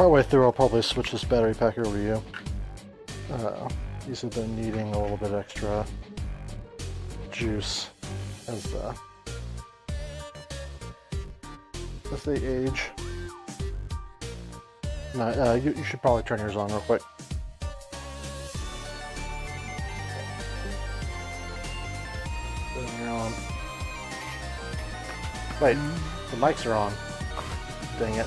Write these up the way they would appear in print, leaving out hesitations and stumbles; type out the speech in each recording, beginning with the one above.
Partway through, I'll probably switch this battery pack over to you. These have been needing a little bit extra juice as they age. No, you should probably turn yours on real quick. Turn it on. Wait, the mics are on. Dang it.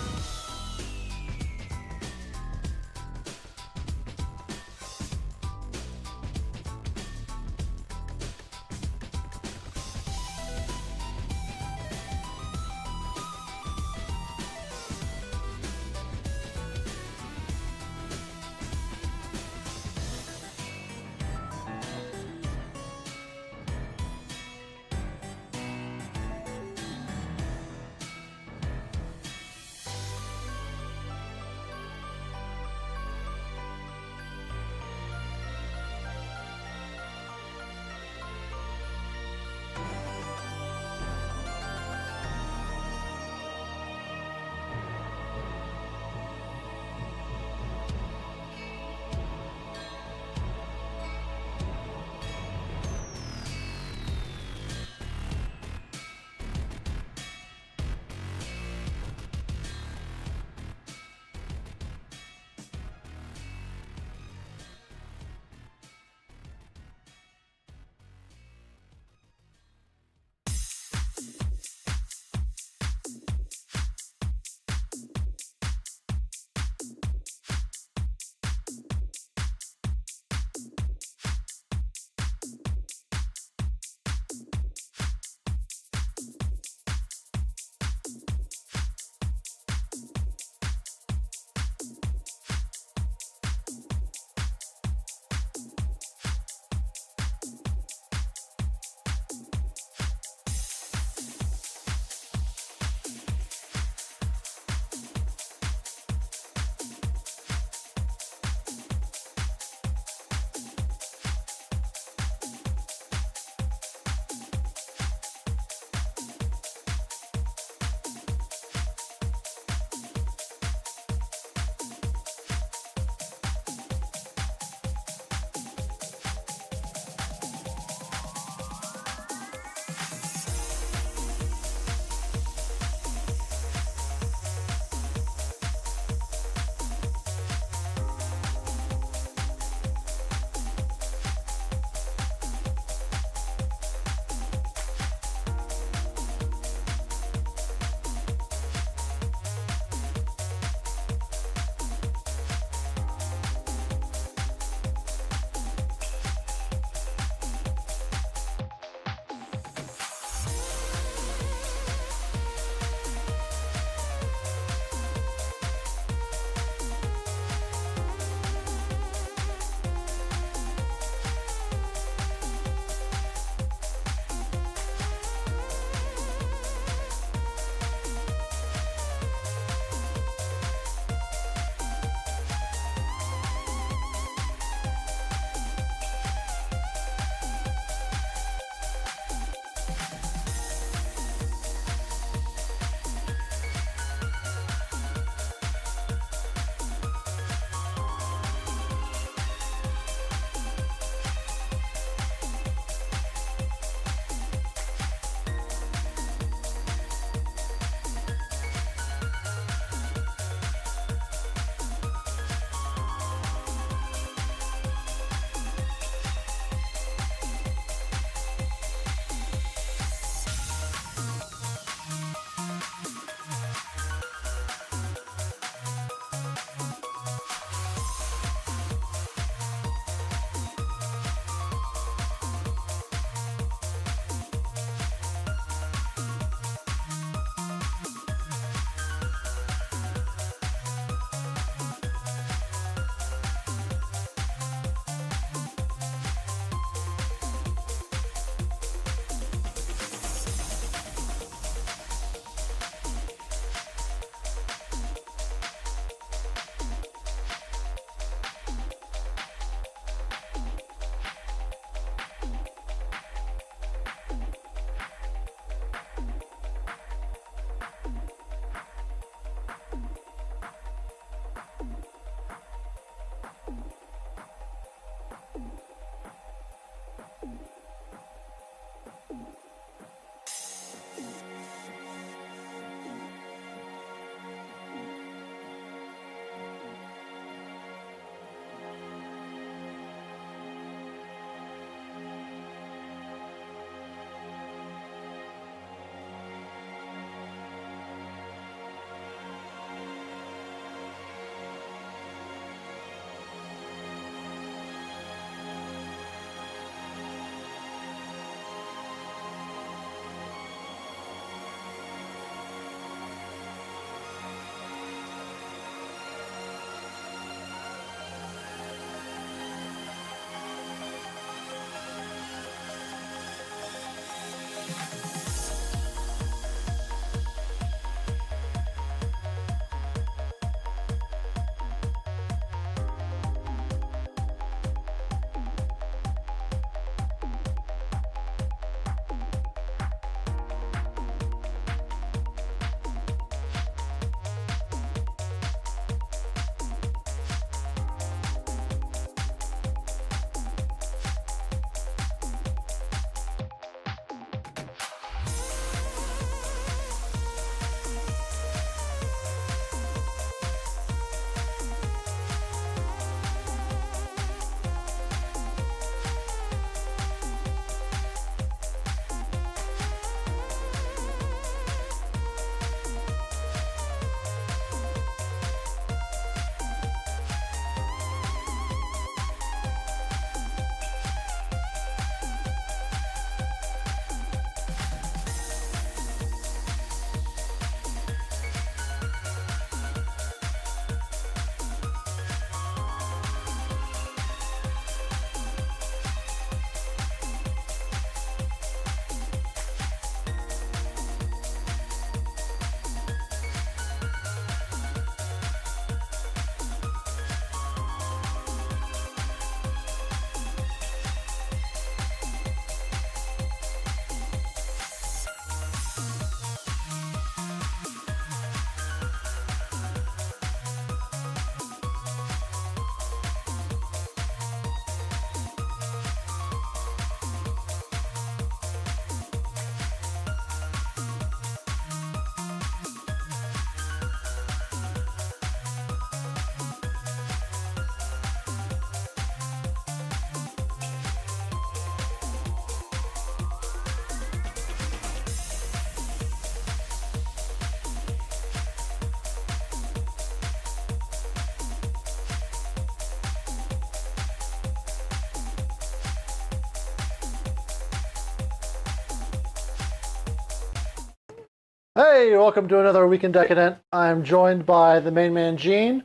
Hey, welcome to another Week in Decadent. I'm joined by the main man, Gene.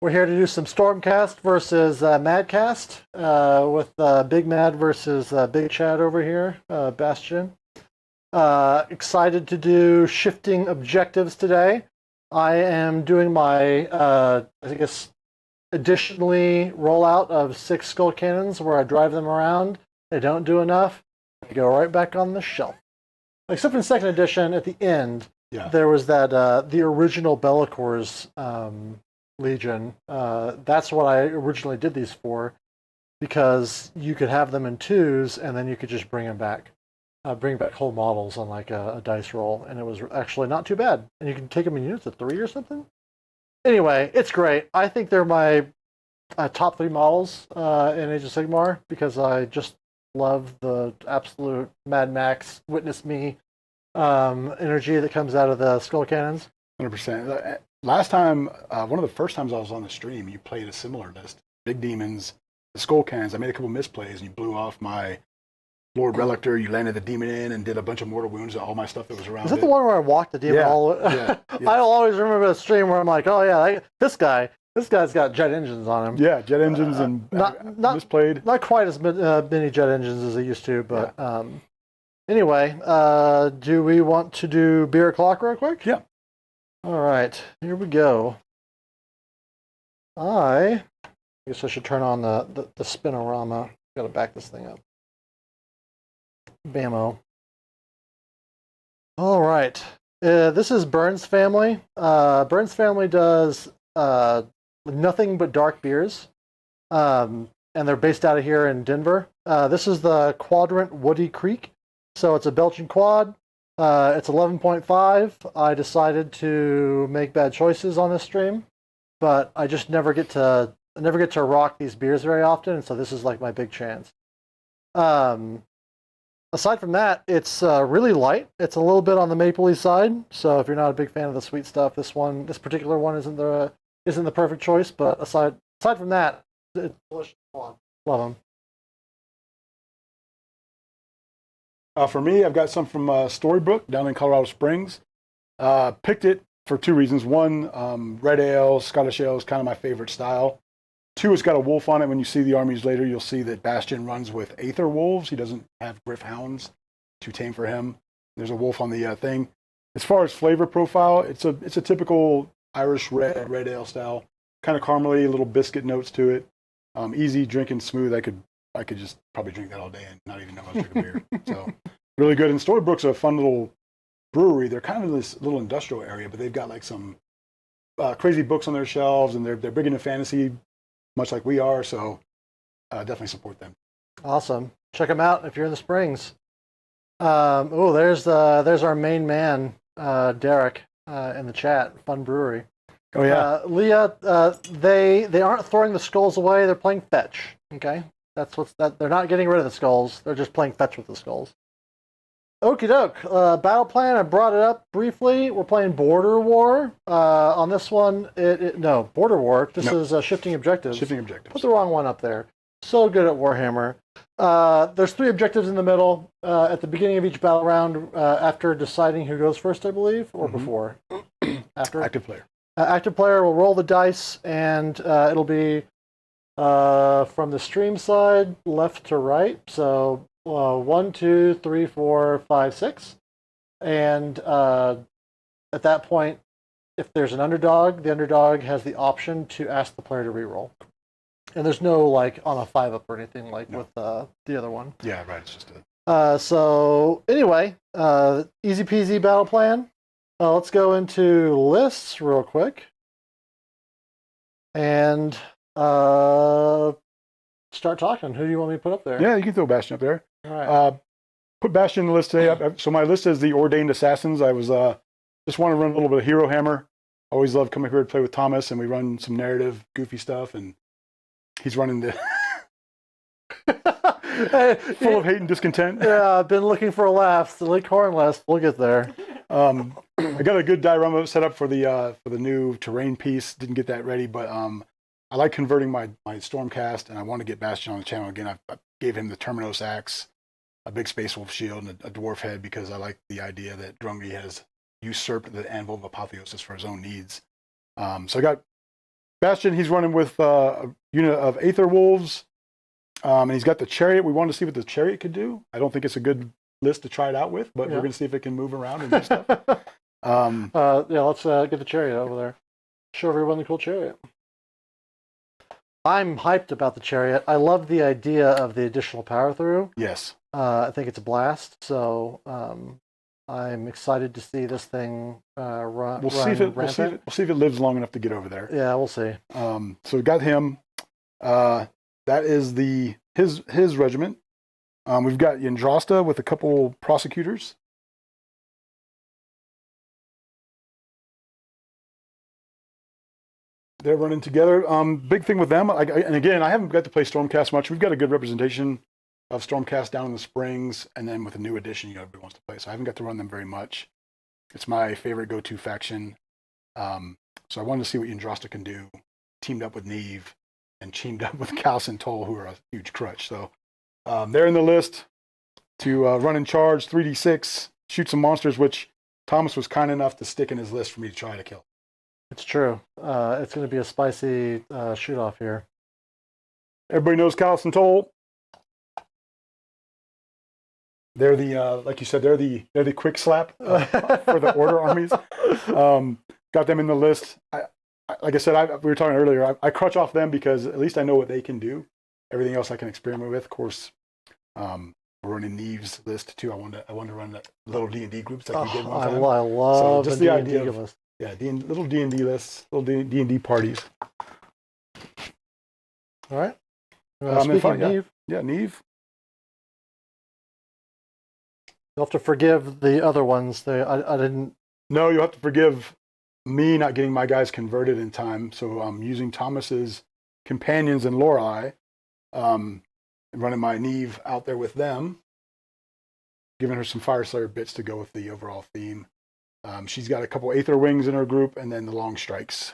We're here to do some Stormcast versus Madcast, with Big Mad versus Big Chad over here, Bastion. Excited to do shifting objectives today. I am doing my, I guess, additionally rollout of 6 skull cannons where I drive them around. They don't do enough. They go right back on the shelf. Except in second edition, at the end, there was that the original Bellacor's Legion. That's what I originally did these for, because you could have them in 2s, and then you could just bring back whole models on like a dice roll, and it was actually not too bad. And you can take them in units of 3 or something. Anyway, it's great. I think they're my top 3 models in Age of Sigmar, because I just love the absolute Mad Max, witness me energy that comes out of the skull cannons. 100%. Last time, one of the first times I was on the stream, you played a similar list. Big demons, the skull cannons. I made a couple misplays, and you blew off my Lord Relictor. You landed the demon in and did a bunch of mortal wounds and all my stuff that was around. Is that the one where I walked the demon all the way? Yeah. I'll always remember a stream where I'm like, oh yeah, this guy's got jet engines on him. Yeah, jet engines and not misplayed. Not quite as many jet engines as I used to, but anyway, do we want to do beer o'clock real quick? Yeah. All right, here we go. I guess I should turn on the spinorama. Got to back this thing up. Bammo. All right. This is Burns Family. Burns Family does nothing but dark beers. And they're based out of here in Denver. This is the Quadrant Woody Creek. So it's a Belgian quad. It's 11.5. I decided to make bad choices on this stream, but I just never get to rock these beers very often, and so this is like my big chance. Aside from that, it's really light. It's a little bit on the mapley side, so if you're not a big fan of the sweet stuff, this particular one isn't the perfect choice. But aside from that, it's delicious. Love them. For me, I've got some from Storybrooke down in Colorado Springs. Picked it for 2 reasons. One, red ale, Scottish ale is kind of my favorite style. 2, it's got a wolf on it. When you see the armies later, you'll see that Bastion runs with Aether wolves. He doesn't have Griff hounds, too tame for him. There's a wolf on the thing. As far as flavor profile, it's a typical Irish red ale style, kind of caramely, little biscuit notes to it. Easy drinking, smooth. I could just probably drink that all day and not even know I was drinking beer. So really good. And Storybrooke's a fun little brewery. They're kind of this little industrial area, but they've got like some crazy books on their shelves, and they're big into fantasy, much like we are. So definitely support them. Awesome. Check them out if you're in the Springs. There's our main man, Derek, in the chat. Fun brewery. Oh yeah. Leah, they aren't throwing the skulls away. They're playing fetch. Okay. They're not getting rid of the skulls. They're just playing fetch with the skulls. Okie doke. Battle plan, I brought it up briefly. We're playing Border War. On this one, Border War. This is Shifting Objectives. Shifting Objectives. Put the wrong one up there. So good at Warhammer. There's 3 objectives in the middle. At the beginning of each battle round, after deciding who goes first, I believe, or before? After? Active player. Active player will roll the dice, and it'll be from the stream side, left to right. So 1, 2, 3, 4, 5, 6. And at that point, if there's an underdog, the underdog has the option to ask the player to reroll. And there's no like on a 5-up or anything like with the other one. Yeah, right. It's just a... So anyway, easy peasy battle plan. Let's go into lists real quick. And start talking. Who do you want me to put up there? Yeah, you can throw Bastion up there. All right. Put Bastion in the list today. So my list is the Ordained Assassins. I was just want to run a little bit of Hero Hammer. Always love coming here to play with Thomas, and we run some narrative, goofy stuff, and he's running the full of hate and discontent. Yeah, I've been looking for laughs. The Lake Khorne list. We'll get there. I got a good diorama set up for the new terrain piece. Didn't get that ready, but I like converting my Stormcast, and I want to get Bastion on the channel again. I gave him the Terminus axe, a big Space Wolf shield, and a dwarf head, because I like the idea that Drungi has usurped the Anvil of Apotheosis for his own needs. So I got Bastion. He's running with a unit of Aether Wolves, and he's got the Chariot. We wanted to see what the Chariot could do. I don't think it's a good list to try it out with, but we're going to see if it can move around and do stuff. Let's get the Chariot over there. Show everyone the cool Chariot. I'm hyped about the Chariot. I love the idea of the additional power through. Yes. I think it's a blast. So I'm excited to see this thing run. We'll see if it lives long enough to get over there. Yeah, we'll see. So we got him. That is his regiment. We've got Yndrasta with a couple prosecutors. They're running together. Big thing with them, and again, I haven't got to play Stormcast much. We've got a good representation of Stormcast down in the Springs, and then with a new edition, everybody wants to play. So I haven't got to run them very much. It's my favorite go-to faction. So I wanted to see what Yndrasta can do. Teamed up with Neve, and teamed up with Callus and Toll, who are a huge crutch. So they're in the list to run in charge, 3d6, shoot some monsters, which Thomas was kind enough to stick in his list for me to try to kill. It's true. It's going to be a spicy shoot-off here. Everybody knows Callus and Toll. They're the, like you said, they're the quick slap for the Order armies. Got them in the list. Like I said, we were talking earlier. I crutch off them because at least I know what they can do. Everything else I can experiment with. Of course, we're running Neve's list too. I want to run that little D&D groups like we did one time. I love so just the idea of list. Yeah, little D&D lists, little D&D parties. All right. Speaking of Neve. Yeah, Neve. You'll have to forgive the other ones. I didn't. No, you'll have to forgive me not getting my guys converted in time. So I'm using Thomas's companions and Lorelei, and running my Neve out there with them, giving her some Fireslayer bits to go with the overall theme. She's got a couple Aether Wings in her group, and then the Long Strikes,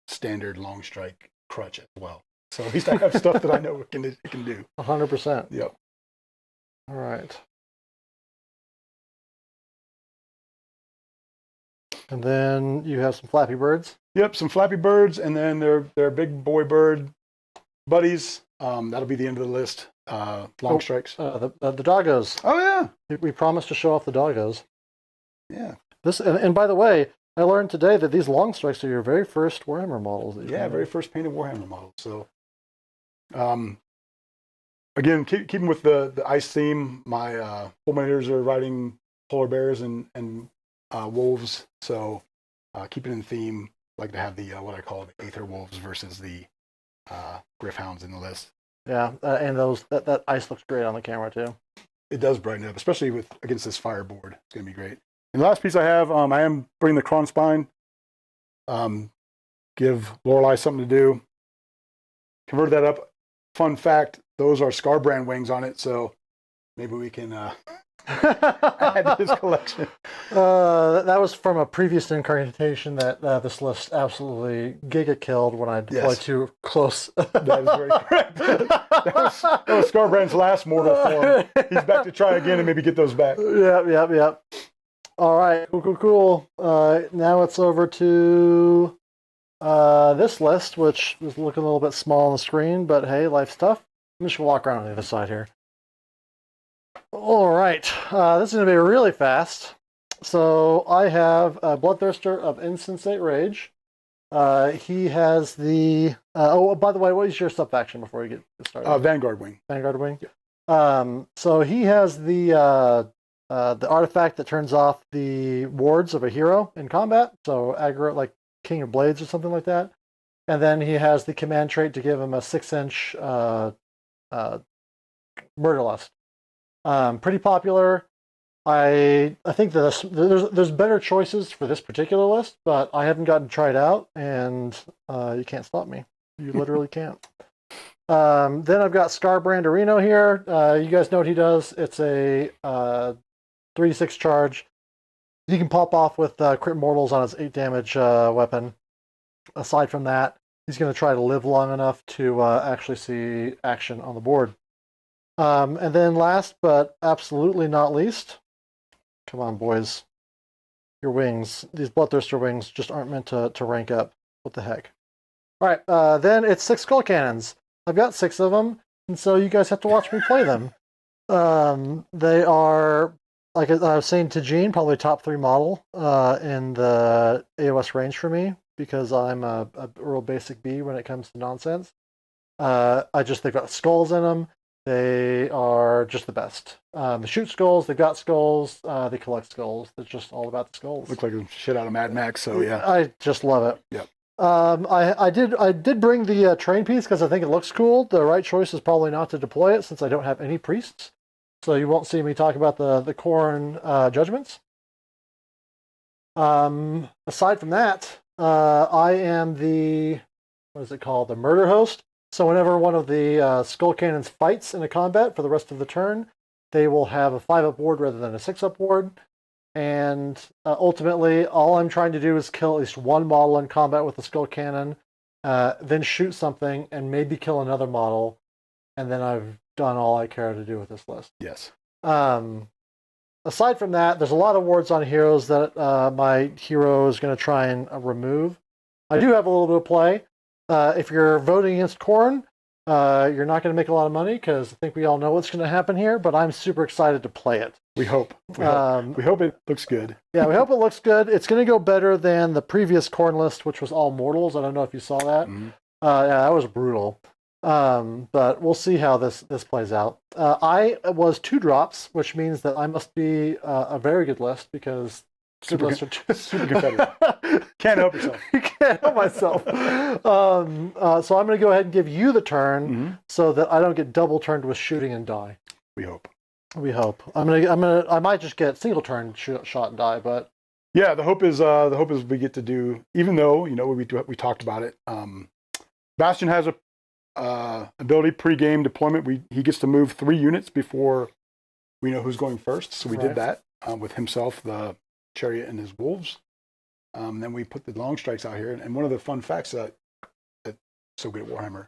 standard Long Strike crutch as well. So at least I have stuff that I know it can do. 100%. Yep. All right. And then you have some Flappy Birds. Yep, some Flappy Birds, and then their big boy bird buddies. That'll be the end of the list. Long Strikes. The doggos. Oh yeah. We promised to show off the doggos. Yeah. And by the way, I learned today that these Long Strikes are your very first Warhammer models. Very first painted Warhammer models. So, again, keeping with the ice theme, my Fulminators are riding polar bears and wolves. So, keeping in theme, like to have the what I call the Aether Wolves versus the Griffhounds in the list. Yeah, and that ice looks great on the camera too. It does brighten up, especially against this fireboard. It's going to be great. And the last piece I have, I am bringing the Khorne Spine. Give Lorelei something to do. Convert that up. Fun fact, those are Skarbrand wings on it, so maybe we can add to his collection. That was from a previous incarnation that this list absolutely giga killed when I deployed too close. That is very correct. that was Skarbrand's last mortal form. He's back to try again and maybe get those back. Yep. All right, cool. Now it's over to this list, which is looking a little bit small on the screen, but hey, life's tough. I'm just going to walk around on the other side here. All right, this is going to be really fast. So I have a Bloodthirster of Insensate Rage. He has the... by the way, what is your sub-faction before we get started? Vanguard Wing. Vanguard Wing? Yeah. So he has the artifact that turns off the wards of a hero in combat. So aggro, like King of Blades or something like that. And then he has the command trait to give him a 6-inch Murderlust. Pretty popular. I think that there's better choices for this particular list, but I haven't gotten tried out, and you can't stop me. You literally can't. Then I've got Skarbrand Areno here. You guys know what he does. It's a 3d6 charge. He can pop off with crit mortals on his 8 damage weapon. Aside from that, he's going to try to live long enough to actually see action on the board. And then last but absolutely not least, come on, boys. wings. These Bloodthirster wings just aren't meant to rank up. What the heck? All right, then it's 6 skull cannons. I've got 6 of them, and so you guys have to watch me play them. They are, like I was saying to Gene, probably top 3 model in the AOS range for me, because I'm a real basic bee when it comes to nonsense. They've got skulls in them. They are just the best. They shoot skulls. They've got skulls. They collect skulls. They're just all about the skulls. Look like a shit out of Mad Max. So yeah, I just love it. Yep. I did bring the train piece because I think it looks cool. The right choice is probably not to deploy it since I don't have any priests, so you won't see me talk about the Khorne judgments. Aside from that, I am the the murder host. So whenever one of the skull cannons fights in a combat for the rest of the turn, they will have a 5-up ward rather than a 6-up ward. And ultimately, all I'm trying to do is kill at least one model in combat with the skull cannon, then shoot something, and maybe kill another model. And then I've done all I care to do with this list. Yes. Aside from that, there's a lot of wards on heroes that my hero is going to try and remove. I do have a little bit of play. If you're voting against Khorne, you're not going to make a lot of money because I think we all know what's going to happen here, but I'm super excited to play it. We hope. We hope it looks good. Yeah, we hope it looks good. It's going to go better than the previous Khorne list, which was all mortals. I don't know if you saw that. Mm-hmm. Yeah, that was brutal. But we'll see how this plays out. I was 2 drops, which means that I must be a very good list because Super Confederate. Can't help yourself. You can't help myself. So I'm going to go ahead and give you the turn so that I don't get double turned with shooting and die. We hope. We hope. I might just get single turn shot and die, but yeah, the hope is we get to do, even though we talked about it. Bastion has a ability pre-game deployment. He gets to move 3 units before we know who's going first. So we did that with himself, the chariot, and his wolves. Then we put the long strikes out here, and one of the fun facts that's so good at Warhammer,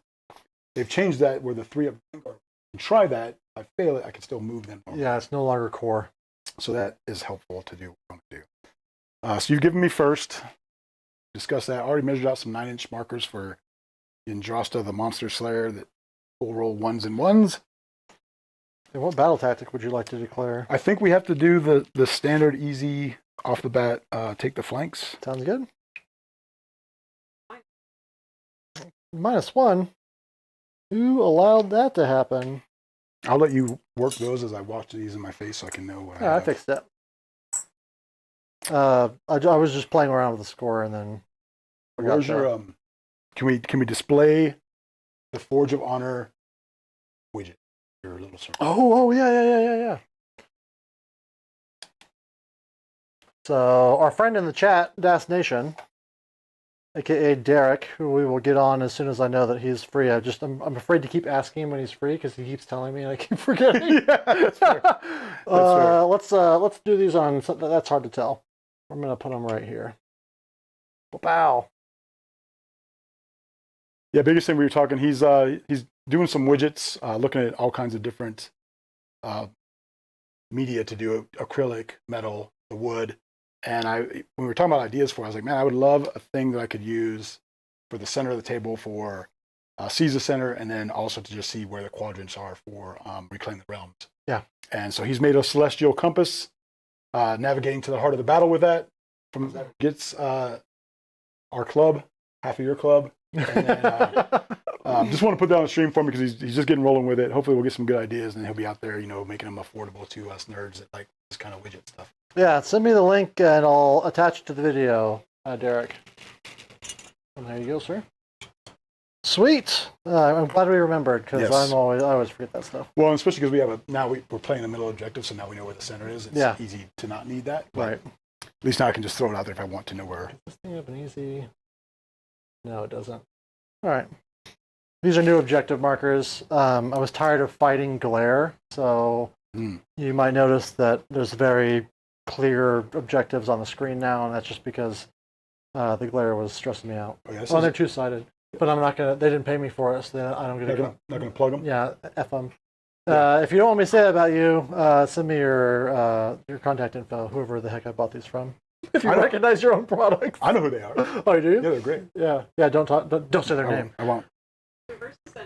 they've changed that where the 3 up and try that. If I fail it, I can still move them. Yeah, it's no longer core. So that is helpful to do what I'm going to do. So you've given me first. Discuss that. I already measured out some 9-inch markers for Indrasta, the monster slayer, that will roll 1s and 1s. And what battle tactic would you like to declare? I think we have to do the standard easy off the bat, take the flanks. Sounds good. -1. Who allowed that to happen? I'll let you work those as I watch these in my face so I can know what I fixed it. I was just playing around with the score and then. Where's your Can we display the Forge of Honor widget? Your little circle. Oh yeah. So our friend in the chat, Das Nation, aka Derek, who we will get on as soon as I know that he's free. I'm afraid to keep asking him when he's free because he keeps telling me and I keep forgetting. Yeah, that's fair. That's fair. Let's do these on something that's hard to tell. I'm gonna put them right here. Wow. Yeah, biggest thing we were talking. He's doing some widgets, looking at all kinds of different media to do acrylic, metal, the wood. And when we were talking about ideas for it, I was like, man, I would love a thing that I could use for the center of the table for seize the center, and then also to just see where the quadrants are for Reclaim the Realms. Yeah. And so he's made a celestial compass, navigating to the heart of the battle with that. From that gets our club, half of your club. And then, just want to put that on the stream for me because he's just getting rolling with it. Hopefully we'll get some good ideas, and he'll be out there, making them affordable to us nerds that like this kind of widget stuff. Yeah, send me the link and I'll attach it to the video, Derek. And there you go, sir. Sweet. I'm glad we remembered because Yes. I always forget that stuff. Well, especially because we're playing the middle objective, so now we know where the center is. It's easy to not need that. Right. At least now I can just throw it out there if I want to know where. Does this thing have an easy? No, it doesn't. All right. These are new objective markers. I was tired of fighting glare, so you might notice that there's very clear objectives on the screen now, and that's just because the glare was stressing me out. Oh, they're two-sided, but I'm not gonna. They didn't pay me for it, so I don't get it. Not gonna plug them. Yeah, F them. If you don't want me to say that about you, send me your contact info, whoever the heck I bought these from. If you I know. recognize your own products. I know who they are. Oh, you do? Yeah, they're great. Yeah. Don't say their name. I won't.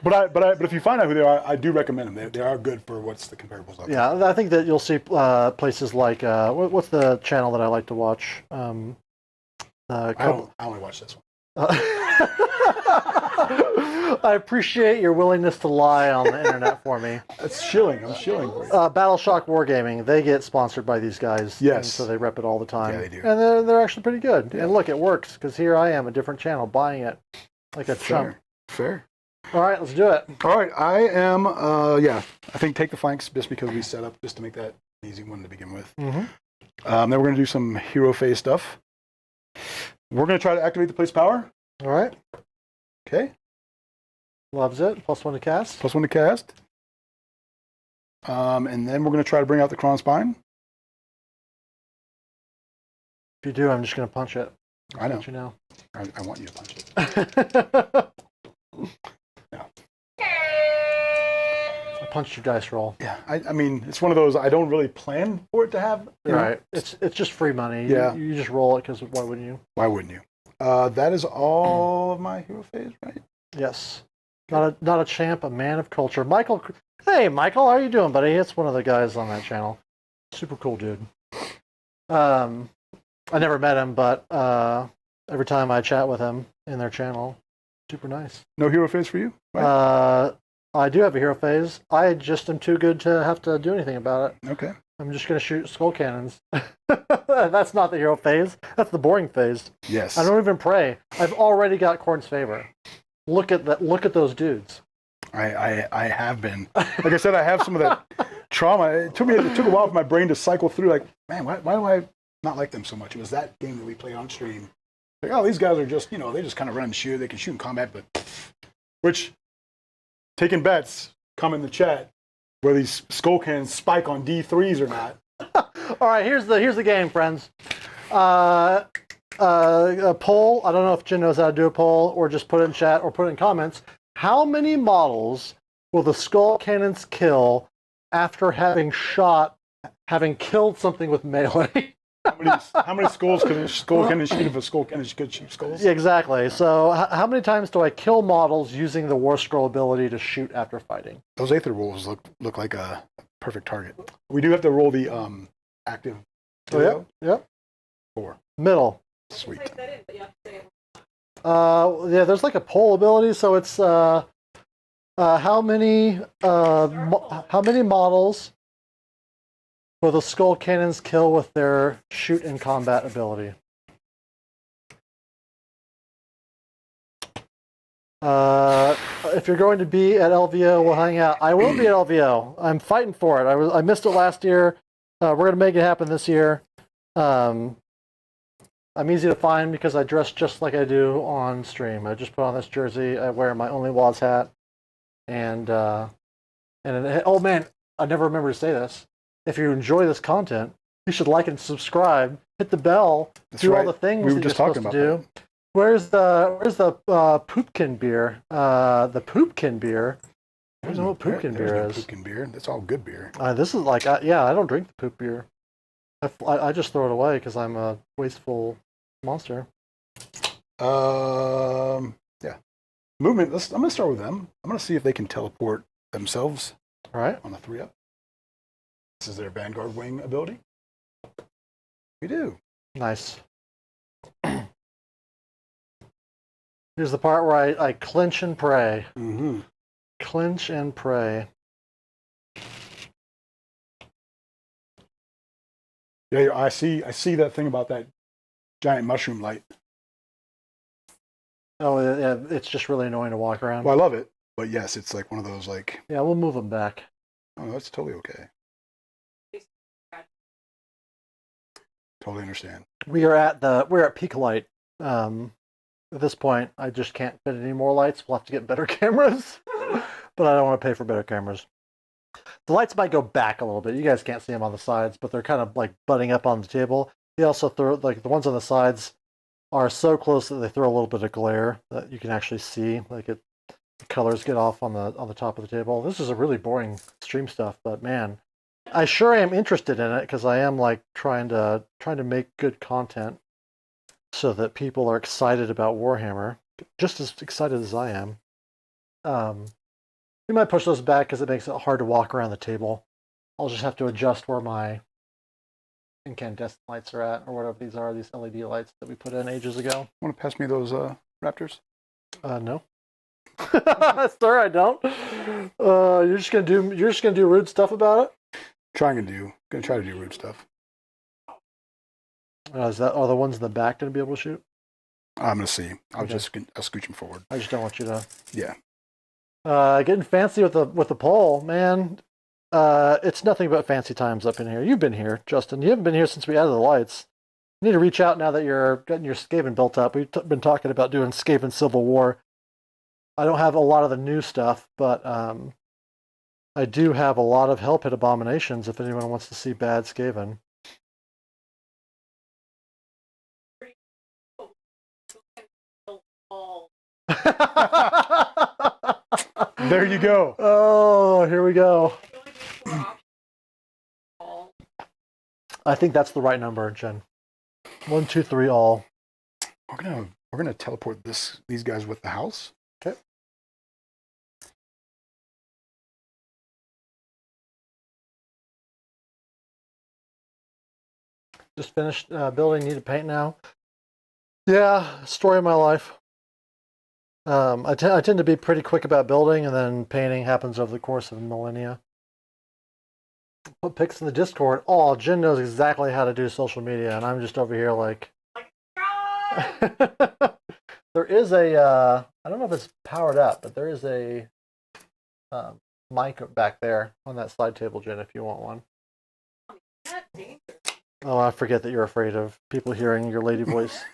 But if you find out who they are, I do recommend them. They are good for what's the comparables out there. Yeah, I think that you'll see places like what's the channel that I like to watch? I only watch this one. I appreciate your willingness to lie on the internet for me. It's shilling. I'm shilling for you. Battleshock Wargaming, they get sponsored by these guys. Yes. And so they rep it all the time. Yeah, they do. And they're actually pretty good. Yeah. And look, it works, because here I am, a different channel, buying it like a chump. Fair. All right, let's do it. All right, I am, I think take the flanks just because we set up just to make that an easy one to begin with. Mm-hmm. Then we're going to do some hero phase stuff. We're going to try to activate the place power. All right. Okay. Loves it. +1 to cast. +1 to cast. And then we're going to try to bring out the Khorne spine. If you do, I'm just going to punch it. I know. Let you know. I want you to punch it. Yeah. I punched your dice roll. Yeah. I mean, it's one of those I don't really plan for it to have. You know? Right. It's just free money. Yeah. You just roll it, because why wouldn't you? Why wouldn't you? That is all of my hero phase, right? Yes. Not a champ, a man of culture. Michael. Hey, Michael, how are you doing, buddy? It's one of the guys on that channel. Super cool dude. I never met him, but every time I chat with him in their channel, super nice. No hero phase for you? Right? I do have a hero phase. I just am too good to have to do anything about it. Okay. I'm just going to shoot skull cannons. That's not the hero phase. That's the boring phase. Yes. I don't even pray. I've already got Khorne's favor. Look at that. Look at those dudes. I have been. Like I said, I have some of that trauma. It took a while for my brain to cycle through. Like, man, why do I not like them so much? It was that game that we played on stream. Like, oh, these guys are just, they just kind of run and shoot. They can shoot in combat, but which taking bets, come in the chat where these skull cannons spike on D3s or not. All right, here's the game, friends. A poll. I don't know if Jin knows how to do a poll, or just put it in chat or put it in comments. How many models will the skull cannons kill after having killed something with melee? How many skulls can a skull cannon shoot if a skull cannon could shoot skulls? Yeah, exactly. So how many times do I kill models using the War Scroll ability to shoot after fighting? Those Aether wolves look like a perfect target. We do have to roll the active. Oh, yep. 4. Middle. Sweet. Yeah, there's like a poll ability, so it's how many models will the skull cannons kill with their shoot in combat ability? If you're going to be at LVO, we'll hang out. I will be at LVO. I'm fighting for it. I missed it last year. We're gonna make it happen this year. I'm easy to find because I dress just like I do on stream. I just put on this jersey. I wear my Only Waz hat, and oh man, I never remember to say this. If you enjoy this content, you should like and subscribe. Hit the bell. That's do right. all the things We were that just you're talking supposed to about do. Where's the poopkin beer? The poopkin beer. I don't know what poopkin beer no is. Poopkin beer. That's all good beer. This is like, I don't drink the poop beer. I just throw it away because I'm a wasteful monster. Yeah. Movement. I'm gonna start with them. I'm gonna see if they can teleport themselves. All right. On a 3-up. This is their Vanguard Wing ability. We do. Nice. Here's the part where I clinch and pray. Mm-hmm. Clinch and pray. Yeah, I see that thing about that giant mushroom light. Oh, yeah, it's just really annoying to walk around. Well, I love it, but yes, it's like one of those like. Yeah, we'll move them back. Oh, that's totally okay. Totally understand. We're at peak light. At this point, I just can't fit any more lights. We'll have to get better cameras, but I don't want to pay for better cameras. The lights might go back a little bit. You guys can't see them on the sides, but they're kind of like butting up on the table. They also throw, like the ones on the sides are so close that they throw a little bit of glare that you can actually see. Like the colors get off on the top of the table. This is a really boring stream stuff, but man, I sure am interested in it because I am like trying to make good content so that people are excited about Warhammer, just as excited as I am. We might push those back because it makes it hard to walk around the table. I'll just have to adjust where my incandescent lights are at, or whatever these are, these LED lights that we put in ages ago. Want to pass me those Raptors? No. Sir, I don't. You're just gonna do rude stuff about it? Gonna try to do rude stuff. Are the ones in the back gonna be able to shoot? I'm gonna see. I'll Okay. I'll scooch them forward. I just don't want you to. Yeah. Getting fancy with the poll, man. It's nothing but fancy times up in here. You've been here, Justin. You haven't been here since we added the lights. You need to reach out now that you're getting your Skaven built up. We've been talking about doing Skaven Civil War. I don't have a lot of the new stuff, but I do have a lot of Hell Pit Abominations if anyone wants to see bad Skaven. There you go. Oh, here we go. I think that's the right number, Jen. 1, 2, 3, all. We're gonna teleport these guys with the house. Okay. Just finished building. Need to paint now. Yeah, story of my life. I tend to be pretty quick about building, and then painting happens over the course of millennia. Put pics in the Discord. Oh, Jen knows exactly how to do social media, and I'm just over here like. There is a. I don't know if it's powered up, but there is a mic back there on that side table, Jen, if you want one. Oh, I forget that you're afraid of people hearing your lady voice.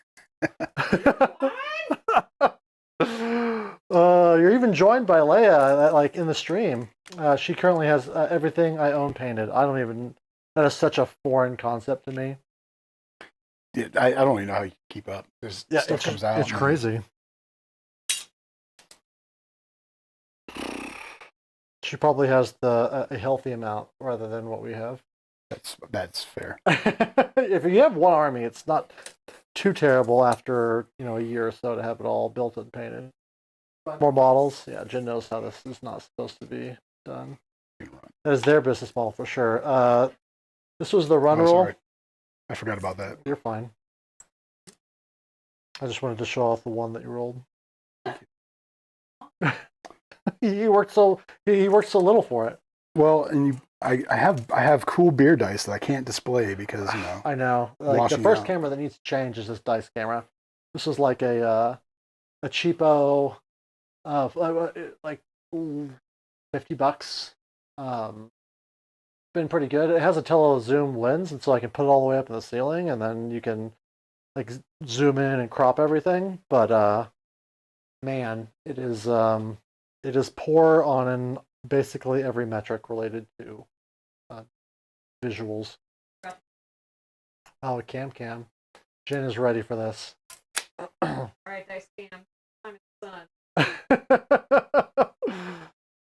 You're even joined by Leia, like in the stream. She currently has everything I own painted. I don't even. That is such a foreign concept to me. Yeah, I don't even know how you keep up. There's stuff comes out. It's crazy. She probably has a healthy amount rather than what we have. That's fair. If you have one army, it's not too terrible after a year or so to have it all built and painted. More models. Yeah, Jen knows how this is not supposed to be done. That is their business model for sure. This was the run roll. Sorry. I forgot about that. You're fine. I just wanted to show off the one that you rolled. He worked so little for it. Well, and I have cool beer dice that I can't display because I know. Like the first camera that needs to change is this dice camera. This is like a cheapo, like $50. Been pretty good. It has a telezoom lens, and so I can put it all the way up in the ceiling, and then you can like zoom in and crop everything. But man, it is poor on basically every metric related to visuals. Oh, cam. Jen is ready for this. All right, dice cam. I'm son.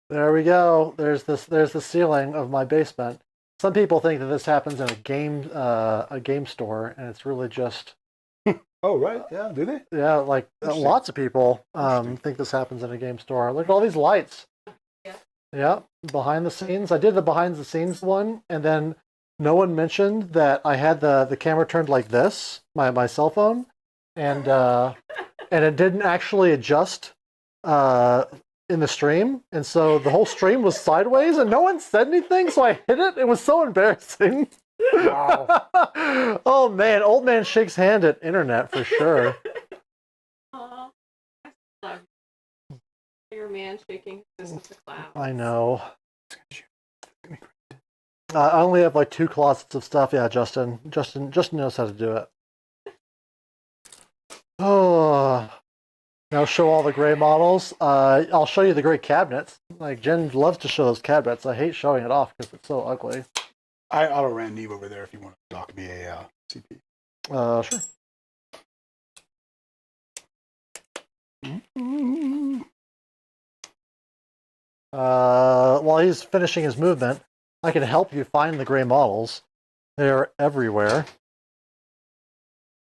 There we go. There's the ceiling of my basement. Some people think that this happens in a game store, and it's really just. Oh right, yeah, do they? Yeah, like lots of people think this happens in a game store. Look at all these lights. Yeah, behind the scenes. I did the behind the scenes one, and then no one mentioned that I had the camera turned like this, my cell phone, and it didn't actually adjust in the stream, and so the whole stream was sideways, and no one said anything, so I hit it. It was so embarrassing. Wow. Oh man, old man shakes hand at internet for sure. Aw, I love your man shaking his fist at the clouds. I know. I only have like 2 closets of stuff. Yeah, Justin knows how to do it. Oh, now show all the gray models. I'll show you the gray cabinets. Like Jen loves to show those cabinets. I hate showing it off because it's so ugly. I auto-ran Neve over there if you want to dock me a CP. Sure. While he's finishing his movement, I can help you find the gray models. They're everywhere.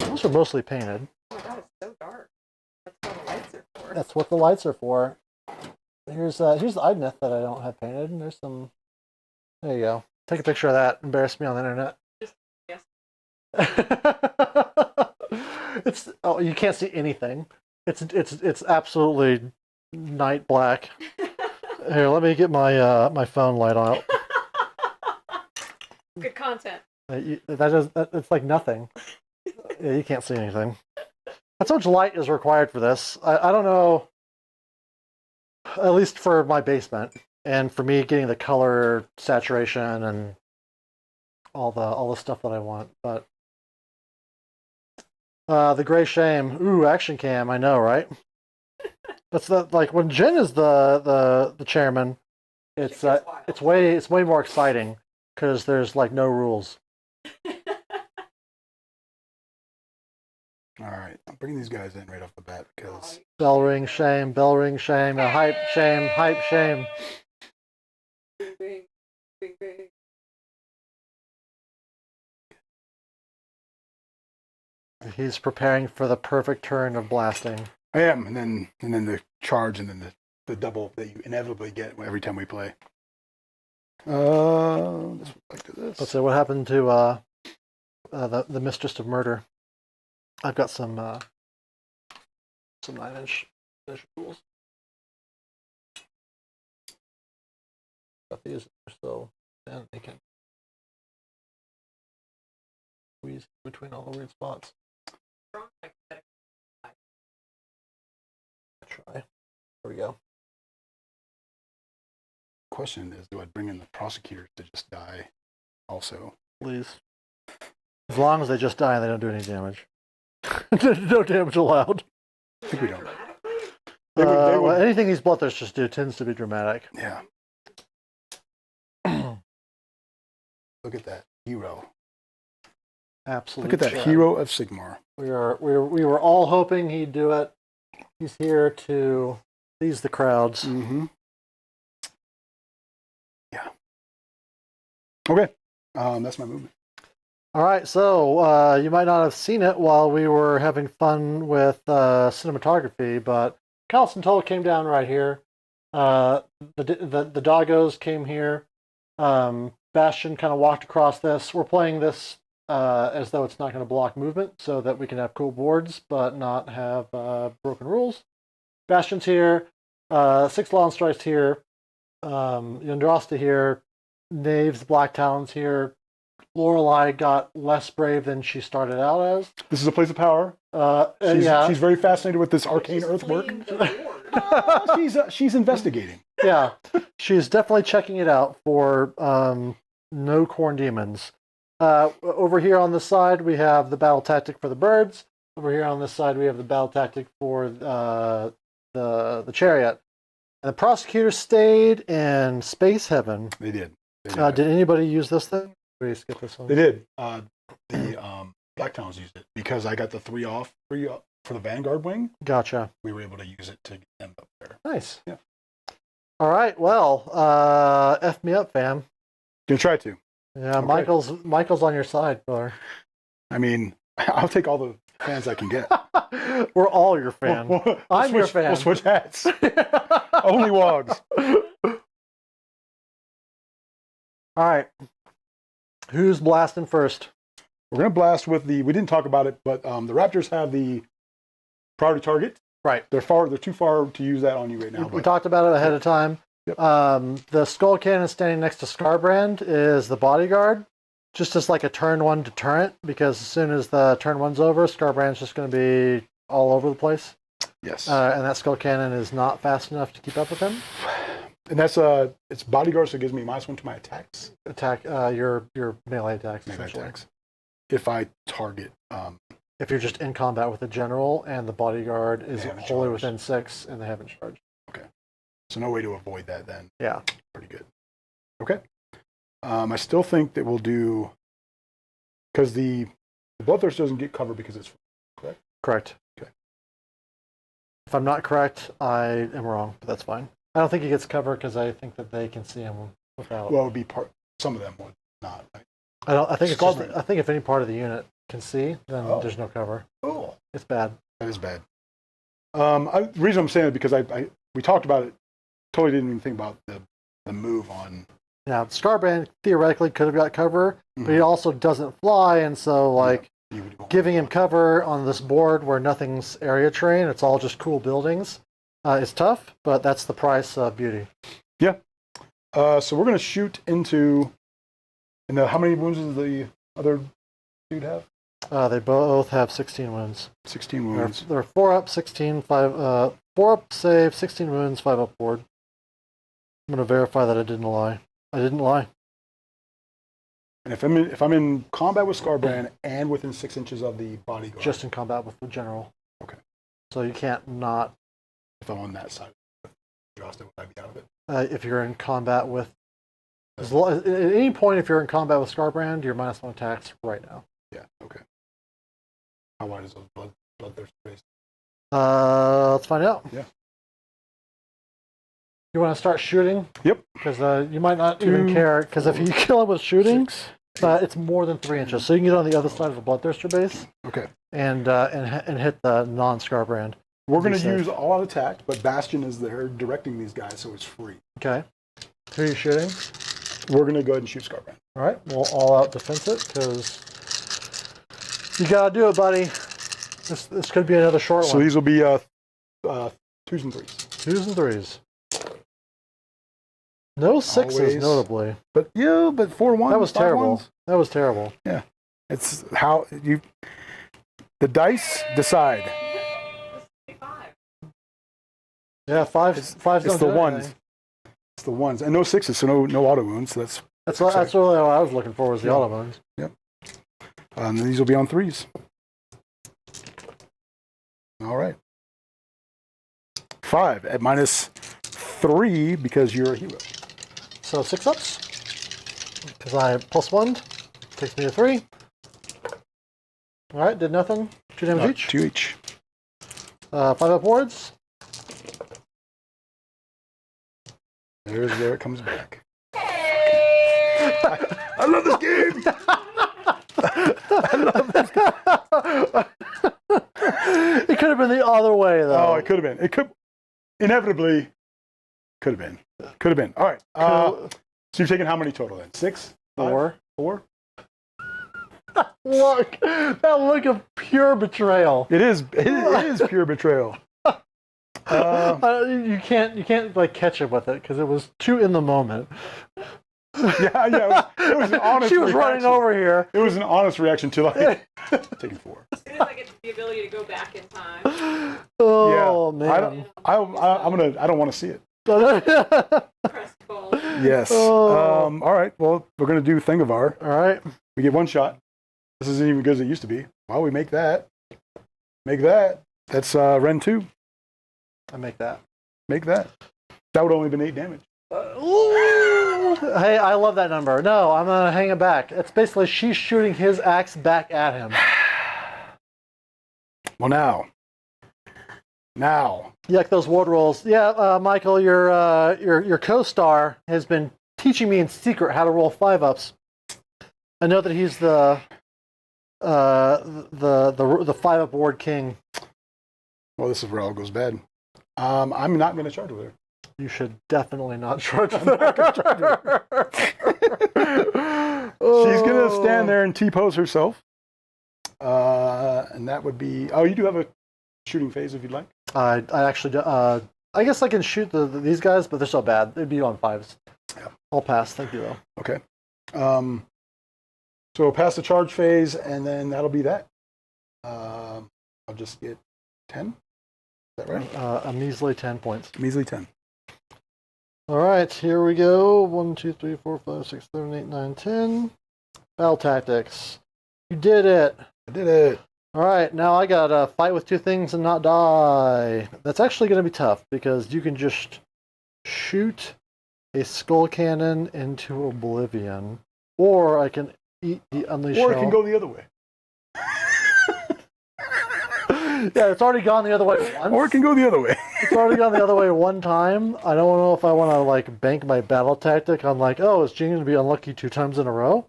Those are mostly painted. Oh my god, it's so dark. That's what the lights are for. That's what the lights are for. Here's the Idneth that I don't have painted, and there's some. There you go. Take a picture of that. Embarrass me on the internet. Yes. It's you can't see anything. It's absolutely night black. Here, let me get my my phone light on. Good content. It's like nothing. Yeah, you can't see anything. That's how much light is required for this. I don't know. At least for my basement, and for me getting the color saturation and all the stuff that I want. But the gray shame. Ooh, action cam. I know, right? That's like when Jen is the chairman. It's way more exciting because there's like no rules. All right, I'm bringing these guys in right off the bat because Bell ring shame, a hype shame. Bing, bing, bing, bing. He's preparing for the perfect turn of blasting. I am, and then the charge, and then the double that you inevitably get every time we play. Let's go back to this. Let's say what happened to the Mistress of Murder. I've got some 9-inch tools. Got these, so then they can squeeze between all the weird spots. Try. There we go. Question is, do I bring in the prosecutors to just die also? Please. As long as they just die and they don't do any damage. No damage allowed. I think we don't. Well, anything these bloodthirsters do tends to be dramatic. Yeah. Look at that hero. Absolutely. Look at that hero of Sigmar. We were all hoping he'd do it. He's here to please the crowds. Mm-hmm. Yeah. Okay. That's my movement. All right, so you might not have seen it while we were having fun with cinematography, but Carlson Toll came down right here. The doggos came here. Bastion kind of walked across this. We're playing this as though it's not going to block movement, so that we can have cool boards but not have broken rules. Bastion's here. 6 Lawn Strikes here. Yondrasta here. Knaves, Black Talons here. Lorelei got less brave than she started out as. This is a place of power. She's very fascinated with this arcane earthwork. She's investigating. Yeah, she's definitely checking it out for no Khorne demons. Over here on this side, we have the battle tactic for the birds. Over here on this side, we have the battle tactic for the chariot. And the prosecutors stayed in space heaven. They did. Did anybody use this thing? We skip this one. They did. The Black Talons used it because I got the 3 off for the Vanguard wing. Gotcha. We were able to use it to get them up there. Nice. Yeah. All right. Well, F me up, fam. Gonna try to. Yeah, Okay. Michael's on your side, brother. I mean, I'll take all the fans I can get. We're all your fan. I'm your fan. We'll switch hats. Only wogs. All right. Who's blasting first? We're going to blast with we didn't talk about it, but the Raptors have the priority target. Right. They're too far to use that on you right now. We talked about it ahead of time. Yep. The skull cannon standing next to Skarbrand is the bodyguard, just as like a turn 1 deterrent, because as soon as the turn 1's over, Skarbrand's just going to be all over the place. Yes. And that skull cannon is not fast enough to keep up with him. And that's it's bodyguard, so it gives me -1 to my attacks. Attack your melee attacks. Melee essentially. attacks. If I target. If you're just in combat with the general and the bodyguard is haven't wholly charged. within 6 and they haven't charged. Okay. So no way to avoid that then. Yeah. Pretty good. Okay. I still think that we'll do because the Bloodthirst doesn't get cover because it's correct. Correct. Okay. If I'm not correct, I am wrong, but that's fine. I don't think he gets cover because I think that they can see him without. Well, it would be part. some of them would not. I think it's just, Skarbrand. I think if any part of the unit can see, then there's no cover. Oh, It's bad. that is bad. The reason I'm saying it because we talked about it. Totally didn't even think about the move on. Yeah, Skarbrand theoretically could have got cover, but he also doesn't fly, and so like giving him cover on this board where nothing's area terrain, it's all just cool buildings, is tough. But that's the price of beauty. Yeah. So we're gonna shoot into. And how many wounds does the other dude have? They both have 16 wounds. 16 wounds. They're 4 up, 16, 5. 4 up save, 16 wounds, 5 up ward. I'm gonna verify that I didn't lie. I didn't lie. And if I'm in combat with Skarbrand and within 6 inches of the bodyguard, Just in combat with the general. Okay. So you can't not. if I'm on that side, Justin, would I be out of it? If you're in combat with. At any point, if you're in combat with Skarbrand, you're -1 attacks right now. Yeah. Okay. How wide is those bloodthirst space? Let's find out. Yeah. You want to start shooting? Yep. Because you might not even care. Because if you kill him with shooting, it's more than 3 inches. So you can get on the other side of the bloodthirster base. Okay. And hit the non-Skarbrand. We're going to use all out attack, but Bastion is there directing these guys, so it's free. Okay. Who are you shooting? We're going to go ahead and shoot Skarbrand. All right. We'll all out defense it because you got to do it, buddy. This could be another short one. So these will be 2s and 3s. 2s and 3s. No 6s, Always. notably. But 4 1s. That was terrible. That was terrible. Yeah. It's how you. The dice decide. Yeah, fives don't It's do the ones. anything. It's the ones. And no 6s, so no auto wounds. So That's really what I was looking for was the auto wounds. Yep. And these will be on 3s. All right. 5 at -3 because you're a hero. So 6 ups. Because I +1 takes me to 3. All right, did nothing. 2 damage each. 2 each. 5 up wards. There it comes back. I love this game. I love this game. It could have been the other way, though. Oh, it could have been. It could inevitably could have been. Could have been. All right. So you're taking how many total then? 6? 4. 4? Look, that look of pure betrayal. It is pure betrayal. You can't like catch it with it because it was too in the moment. Yeah. It was an honest. She was running over here. It was an honest reaction to like taking 4. As soon as I get the ability to go back in time. Oh yeah. man! I don't want to see it. Press ball. Yes. Oh. All right. Well, we're gonna do Thingavar. All right. We get 1 shot. This isn't even good as it used to be. Well, we make that. Make that. That's Ren 2. I make that. Make that. That would only have been 8 damage. Hey, I love that number. No, I'm gonna hang it back. It's basically she's shooting his axe back at him. Well, now. Yuck, those ward rolls. Yeah, Michael, your co-star has been teaching me in secret how to roll 5-ups. I know that he's the 5-up ward king. Well, this is where all goes bad. I'm not going to charge with her. You should definitely not charge her. She's going to stand there and T-pose herself. And that would be... Oh, you do have a shooting phase if you'd like. I actually do. I guess I can shoot these guys, but they're so bad. They'd be on 5s. Yeah. I'll pass. Thank you, though. Okay. So pass the charge phase, and then that'll be that. I'll just get 10. Is that right? A measly 10 points. Measly 10. All right, here we go. 1, 2, 3, 4, 5, 6, 7, 8, 9, 10. Battle tactics. You did it. I did it. All right, now I got to fight with 2 things and not die. That's actually going to be tough because you can just shoot a skull cannon into oblivion, or I can eat the unleash. Or it can go the other way. Yeah, it's already gone the other way once. Or it can go the other way. It's already gone the other way one time. I don't know if I want to like bank my battle tactic on like, oh, is Gene going to be unlucky 2 times in a row?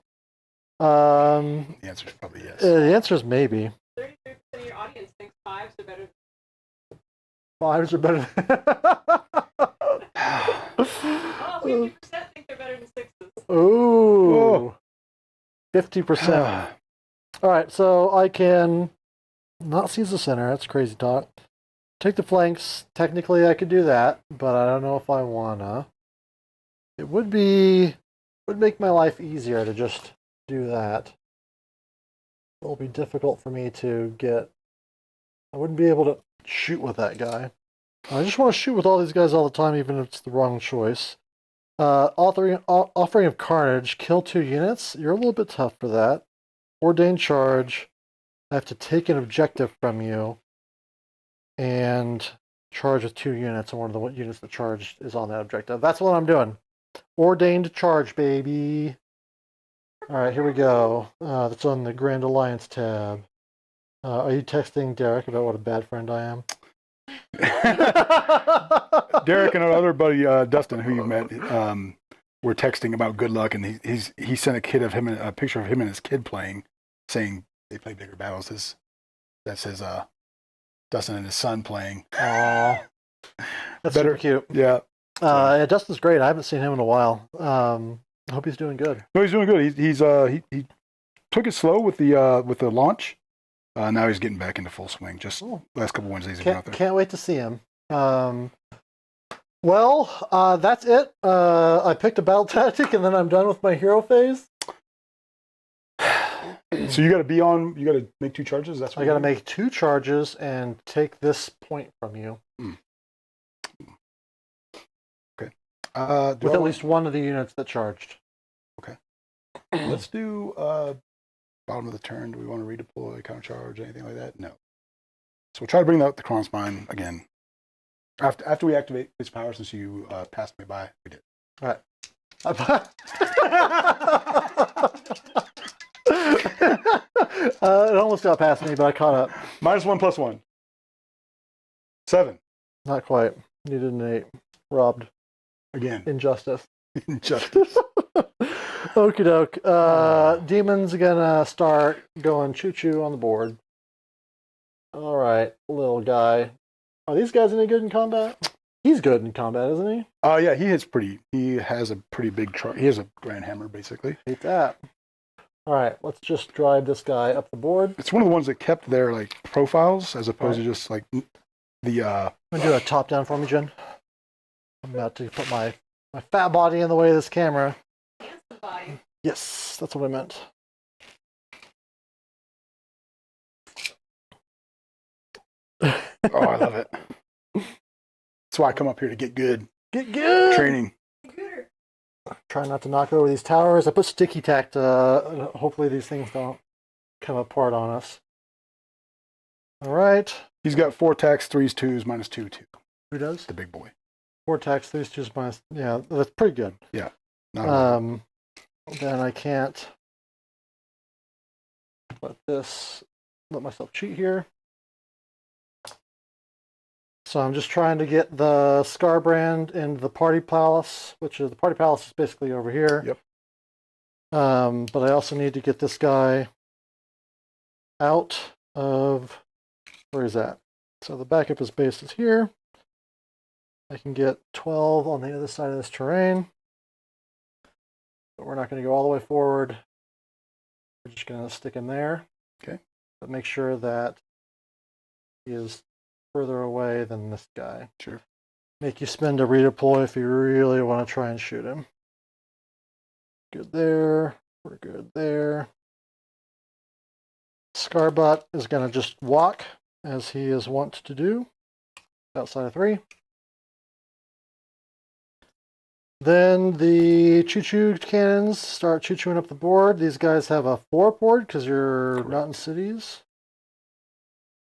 The answer is probably yes. The answer is maybe. 33% of your audience thinks 5s are better. 5s are better. Oh, 50% think they're better than 6s. Ooh. 50%. All right, so I can not seize the center. That's crazy talk. Take the flanks. Technically, I could do that, but I don't know if I wanna. It would make my life easier to just do that. It'll be difficult for me to get. I wouldn't be able to shoot with that guy. I just want to shoot with all these guys all the time, even if it's the wrong choice. Offering of Carnage, kill 2 units. You're a little bit tough for that. Ordained Charge. I have to take an objective from you and charge with 2 units, and one of the units that charged is on that objective. That's what I'm doing. Ordained Charge, baby. All right, here we go. That's on the Grand Alliance tab. Are you texting Derek about what a bad friend I am? Derek and our other buddy Dustin, who you met, were texting about good luck, and he sent a picture of him and his kid playing, saying they play bigger battles. That says Dustin and his son playing. Aww, that's super cute. Yeah. Yeah, Dustin's great. I haven't seen him in a while. I hope he's doing good. No, he's doing good. He took it slow with the launch. Now he's getting back into full swing. Just last couple Wednesdays he's been out there. Can't wait to see him. Well, that's it. I picked a battle tactic, and then I'm done with my hero phase. So you got to make 2 charges. That's what I got to make 2 charges and take this point from you. Okay. With at least one of the units that charged. Okay. Let's do bottom of the turn. Do we want to redeploy, countercharge, anything like that? No. So we'll try to bring out the Khorne spine again. After we activate his power, since you passed me by, we did. All right. It almost got past me, but I caught up. -1 + 1. 7. Not quite. Needed an 8. Robbed. Again. Injustice. Injustice. Okie doke. Demon's gonna start going choo-choo on the board. All right, little guy. Are these guys any good in combat? He's good in combat, isn't he? Yeah, he has a pretty big he has a grand hammer, basically. Hate that. All right, let's just drive this guy up the board. It's one of the ones that kept their like profiles as opposed to just like the. I'm gonna do a top down for me, Jen. I'm about to put my fat body in the way of this camera. Handsome body. Yes, that's what I meant. Oh, I love it. That's why I come up here to get good. Get good. Training. Computer. Try not to knock over these towers. I put sticky tack to hopefully these things don't come apart on us. All right. He's got 4 attacks, 3s, 2s, -2, 2. Who does? The big boy. 4 attacks, 3s, 2s, minus. Yeah, that's pretty good. Yeah. Then I can't let myself cheat here. So I'm just trying to get the skarbrand into the party palace, which is the party palace is basically over here. Yep. But I also need to get this guy out of, where is that? So the backup is base is here. I can get 12 on the other side of this terrain. But we're not going to go all the way forward. We're just going to stick him there. Okay. But make sure that he is further away than this guy. Sure. Make you spend a redeploy if you really want to try and shoot him. Good there. We're good there. Scarbutt is going to just walk, as he is wont to do, outside of 3. Then the choo-choo cannons start choo-chooing up the board. These guys have a 4 board because you're not in cities.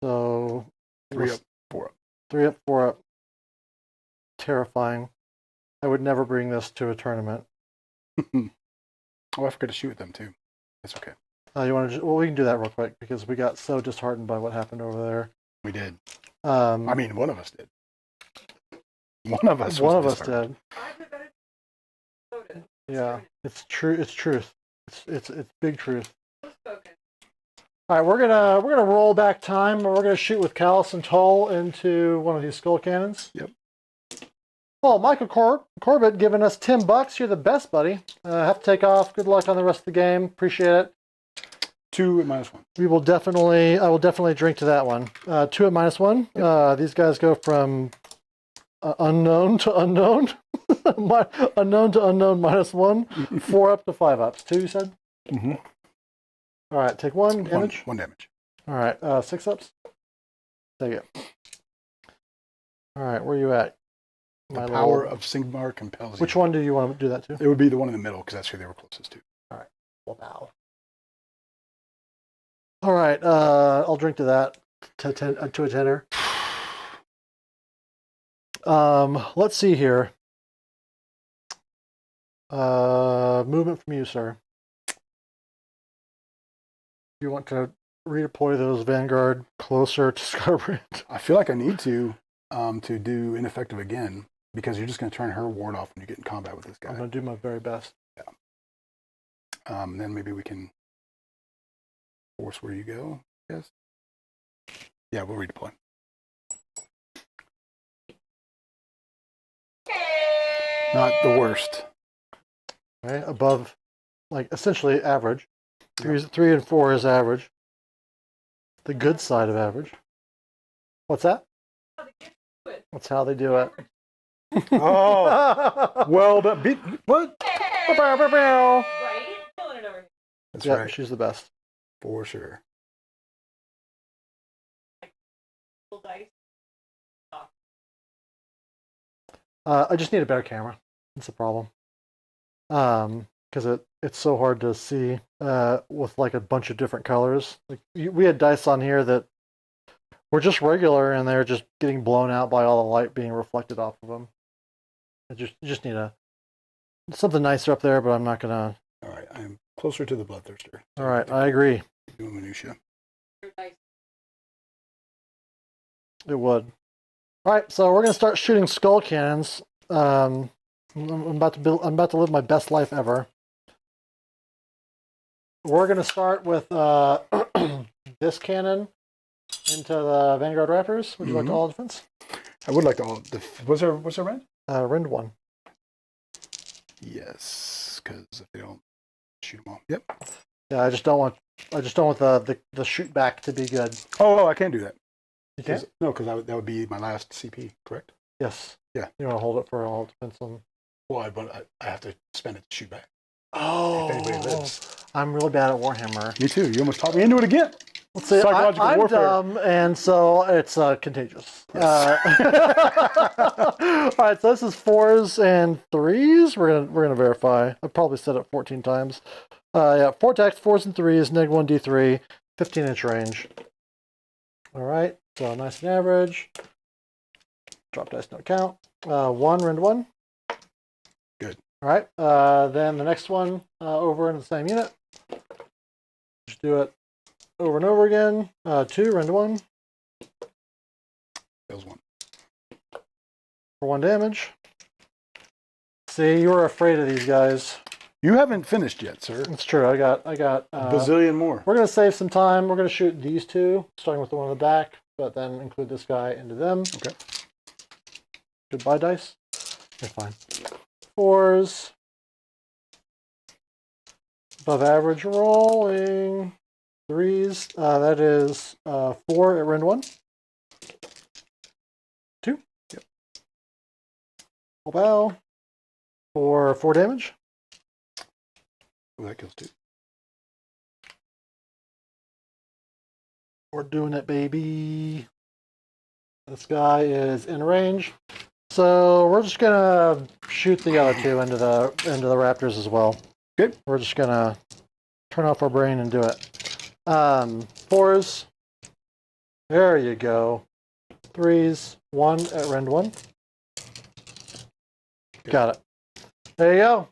So 3 up, 4 up. 3 up, 4 up. Terrifying. I would never bring this to a tournament. Oh, I forgot to shoot with them too. That's okay. You want to? Well, we can do that real quick because we got so disheartened by what happened over there. We did. I mean, one of us did. One of us. One was of us misheard. did. Yeah, it's true. It's truth. It's big truth. All right, we're gonna roll back time, and we're gonna shoot with Callus and Toll into one of these skull cannons. Yep. Oh, Michael Corbett giving us $10. You're the best, buddy. Have to take off. Good luck on the rest of the game. Appreciate it. 2 at -1. I will definitely drink to that one. 2 at -1. Yep. These guys go from unknown to unknown, unknown to unknown -1, 4 up to 5 ups. 2, you said. Mm-hmm. All right, take 1 damage. 1 damage. All right, 6 ups. Take it. All right, where are you at? The power of Sigmar compels you. Which one do you want to do that to? It would be the one in the middle, because that's who they were closest to. All right. Well, now. All right, I'll drink to that, to a tenner. Let's see here. Movement from you, sir. You want to redeploy those Vanguard closer to Skarbrand? I feel like I need to do ineffective again, because you're just going to turn her ward off when you get in combat with this guy. I'm going to do my very best. Yeah. Then maybe we can force where you go, I guess. Yeah, we'll redeploy. Not the worst. Right, above, like, essentially average. 3 and 4 is average. The good side of average. What's that? That's how they do it. Oh, well, what? Right? Killing it over here. That's yeah, right. she's the best. For sure. Full dice. I just need a better camera. That's the problem. Because it's so hard to see with like a bunch of different colors. Like we had dice on here that were just regular, and they're just getting blown out by all the light being reflected off of them. You just need something nicer up there, but I'm not gonna. All right, I'm closer to the bloodthirster. All right, I agree. Doing minutia. It would. All right, so we're gonna start shooting skull cannons. I'm about to live my best life ever. We're gonna start with this cannon into the Vanguard Raptors. Would you like all defense? I would like to all. What's our rend? Rend 1. Yes, because if they don't shoot them all. Yep. Yeah, I just don't want the shoot back to be good. Oh, I can't do that. You can't? No, because that would be my last CP, correct? Yes. Yeah. You want to hold it for all defense on. Well, but I have to spend it to shoot back. Oh. If anybody lives. I'm really bad at Warhammer. Me too. You almost talked me into it again. Let's see. I'm warfare. dumb, and so it's contagious. Yes. All right, so this is 4s and 3s. We're gonna verify. I probably said it 14 times. Yeah, 4 attacks, 4s and 3s, -1 D3, 15-inch range. All right, so nice and average. Drop dice, no count. 1, rend 1. Good. All right, then the next one over in the same unit. Just do it over and over again. 2, rend 1. That was 1. For 1 damage. See, you were afraid of these guys. You haven't finished yet, sir. It's true. I got A bazillion more. We're gonna save some time. We're gonna shoot these 2, starting with the one in the back, but then include this guy into them. Okay. Goodbye, dice. You're fine. 4s. Above average rolling. 3s. That is 4 at rend 1. 2. Yep. Bow. For 4 damage. Oh, that kills 2. We're doing it, baby. This guy is in range. So we're just gonna shoot the other 2 into the raptors as well. Good. We're just gonna turn off our brain and do it. 4s. There you go. 3s. 1 at rend 1. Good. Got it. There you go.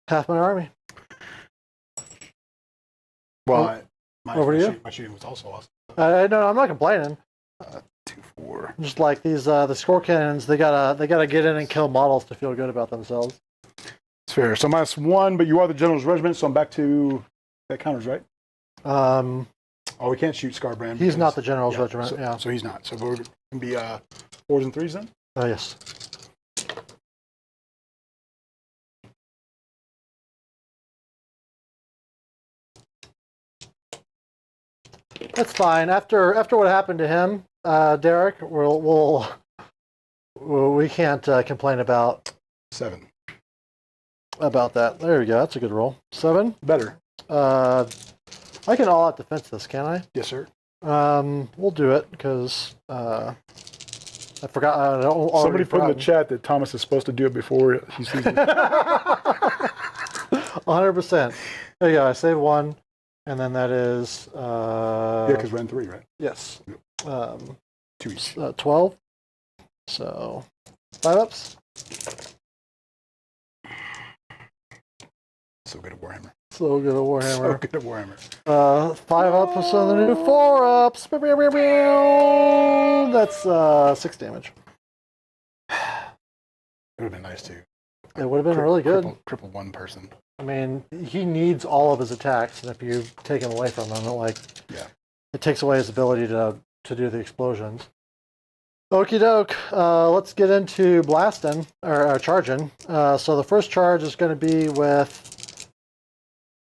Half my army. Well, over to you. My shooting was also awesome. No, I'm not complaining. 2, 4. Just like these, the score cannons, they gotta get in and kill models to feel good about themselves. It's fair. So -1, but you are the general's regiment, so I'm back to that counters, right? Um, Oh, we can't shoot Skarbrand. he's not the general's regiment. So, Yeah. so he's not. So we're gonna be 4s and 3s then. Oh yes. That's fine. After what happened to him, Derek, we can't complain about 7. that. There we go. That's a good roll. 7. Better. I can all out defense this, can I? Yes, sir. We'll do it because I forgot. Somebody put in the chat that Thomas is supposed to do it before he sees it. 100%. There you go. I save 1, and then that is Yeah, because we're in 3, right? yes. 2 each. 12. So 5 ups. So good at Warhammer. So good at Warhammer. So good at Warhammer. 5 ups, so the new 4 ups. That's 6 damage. It would have been nice too. It would have been really good. Cripple 1 person. I mean, he needs all of his attacks, and if you take him away from him, it takes away his ability to do the explosions. Okie doke. Let's get into blasting or charging. So the first charge is going to be with.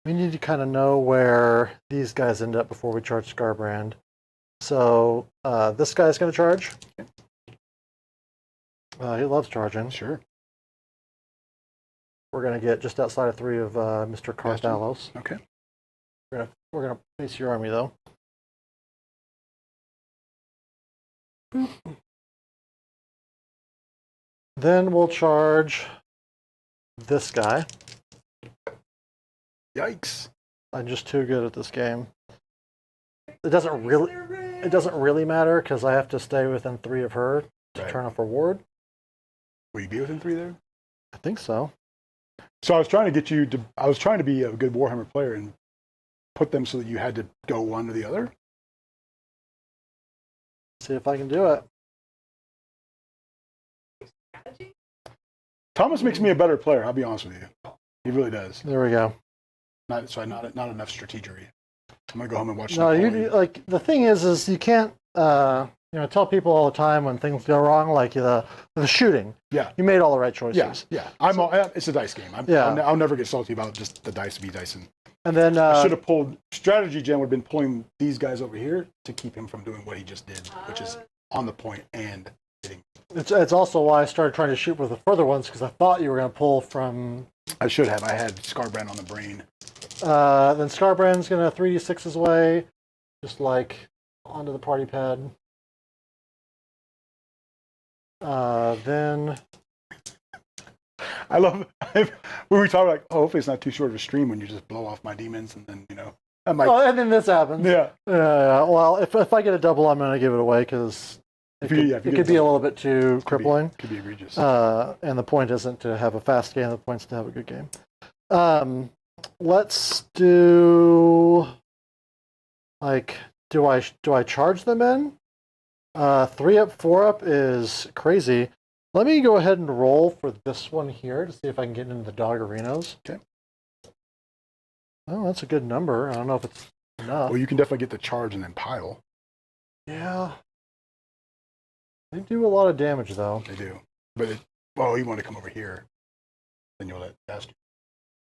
We need to kind of know where these guys end up before we charge Skarbrand. So this guy's going to charge. He loves charging. Sure. We're going to get just outside of 3 of Mr. Carthalos. Okay. We're gonna face your army though. Boop. Then we'll charge this guy. Yikes. I'm just too good at this game. It doesn't really matter because I have to stay within 3 of her to turn off her ward. Will you be within 3 there? I think so. So I was trying to get you to. I was trying to be a good Warhammer player and put them so that you had to go one or the other. See if I can do it. Thomas makes me a better player. I'll be honest with you. He really does. There we go. Not enough strategery. I'm gonna go home and watch. No, like the thing is you can't tell people all the time when things go wrong, like the shooting. Yeah. You made all the right choices. Yeah. It's a dice game. I'll never get salty about just the dice be dicing. And then I should have pulled strategy. Jen would have been pulling these guys over here to keep him from doing what he just did, which is on the point and hitting. It's also why I started trying to shoot with the further ones because I thought you were going to pull from. I should have. I had Skarbrand on the brain. Then Skarbrand's going to 3d6 his way, just like onto the party pad. Then I love when we talk like, oh, hopefully it's not too short of a stream when you just blow off my demons and then I'm like, and then this happens. Yeah. Well, if I get a double, I'm going to give it away because it could be a little bit too crippling. Could be egregious. And the point isn't to have a fast game. The point's to have a good game. Let's do do I charge them in? 3 up, 4 up is crazy. Let me go ahead and roll for this one here to see if I can get into the dog arenas. Okay. Oh, that's a good number. I don't know if it's enough. Well, you can definitely get the charge and then pile. Yeah. They do a lot of damage, though. They do. But, you want to come over here, then you'll let bastion.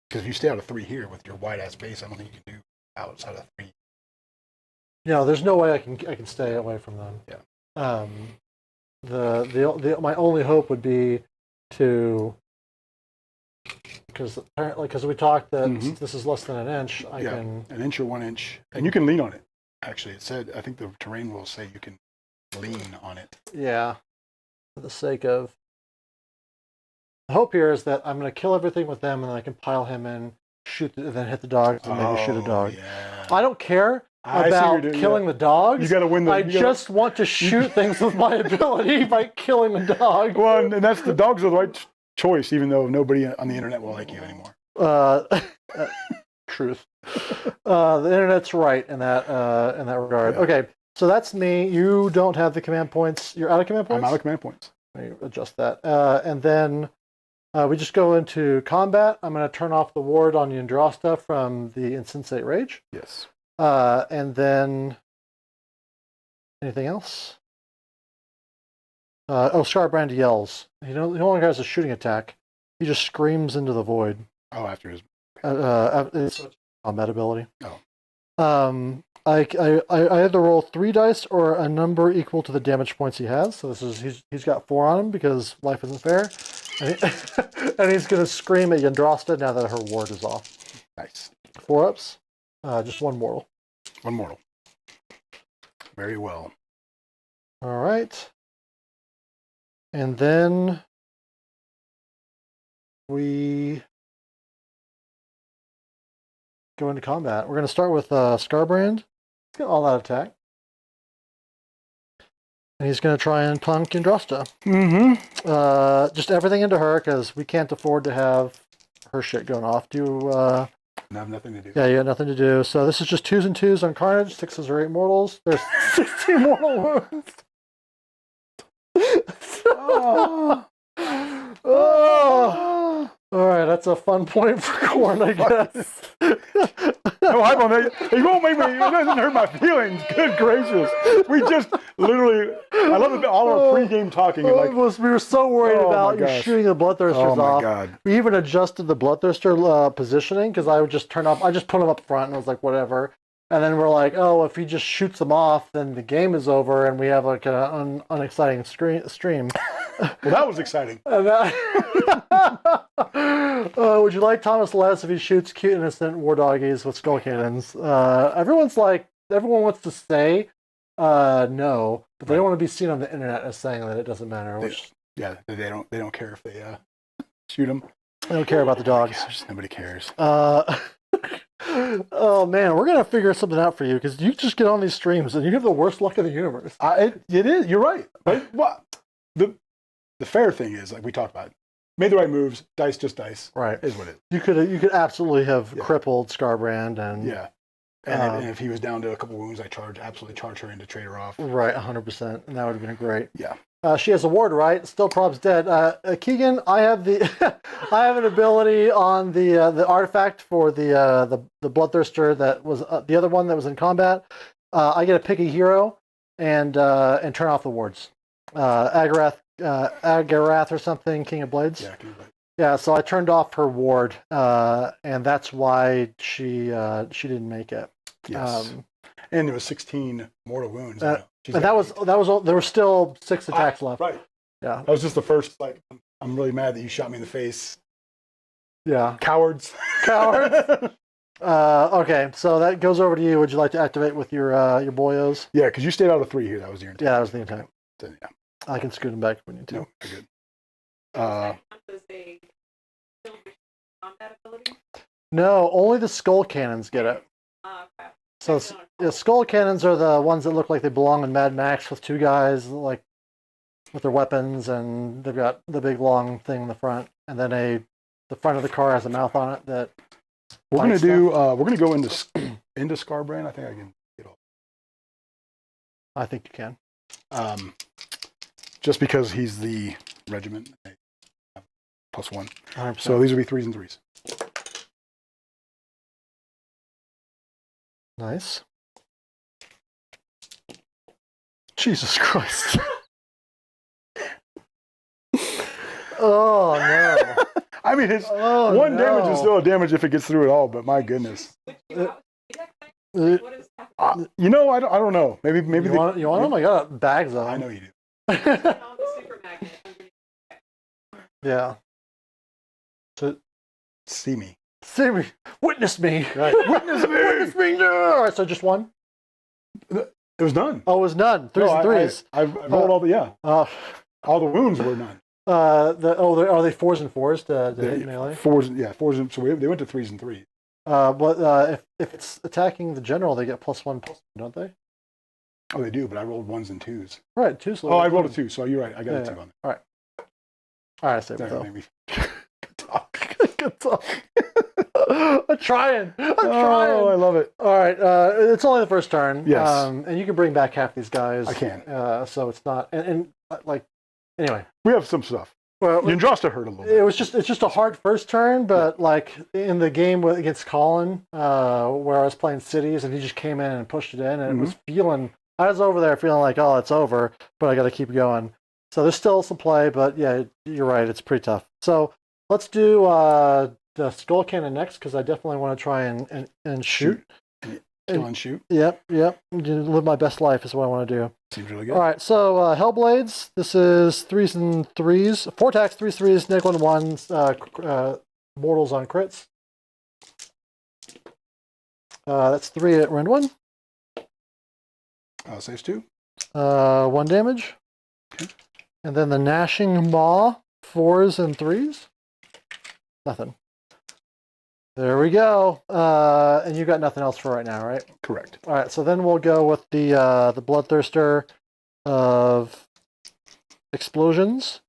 Because if you stay out of 3 here with your wide-ass base, I don't think you can do outside of 3. Yeah, there's no way I can stay away from them. Yeah. My only hope would be to, because we talked that this is less than an inch. I can an inch or 1 inch, and you can lean on it. Actually, it said I think the terrain rules say you can lean on it. Yeah, for the sake of. The hope here is that I'm going to kill everything with them, and then I can pile him in, then hit the dogs, and maybe shoot a dog. Yeah. I don't care about killing the dogs. You got to win. I just want to shoot things with my ability by killing the dog. Well, and that's the dogs are the right choice, even though nobody on the internet will like you anymore. Truth. The internet's right in that regard. Okay, So that's me. You don't have the command points. You're out of command points? I'm out of command points. Let me adjust that. And then we just go into combat. I'm going to turn off the ward on Yndrasta from the Insensate Rage. Yes. And then anything else? Skarbrand yells. He no longer has a shooting attack. He just screams into the void. Oh, after his. It's a combat ability. Oh. I either roll 3 dice or a number equal to the damage points he has. So he's got 4 on him because life isn't fair, and he's gonna scream at Yndrasta now that her ward is off. Nice. 4 ups, just 1 mortal. 1 mortal. Very well. All right, and then we go into combat. We're gonna start with Skarbrand. He's got all out attack. And he's going to try and punk Yndrasta. Mm-hmm. Just everything into her, because we can't afford to have her shit going off. I have nothing to do. Yeah, you got nothing to do. So this is just 2s and 2s on Carnage, 6s or 8 mortals. There's 16 mortal wounds. Oh. All right, that's a fun point for Khorne, I guess. No, I don't know. You won't make me. It doesn't hurt my feelings. Good gracious. We just literally. I love it. All our pre-game talking. And We were so worried about you gosh. shooting the Bloodthirsters Oh my off. God. We even adjusted the Bloodthirster positioning because I would just turn off. I just put them up front and I was like, whatever. And then we're like, oh, if he just shoots them off, then the game is over and we have like an unexciting stream. Well, that was exciting. Would you like Thomas less if he shoots cute, innocent war doggies with skull cannons? Everyone wants to say no, but they don't want to be seen on the internet as saying that it doesn't matter. They don't care if they shoot them. They don't care about the dogs. Gosh, nobody cares. Oh man, we're gonna figure something out for you because you just get on these streams and you have the worst luck in the universe. It is. You're right. But what the fair thing is, like we talked about, made the right moves. Dice, just dice. Right, is what it is. You could absolutely have crippled Skarbrand and And if he was down to a couple wounds, I absolutely charge her in to trade her off. Right, 100%, and that would have been great. Yeah. She has a ward, right? Still prob's dead. Keegan, I have I have an ability on the artifact for the Bloodthirster that was the other one that was in combat. I get to pick a hero and turn off the wards. Agarath or something, King of Blades. Yeah, King of Blades. Yeah, so I turned off her ward, and that's why she didn't make it. Yes. And there was 16 mortal wounds. And that was there were still 6 attacks left. Right. Yeah. That was just the first. Like, I'm really mad that you shot me in the face. Yeah. Cowards. Okay, so that goes over to you. Would you like to activate with your boyos? Yeah, because you stayed out of 3 here. That was your intent. Yeah, that was the intent. So, yeah. I can scoot them back if we need to. No, you're good. Does a combat ability? No, only the skull cannons get it. Okay. So skull cannons are the ones that look like they belong in Mad Max with 2 guys like with their weapons, and they've got the big long thing in the front, and then the front of the car has a mouth on it that. We're gonna do. We're gonna go into Skarbrand. I think I can get all. I think you can. Just because he's the regiment, +1. 100%. So these would be 3s and 3s. Nice. Jesus Christ. Oh no. I mean, it's one damage is still a damage if it gets through at all, but my goodness. What is happening? You know, I don't know. Maybe you want them? I got bags of them. I know you do. All the super magnets underneath. Yeah. So See me. see me, witness me. Right. Witness me. Witness me. No. All right, so just 1. It was none. Oh, it was none. 3s and 3s. I rolled all the all the wounds were none. Are they 4s and 4s to hit melee? 4s, yeah, 4s. So they went to 3s and 3s. But if it's attacking the general, they get +1/+1, don't they? Oh, they do, but I rolled 1s and 2s. Right, 2s. Oh, I rolled a 2, so you're right. I got a 2 on it. All right, I saved it That though. made me- Good talk. I'm trying. I'm Oh, trying. I love it. All right. It's only the first turn. Yes. And you can bring back half these guys. I can. So it's not. And like, anyway. We have some stuff. Well, Yundrasta hurt a little bit. it's just a hard first turn, but like in the game against Colin, where I was playing cities, and he just came in and pushed it in, and it was feeling. I was over there feeling like, oh, it's over, but I got to keep going. So there's still some play, but yeah, you're right, it's pretty tough. So let's do the skull cannon next, because I definitely want to try and shoot. Still on shoot. Yep. Live my best life is what I want to do. Seems really good. All right, so Hellblades. This is 3s and 3s. 4 attacks, 3s, 3s, neg 1/1s, mortals on crits. That's 3 at rend 1. Saves 2. 1 damage. Okay. And then the Gnashing Maw, 4s and 3s. Nothing. There we go. And you got nothing else for right now, right? Correct. All right, so then we'll go with the Bloodthirster of Explosions.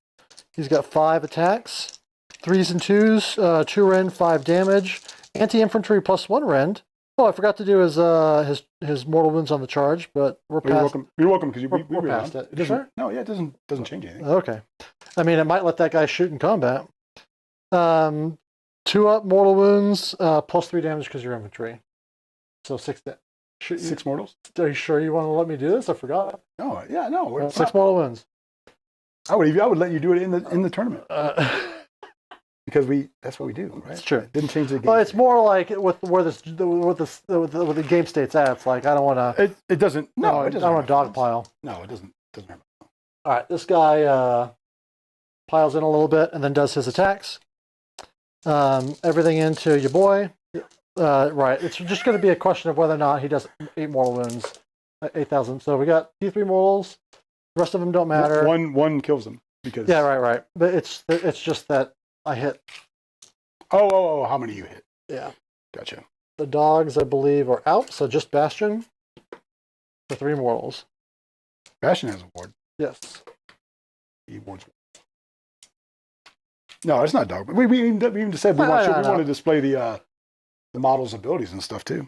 He's got 5 attacks, 3s and 2s, 2 rend, 5 damage, anti-infantry plus 1 rend. Oh, I forgot to do his mortal wounds on the charge, but we're past. You're welcome because we're past it. It doesn't, Sure? No, yeah, it doesn't change anything. Okay. I mean, it might let that guy shoot in combat. 2 up mortal wounds, plus 3 damage because you're infantry. So 6 damage. 6 mortals? Are you sure you want to let me do this? I forgot. No, yeah, no. 6 mortal wounds. I would let you do it in the tournament because that's what we do, right? It's true. It didn't change the game. Well, it's more like with the game state's at. It's like I don't want to. It doesn't. No, it doesn't. I don't want to dogpile. No, it doesn't. Doesn't hurt. All right, this guy piles in a little bit and then does his attacks. Everything into your boy. Right. It's just going to be a question of whether or not he does 8 mortal wounds. 8,000. So we got T3 mortals. The rest of them don't matter. One kills them because. Yeah, right. But it's just that I hit. Oh! How many you hit? Yeah. Gotcha. The dogs, I believe, are out. So just Bastion for 3 mortals. Bastion has a ward. Yes. He wards. No, it's not dog. We even just said we want to display the model's abilities and stuff too.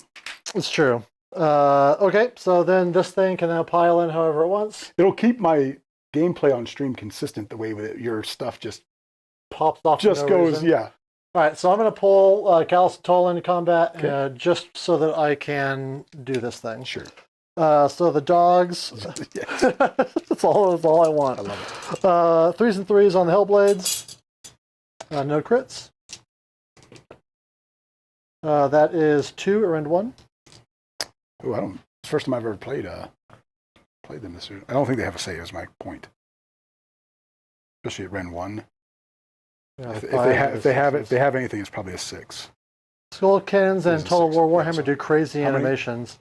It's true. Okay, so then this thing can now pile in however it wants. It'll keep my gameplay on stream consistent the way that your stuff just pops off. Just goes, reason. yeah. All right, so I'm going to pull Callous Toll into combat just so that I can do this thing. Sure. So the dogs. that's all I want. I love it. 3s and 3s on the Hellblades. No crits. That is 2 at rend 1. Oh, I don't. It's the first time I've ever played them this year. I don't think they have a save. Is my point. Especially at rend 1. Yeah, if they have anything, it's probably a 6. Skull Cannons and Total War Warhammer do crazy How many? animations.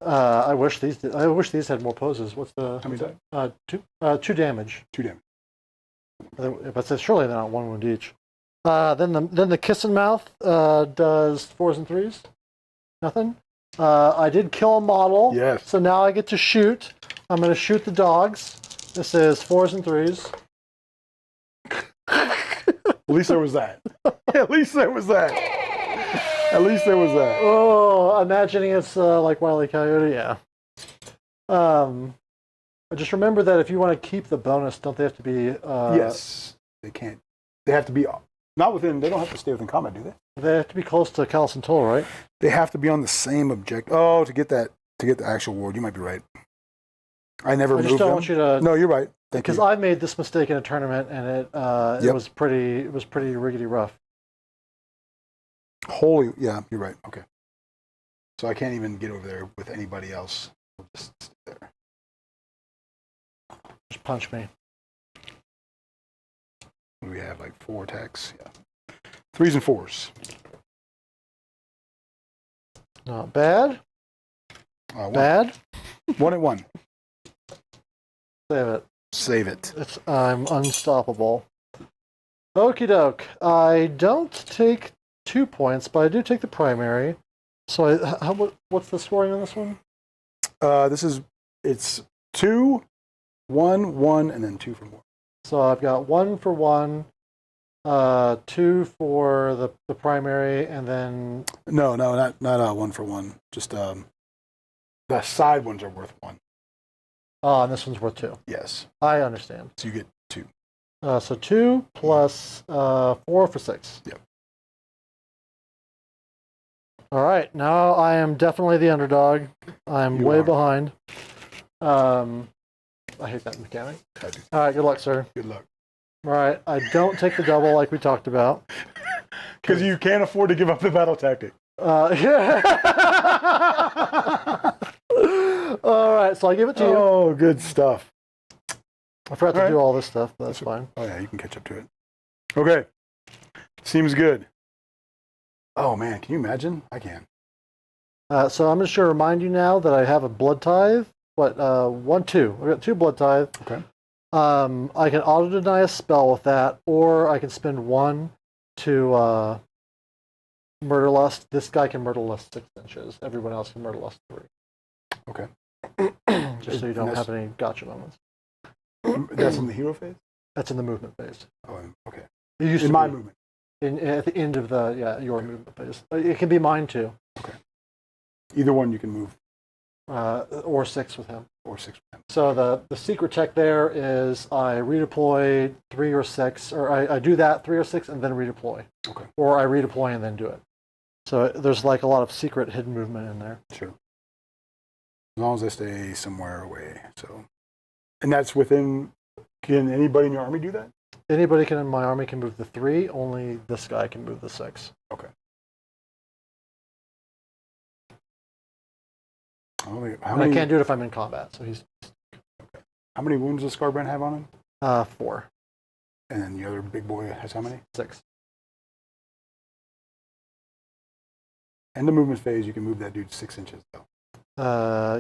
I wish these had more poses. What's the? How many die? 2 damage. 2 damage. But surely they're not 1 wound each. Then the Kiss and Mouth does 4s and 3s. Nothing. I did kill a model. Yes. So now I get to shoot. I'm going to shoot the dogs. This is 4s and 3s. At least there was that. At least there was that. At least there was that. Oh, imagining it's like Wile E. Coyote, yeah. Just remember that if you want to keep the bonus, don't they have to be... yes. They can't. They have to be... Not within... They don't have to stay within combat, do they? They have to be close to Callous and Toll, right? They have to be on the same object. Oh, to get the actual ward. You might be right. I never moved them. I just don't want you to... No, you're right. Because I made this mistake in a tournament, and it was pretty rickety rough. Yeah, you're right. Okay. So I can't even get over there with anybody else. I'll just sit there. Just punch me. We have like 4 attacks. Yeah. 3s and 4s. Not bad. 1. Bad. 1 at 1. Save it. Save it. I'm unstoppable. Okie doke. I don't take 2 points, but I do take the primary. So what's the scoring on this one? It's 2, 1, 1, and then 2 for more. So I've got 1 for 1, 2 for the primary, and then No, not 1-for-1. Just the side ones are worth 1. and this one's worth 2. Yes. I understand. So you get 2. So 2 plus 4 for 6. Yep. All right, now I am definitely the underdog. I'm You way are. behind. I hate that mechanic. I do. All right, good luck, sir. Good luck. All right, I don't take the double like we talked about. Because you can't afford to give up the battle tactic. Yeah. All right, so I give it to you. Oh, good stuff. I forgot to All do right. all this stuff, but that's fine. Oh, yeah, you can catch up to it. Okay. Seems good. Oh, man, can you imagine? I can. So I'm just going to remind you now that I have a blood tithe. What? 1, 2. I've got 2 blood tithe. Okay. I can auto deny a spell with that, or I can spend 1 to murder lust. This guy can murder lust 6 inches. Everyone else can murder lust 3. Okay. Just so you don't have any gotcha moments. That's in the hero phase? That's in the movement phase. Oh, okay. It used In to my be. movement. At the end of your movement phase. It can be mine too. Okay. Either one you can move. Or 6 with him. Or 6 with him. So the secret tech there is I redeploy 3 or 6, or I do that 3 or 6 and then redeploy. Okay. Or I redeploy and then do it. So there's like a lot of secret hidden movement in there. Sure. As long as they stay somewhere away. So, and that's within. Can anybody in your army do that? Anybody in my army can move the 3. Only this guy can move the 6. Okay. And I can't do it if I'm in combat. So he's How many wounds does Skarbrand have on him? 4, And then the other big boy has how many? 6. In the movement phase, you can move that dude 6 inches though,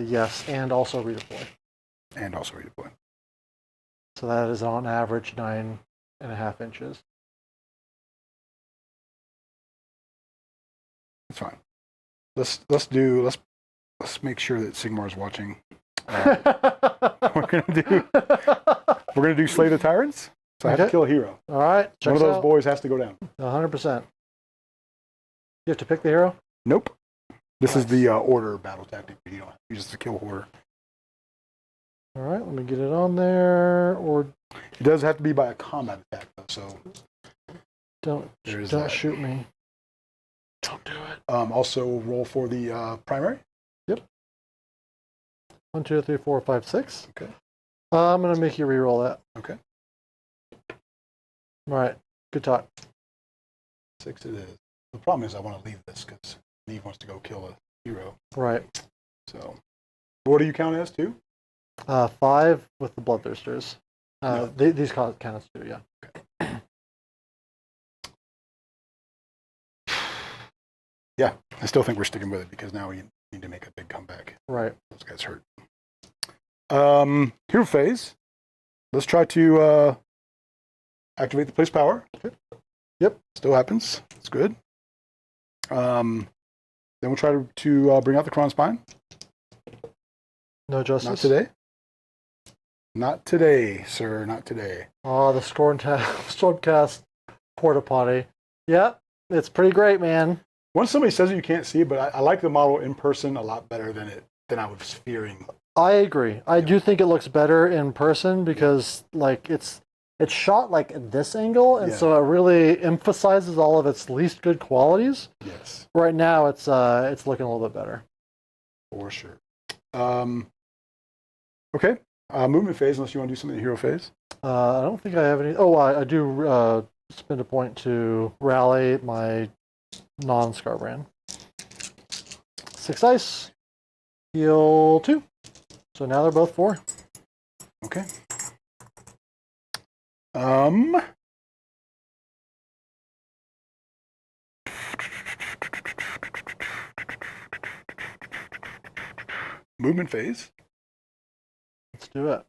Yes, and also redeploy. and also redeploy. So that is on average 9.5 inches. That's fine. Let's make sure that Sigmar's watching. We're gonna do Slay the Tyrants. So I have to Okay. kill a hero. All right, check One of those out. boys has to go down. 100%. You have to pick the hero? Nope. This is Nice. the order battle tactic. You don't use this to kill Horror. All right, let me get it on there. Or It does have to be by a combat attack though. So don't There's don't that. shoot me. Don't do it. also roll for the primary. 1, 2, 3, 4, 5, 6. Okay. I'm gonna make you re-roll that. Okay. All right. Good talk. 6 it is. The problem is I want to leave this because Neve wants to go kill a hero. Right. So what do you count as 2? 5 with the bloodthirsters. No. These count as 2. Yeah. Yeah, I still think we're sticking with it because now we need to make a big comeback. Right. Those guys hurt. Hero phase. Let's try to activate the place power. Okay. Yep. Still happens. It's good. Then we'll try to bring out the Khorne Spine. No justice. Not today. Not today, sir. Not today. Oh, the Stormcast porta potty. Yep. It's pretty great, man. Once somebody says it, you can't see it, but I like the model in person a lot better than I was fearing. I agree. I do think it looks better in person because like it's shot like at this angle, and Yeah. so it really emphasizes all of its least good qualities. Yes, Right now, it's looking a little bit better. for sure. Okay. Movement phase, unless you want to do something in the hero phase. I don't think I have any. Oh, I do spend a point to rally my non-skarbrand. 6 dice. Heal 2. So now they're both 4. Okay. Movement phase. Let's do it.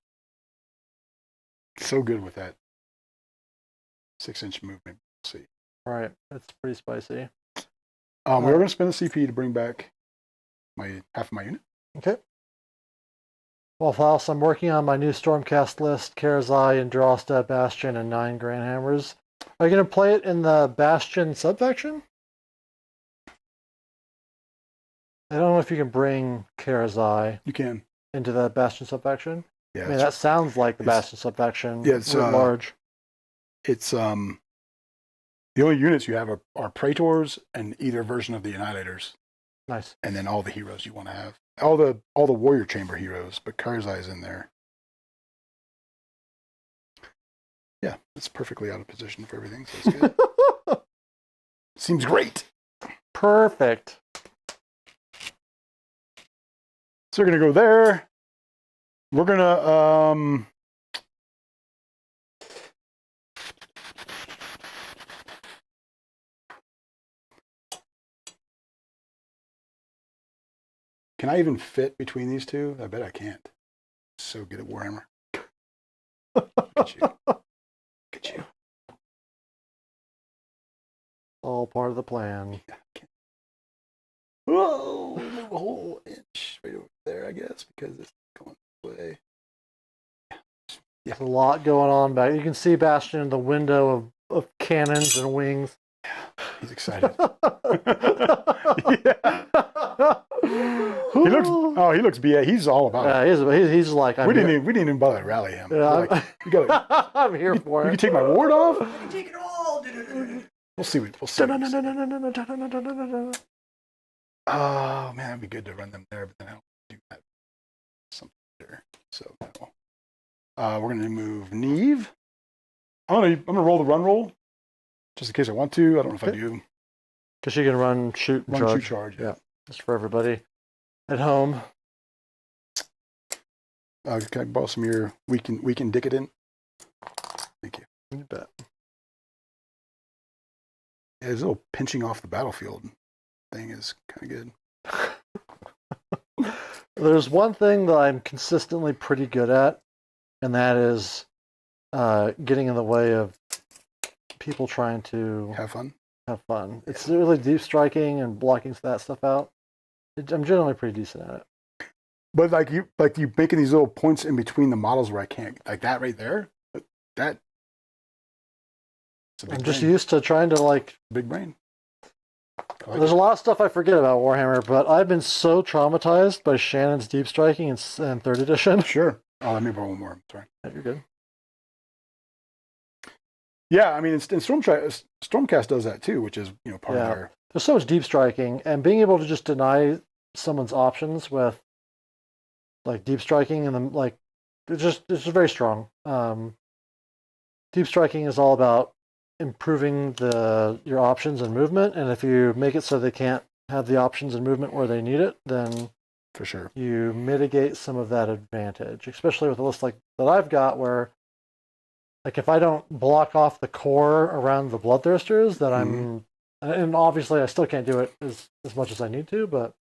So good with that 6-inch movement. Let's see. All right. It's pretty spicy. We are going to spend the CP to bring back half of my unit. Okay. Well, whilst I'm working on my new Stormcast list, Karazai and Drawstad Bastion and 9 Grand Hammers, Are you going to play it in the Bastion subfaction? I don't know if you can bring Karazai You can. into the Bastion subfaction. Yeah. I mean, that sounds like the Bastion subfaction it's, writ large. It's the only units you have are Praetors and either version of the Annihilators, Nice. and then all the heroes you want to have. All the Warrior Chamber heroes, but Karzai is in there. Yeah, it's perfectly out of position for everything, so it's good. Seems great. Perfect. So we're gonna go there. We're gonna can I even fit between these two? I bet I can't. So good at Warhammer. Look at you. Look at you. All part of the plan. Whoa! Move a whole inch right over there, I guess, because it's going this way. There's a lot going on back. You can see Bastion in the window of cannons and wings. He's excited. Yeah. He looks BA. He's all about it. He's like, We didn't even bother to rally him. Yeah, Like, I'm here for you it. can take my ward off. You can take it all. We'll see. We'll see. Oh man, that'd be good to run them there, but then I don't do that. Something there. So no. We're gonna move Neve. I'm gonna roll the run roll, just in case I want to. I don't know if I do. Because you can run, shoot, and Run, charge. shoot, charge. Yeah, just for everybody at home. Can I borrow some of your weekend Decadent? Thank you. You bet. Yeah, this little pinching off the battlefield thing is kind of good. There's one thing that I'm consistently pretty good at, and that is getting in the way of people trying to Have fun. have fun. It's really deep striking and blocking that stuff out. I'm generally pretty decent at it. But like you making these little points in between the models where I can't, like that right there. That. I'm just used to trying to like. Big brain. There's a lot of stuff I forget about Warhammer, but I've been so traumatized by Shannon's deep striking in 3rd edition. Sure. Oh, let me borrow one more. Sorry. Yeah, you're good. Yeah, I mean, in Stormcast does that too, which is part of their. There's so much deep striking, and being able to just deny someone's options with like deep striking and then like it's just very strong. Deep striking is all about improving your options and movement, and if you make it so they can't have the options and movement where they need it, then For sure. you mitigate some of that advantage, especially with a list like that I've got where like if I don't block off the core around the bloodthirsters, then I'm and obviously I still can't do it as much as I need to, but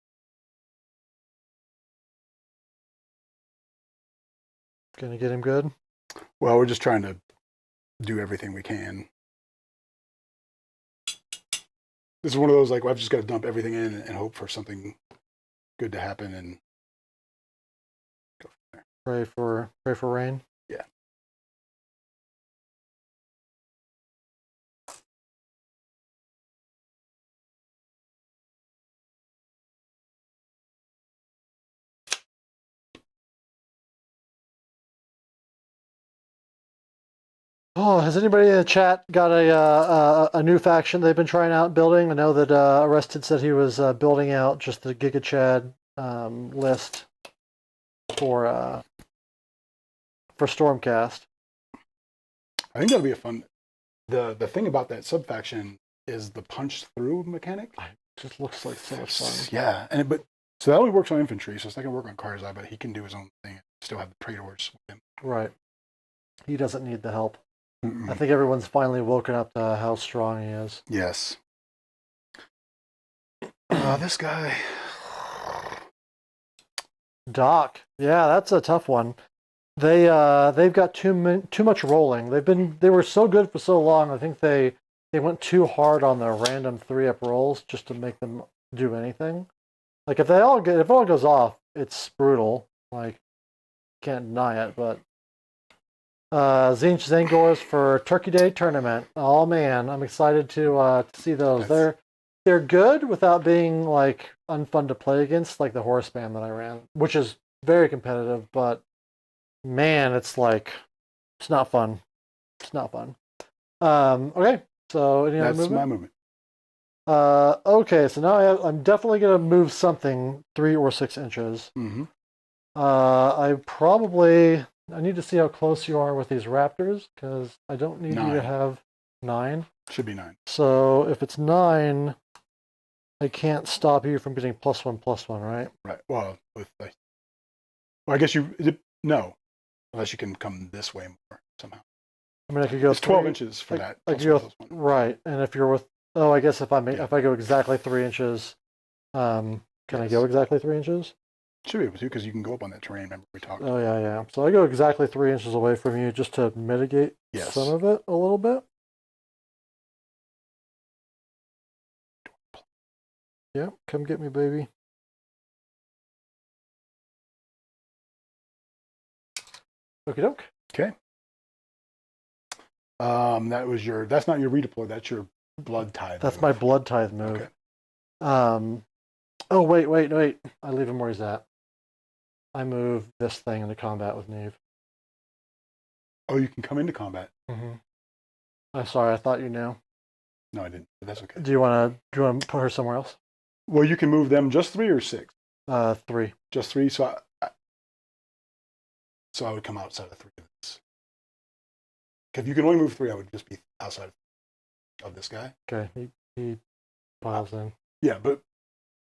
gonna get him good. Well, we're just trying to do everything we can. This is one of those like I've just got to dump everything in and hope for something good to happen and go from there. Pray for rain. Yeah. Oh, has anybody in the chat got a new faction they've been trying out building? I know that Arrested said he was building out just the Giga Chad list for Stormcast. I think that'll be a fun. The thing about that subfaction is the punch through mechanic. It just looks like so much fun. Yeah, so that only works on infantry, so it's not gonna work on Karzai, but he can do his own thing and still have the Praetors with him. Right. He doesn't need the help. Mm-mm. I think everyone's finally woken up to how strong he is. Yes. This guy. Doc. Yeah, that's a tough one. They've got too much rolling. They were so good for so long. I think they went too hard on the random 3-up rolls just to make them do anything. Like if it all goes off, it's brutal. Like can't deny it, but Zinch Zangors for Turkey Day tournament. Oh man, I'm excited to see those. They're good without being like unfun to play against, like the horse spam that I ran, which is very competitive. But man, it's not fun. It's not fun. Okay, so any other That's movement? my movement. Okay, so now I'm definitely gonna move something 3 or 6 inches. Mm-hmm. I need to see how close you are with these raptors because I don't need you to 9. have 9. Should be 9. So if it's 9, I can't stop you from getting +1/+1, right? Right. Well, I guess no, unless you can come this way more somehow. I mean, I could go. It's 12 inches for that. I could go right, and if you're with, I guess if I go exactly 3 inches, can I go exactly 3 inches? Should be able to because you can go up on that terrain. Remember we talked. Oh yeah. So I go exactly 3 inches away from you just to mitigate some of it a little bit. Yeah, come get me, baby. Okie doke. Okay. That's not your redeploy. That's your blood tithe. That's my blood tithe move. Okay. Oh wait. I leave him where he's at. I move this thing into combat with Neve. Oh, you can come into combat. Mm-hmm. I'm sorry, I thought you knew. No, I didn't. But that's okay. Do you want to put her somewhere else? Well, you can move them just 3 or 6. 3. Just 3. So I would come outside of 3 of this. If you can only move 3, I would just be outside of this guy. Okay, he piles in. Yeah, but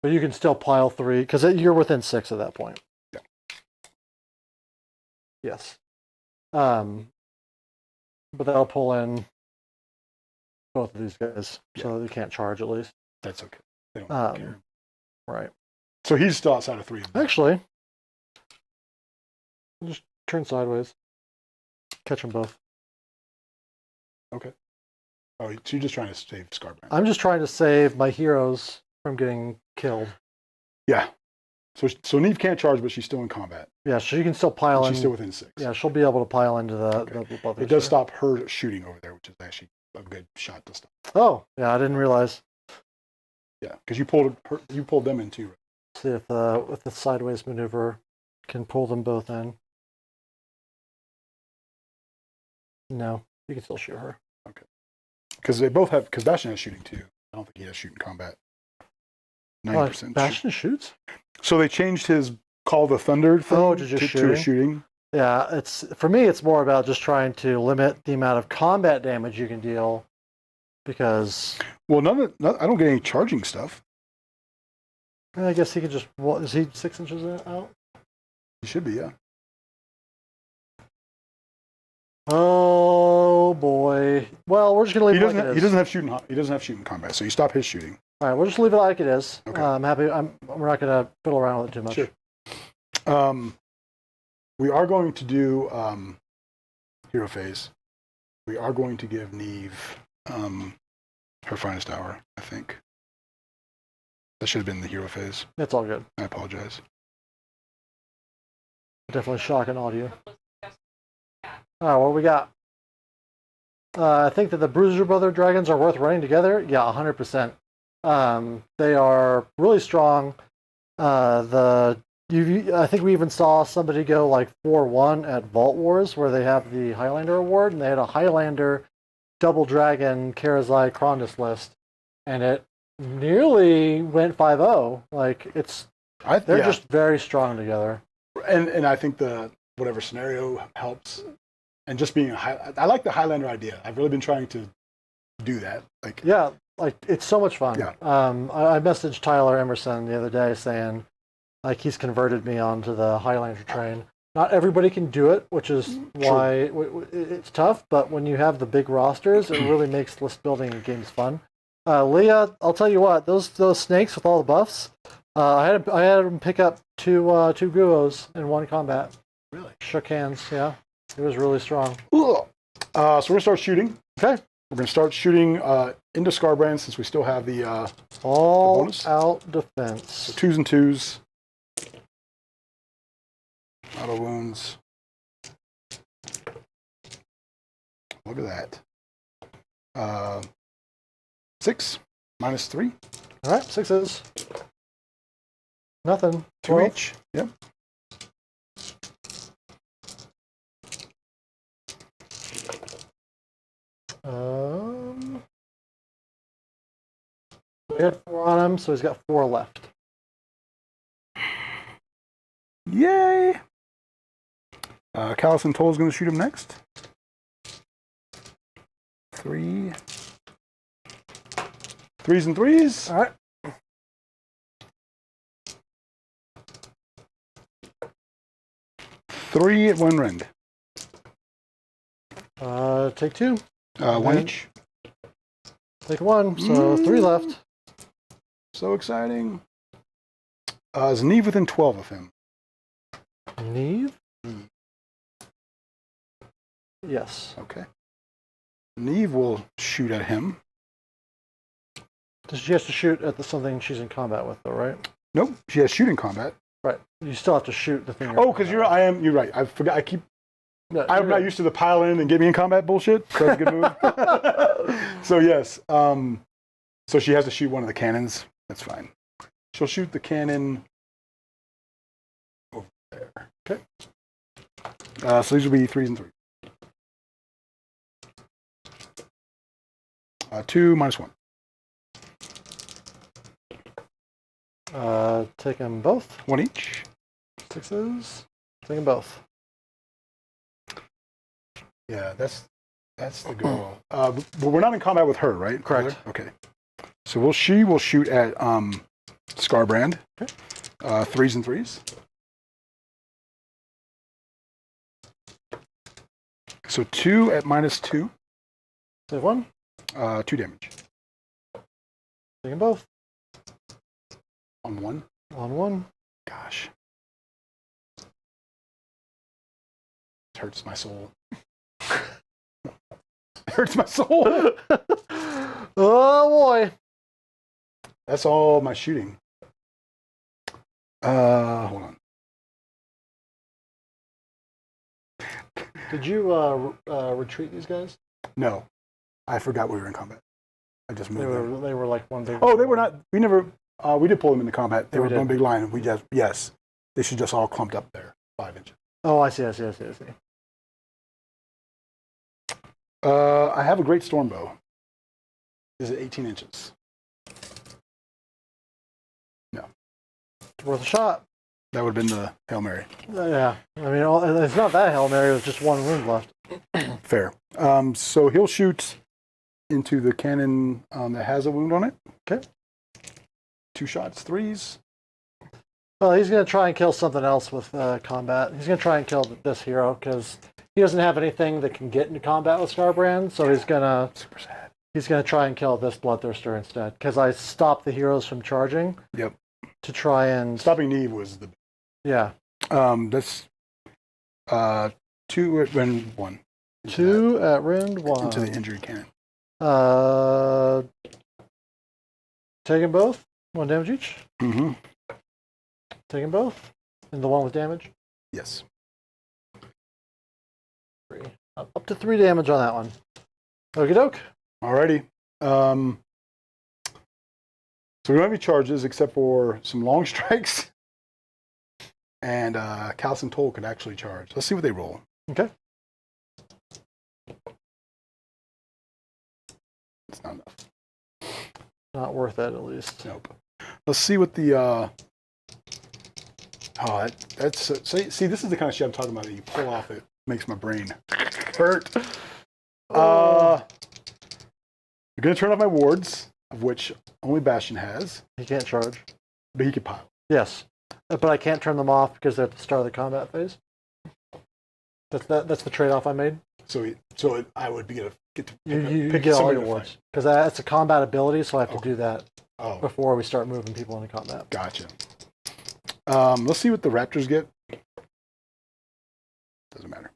you can still pile 3 because you're within 6 at that point. Yeah. Yes. But that'll pull in both of these guys, so they can't charge at least. That's okay. They don't care. Right. So he's still outside of 3. Actually, just turn sideways. Catch them both. Okay. Oh, so you're just trying to save Skarbrand. I'm just trying to save my heroes from getting killed. Yeah. So Neve can't charge, but she's still in combat. Yeah, she can still pile in. She's still within 6. Yeah, she'll be able to pile into the It does stop her shooting over there, which is actually a good shot to stop. Oh, yeah, I didn't realize. Yeah, because you pulled them in too. Right? See if the sideways maneuver can pull them both in. No, you can still shoot her. Okay. Because because Bastion has shooting too. I don't think he has shooting combat. 90%. Bastion shoots? So they changed his Call the Thunder thing to a shooting. Yeah, for me it's more about just trying to limit the amount of combat damage you can deal because I don't get any charging stuff. I guess he could just is he 6 inches out? He should be, yeah. Oh boy. Well, we're just gonna leave it like it is. He doesn't have shooting combat, so you stop his shooting. All right, we'll just leave it like it is. Okay. I'm happy. We're not gonna fiddle around with it too much. Sure. We are going to do hero phase. We are going to give Neve her finest hour, I think. That should have been the hero phase. It's all good. I apologize. Definitely shocking audio. What we got? I think that the Bruiser Brother dragons are worth running together. Yeah, 100%. They are really strong. I think we even saw somebody go like 4-1 at Vault Wars where they have the Highlander award, and they had a Highlander double dragon Karazai Krondus list, and it nearly went 5-0. Like they're just very strong together. And I think the whatever scenario helps. And just being I like the Highlander idea. I've really been trying to do that. It's so much fun. Yeah. I messaged Tyler Emerson the other day saying, he's converted me onto the Highlander train. Not everybody can do it, which is why it's tough. But when you have the big rosters, it really makes list building games fun. Leah, I'll tell you what, those snakes with all the buffs, I had them pick up two Guos in one combat. Really? Shook hands. Yeah. It was really strong. So we're going to start shooting. Okay. We're going to start shooting into Skarbrand since we still have the bonus. All-out defense. So 2s and 2s. Auto wounds. Look at that. 6 minus 3. All right, 6s. Nothing. 2 12. each. Yep. We had 4 on him, so he's got 4 left. Yay! Callison Toll's going to shoot him next. 3. 3s and 3s. All right. Three at one rend. Take 2. One And- each. Take 1, so 3 left. So exciting. Is Neve within 12 of him? Neve? Yes. Okay. Neve will shoot at him. Does she has to shoot at something she's in combat with, though, right? Nope. She has shooting combat. Right. You still have to shoot the thing. Oh, because you're right. I forgot. I keep. No, I'm not used to the pile in and get me in combat bullshit. So that's a good move. So yes. So she has to shoot one of the cannons. That's fine. She'll shoot the cannon over there. Okay. So these will be 3s and 3. 2 minus 1. Take them both. 1 each. 6s. Take them both. Yeah, that's the goal. But we're not in combat with her, right? Correct. Okay. So she will shoot at Skarbrand. Okay. 3s and 3s. So 2 at minus 2. Take 1. 2 damage. Take them both. On 1. On 1. Gosh. It hurts my soul. It hurts my soul. Oh boy. That's all my shooting. Hold on. Did you retreat these guys? No. I forgot we were in combat. I just moved them. They were like one big. Oh, they were not. We never. We did pull them into combat. They We were did. one big line, and we just yes. They should just all clumped up there, 5 inches. Oh, I see. I have a great storm bow. Is it 18 inches? No, Worth a shot. that would have been the Hail Mary. Yeah. I mean, it's not that Hail Mary. It was just 1 wound left. Fair. So he'll shoot into the cannon that has a wound on it. Okay. 2 shots, 3s. Well, he's going to try and kill something else with combat. He's going to try and kill this hero because he doesn't have anything that can get into combat with Skarbrand. So he's gonna Super sad. He's going to try and kill this Bloodthirster instead because I stopped the heroes from charging. Yep. To try and Stopping Neve was the. Yeah. That's 2 at rend 1. 2 at rend 1 into the injury cannon. Taking both. 1 damage each. Mm-hmm. Taking both. And the one with damage. Yes. 3. Up to 3 damage on that one. Okie doke. Alrighty. So we don't have any charges except for some long strikes. And Callison Toll could actually charge. Let's see what they roll. Okay. It's not enough. Not worth it, at least. Nope. Let's see what the. That's see. This is the kind of shit I'm talking about. That you pull off, it makes my brain hurt. You're gonna turn off my wards, of which only Bastion has, He can't charge. but he could pile. Yes. But I can't turn them off because they're at the start of the combat phase. That's the trade-off I made. I would be gonna get to You pick get all somebody your to wards. fight. Because that's a combat ability, so I have to Okay. do that Oh, before we start moving people into combat. gotcha. Let's see what the Raptors get. Doesn't matter.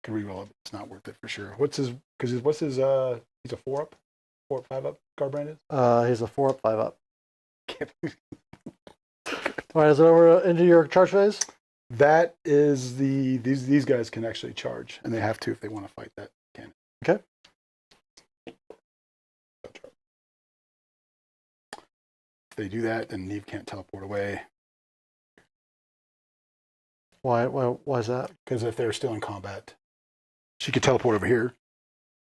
Can reroll it. It's not worth it for sure. What's his? He's a 4 up, 5 up. Skarbrand is. He's a 4 up, 5 up. Can't- All right, is it over into your charge phase? That is these guys can actually charge, and they have to if they want to fight that cannon. Okay. If they do that, then Neve can't teleport away. Why is that? Because if they're still in combat, she could teleport over here,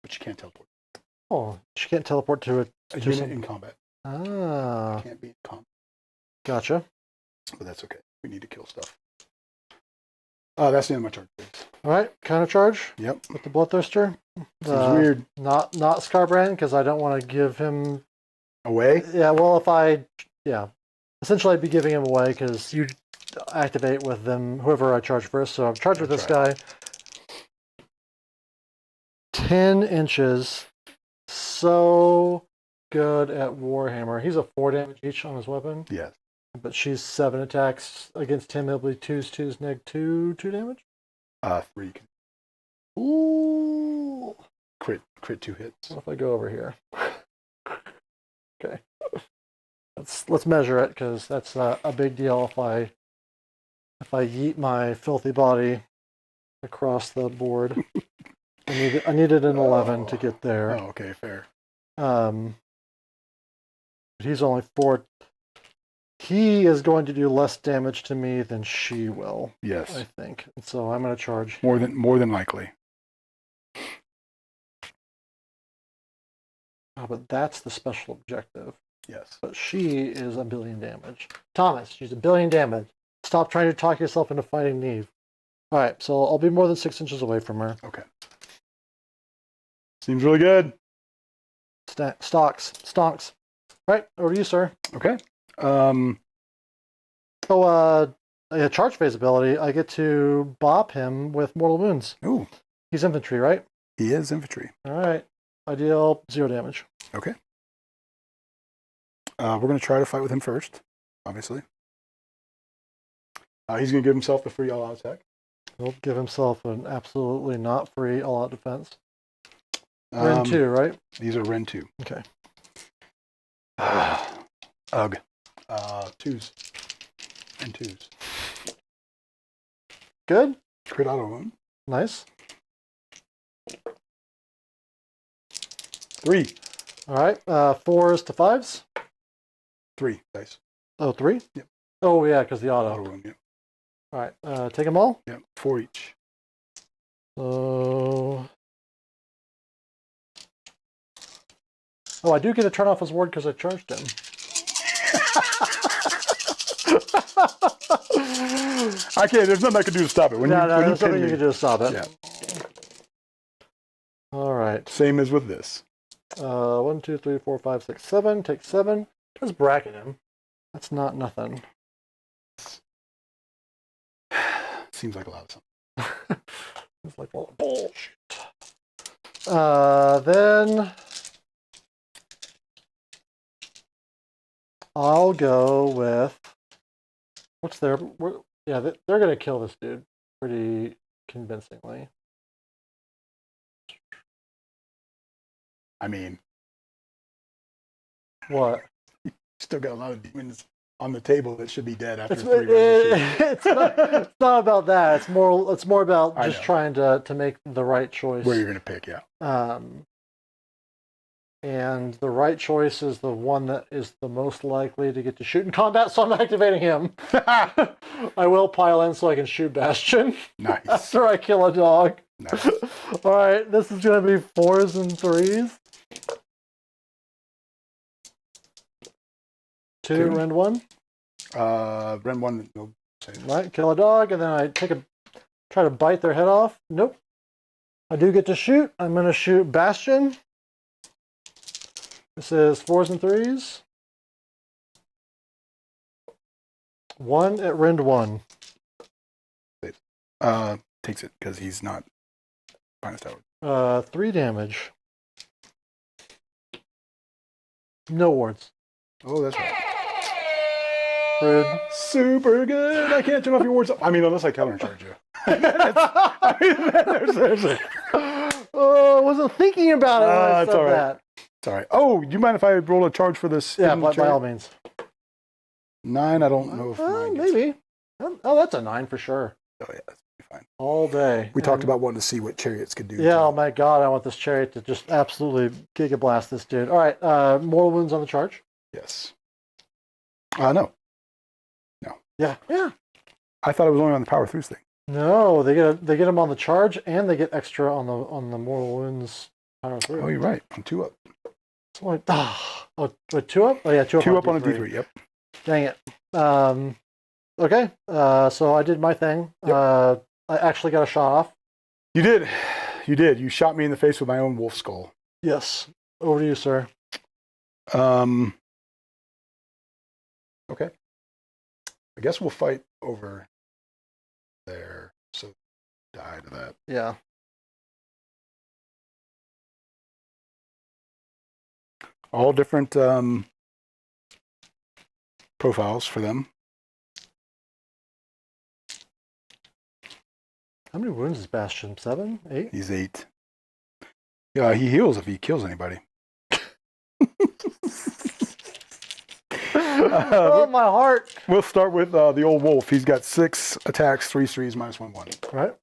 but she can't teleport. Oh, she can't teleport to it. A unit in combat. Ah, Can't be in combat. gotcha. But that's okay. We need to kill stuff. That's the end of my turn. All right, counter charge. Yep. With the Bloodthirster. Seems weird. Not skarbrand because I don't want to give him Away? Yeah, well, essentially I'd be giving him away because you activate with them, whoever I charge first. So I'm charged with this guy. 10 inches. So good at Warhammer. He's a 4 damage each on his weapon. Yes. But she's 7 attacks against him. It'll be 2s, neg 2 damage. 3. Ooh. Crit 2 hits. What if I go over here? Okay. Let's measure it because that's a big deal if I yeet my filthy body across the board. I needed an 11 to get there. Oh, okay, fair. He's only 4. He is going to do less damage to me than she will. Yes. I think. And so I'm going to charge. More than likely. Oh, but that's the special objective. Yes. But she is 1 billion damage. Thomas, she's 1 billion damage. Stop trying to talk yourself into fighting Neve. All right, so I'll be more than 6 inches away from her. Okay. Seems really good. Stonks. All right, over to you, sir. Okay. Charge phase ability, I get to bop him with mortal wounds. Ooh. He's infantry, right? He is infantry. All right. I deal 0 damage. Okay. We're going to try to fight with him first, obviously. He's going to give himself the free all-out attack. He'll give himself an absolutely not free all-out defense. Ren 2, right? These are Ren 2. Okay. Ugh. 2s. And 2s. Good. Crit auto wound. Nice. 3. All right. 4s to 5s. 3 dice. Oh, 3? Yep. Oh, yeah, because the auto. Auto wound, yep. All right. Take them all. Yep. 4 each. So... Oh, I do get to turn off his ward because I charged him. I can't. There's nothing I can do to stop it. No, there's nothing you can do to stop it. Yeah. All right. Same as with this. 1, 2, 3, 4, 5, 6, 7. Take 7. Just bracket him. That's not nothing. Seems like a lot of something. It's like all bullshit. Then I'll go with what's their? Yeah, they're gonna kill this dude pretty convincingly. I mean, What? still got a lot of demons on the table that should be dead after It's 3 rounds. it's not about that. It's more about I just know. trying to make the right choice. Where you're going to pick, yeah. And the right choice is the one that is the most likely to get to shoot in combat, so I'm activating him. I will pile in so I can shoot Bastion Nice. after I kill a dog. Nice. All right, this is going to be 4s and 3s. 2, Rend 1. Ren 1, no. Save. Right, kill a dog, and then I try to bite their head off. Nope. I do get to shoot. I'm going to shoot Bastion. This is 4s and 3s. 1 at Rend 1. Takes it because he's not finest hour. 3 damage. No wards. Oh, that's right. Rude. Super good. I can't turn off your wards. I mean, unless I countercharge you. I mean, there's a... Oh, I wasn't thinking about it when I it's said all right. that. Sorry. Oh, do you mind if I roll a charge for this? Yeah, hidden by chariot? all means. 9, I don't know if 9 gets- Maybe. Oh, that's a 9 for sure. Oh, yeah, that's fine. All day. We talked about wanting to see what chariots could do. Yeah, oh my god, I want this chariot to just absolutely giga blast this dude. All right, mortal wounds on the charge. Yes. No. Yeah. I thought it was only on the power throughs thing. No, they get them on the charge, and they get extra on the mortal wounds power through. Oh, you're right. I'm 2 up. So like, oh, wait, 2 up? Oh yeah, 2 up. 2 up on a D3. Yep. Dang it. Okay. So I did my thing. Yep. I actually got a shot off. You did. You did. You shot me in the face with my own wolf skull. Yes. Over to you, sir. Okay. I guess we'll fight over there. So die to that. Yeah. All different profiles for them. How many wounds is Bastion? 7? 8? He's 8. Yeah, he heals if he kills anybody. Oh, my heart. We'll start with the old wolf. He's got 6 attacks, 3 threes, -1/1. Right.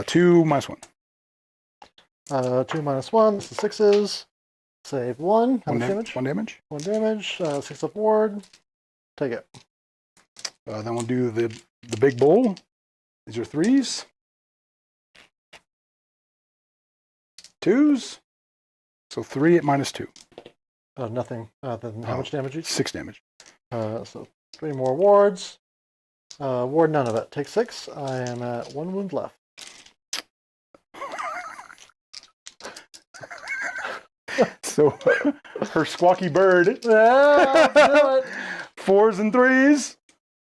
Two -1. 2 -1. This is 6s. Save 1. How much damage? 1 damage. 1 damage. 6 up ward. Take it. Then we'll do the big bull. These are 3s. 2s. So 3 at -2. Nothing. Then how much damage each? 6 damage. So 3 more wards. Ward none of it. Take 6. I am at 1 wound left. So her squawky bird. Yeah, do it. 4s and 3s.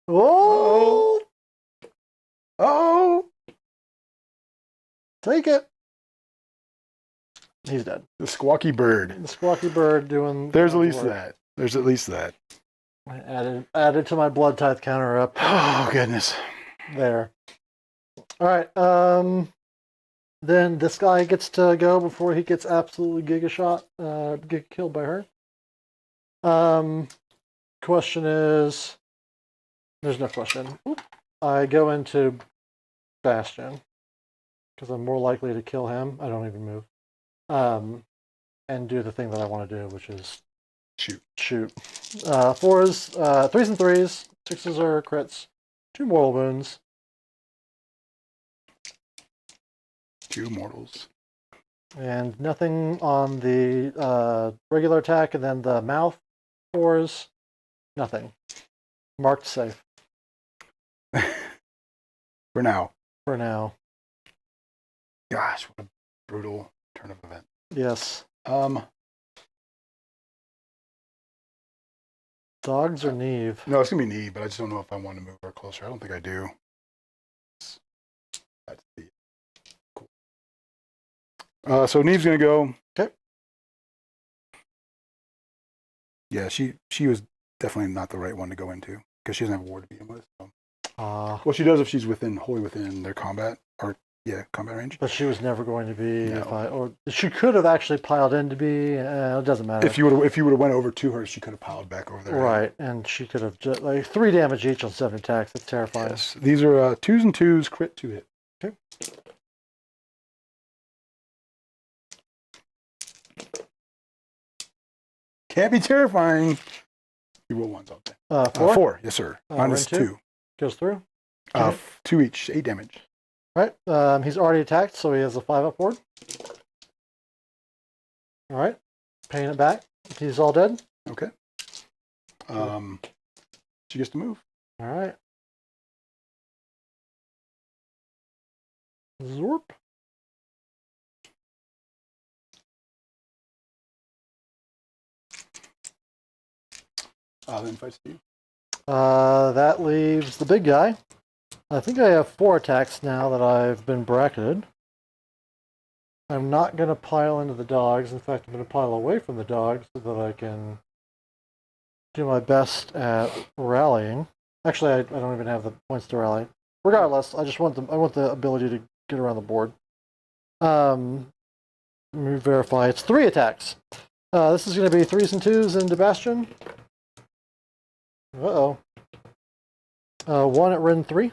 Oh, Oh. take it. He's dead. The squawky bird. The squawky bird doing. There's at least work. that. There's at least that. I added to my blood tithe counter up Oh, goodness. there. All right. Then this guy gets to go before he gets absolutely giga shot, get killed by her. Question is, there's no question. I go into Bastion because I'm more likely to kill him. I don't even move. And do the thing that I want to do, which is shoot. 4s, 3s and 3s. 6s are crits. 2 mortal wounds. 2 mortals. And nothing on the regular attack, and then the mouth 4s. Nothing. Marked safe. For now. For now. Gosh, what a brutal turn of events. Yes. Dogs or Neve? No, it's gonna be Neve, but I just don't know if I want to move her closer. I don't think I do. That's the cool. So Neve's gonna go. Okay. Yeah, she was definitely not the right one to go into because she doesn't have a ward to begin with. So. Well, she does if she's wholly within their combat combat range. But she was never going to be. No. Or she could have actually piled in to be. It doesn't matter. If you would have went over to her, she could have piled back over there. Right, and she could have just like 3 damage each on 7 attacks. That's terrifying. Yes, these are 2s and 2s, crit 2 hit. Okay. Can't be terrifying. You roll 1s all day. 4? 4, yes sir. Minus -2. Goes through. 2 each, 8 damage. Right. He's already attacked, so he has a 5 up ward. All right. Paying it back. He's all dead. Okay. She gets to move. All right. Zorp. Then fights you. That leaves the big guy. I think I have 4 attacks now that I've been bracketed. I'm not going to pile into the dogs. In fact, I'm going to pile away from the dogs so that I can do my best at rallying. Actually, I don't even have the points to rally. Regardless, I want the ability to get around the board. Let me verify. It's 3 attacks. This is going to be 3s and 2s into Bastion. Uh-oh. 1 at Ren 3.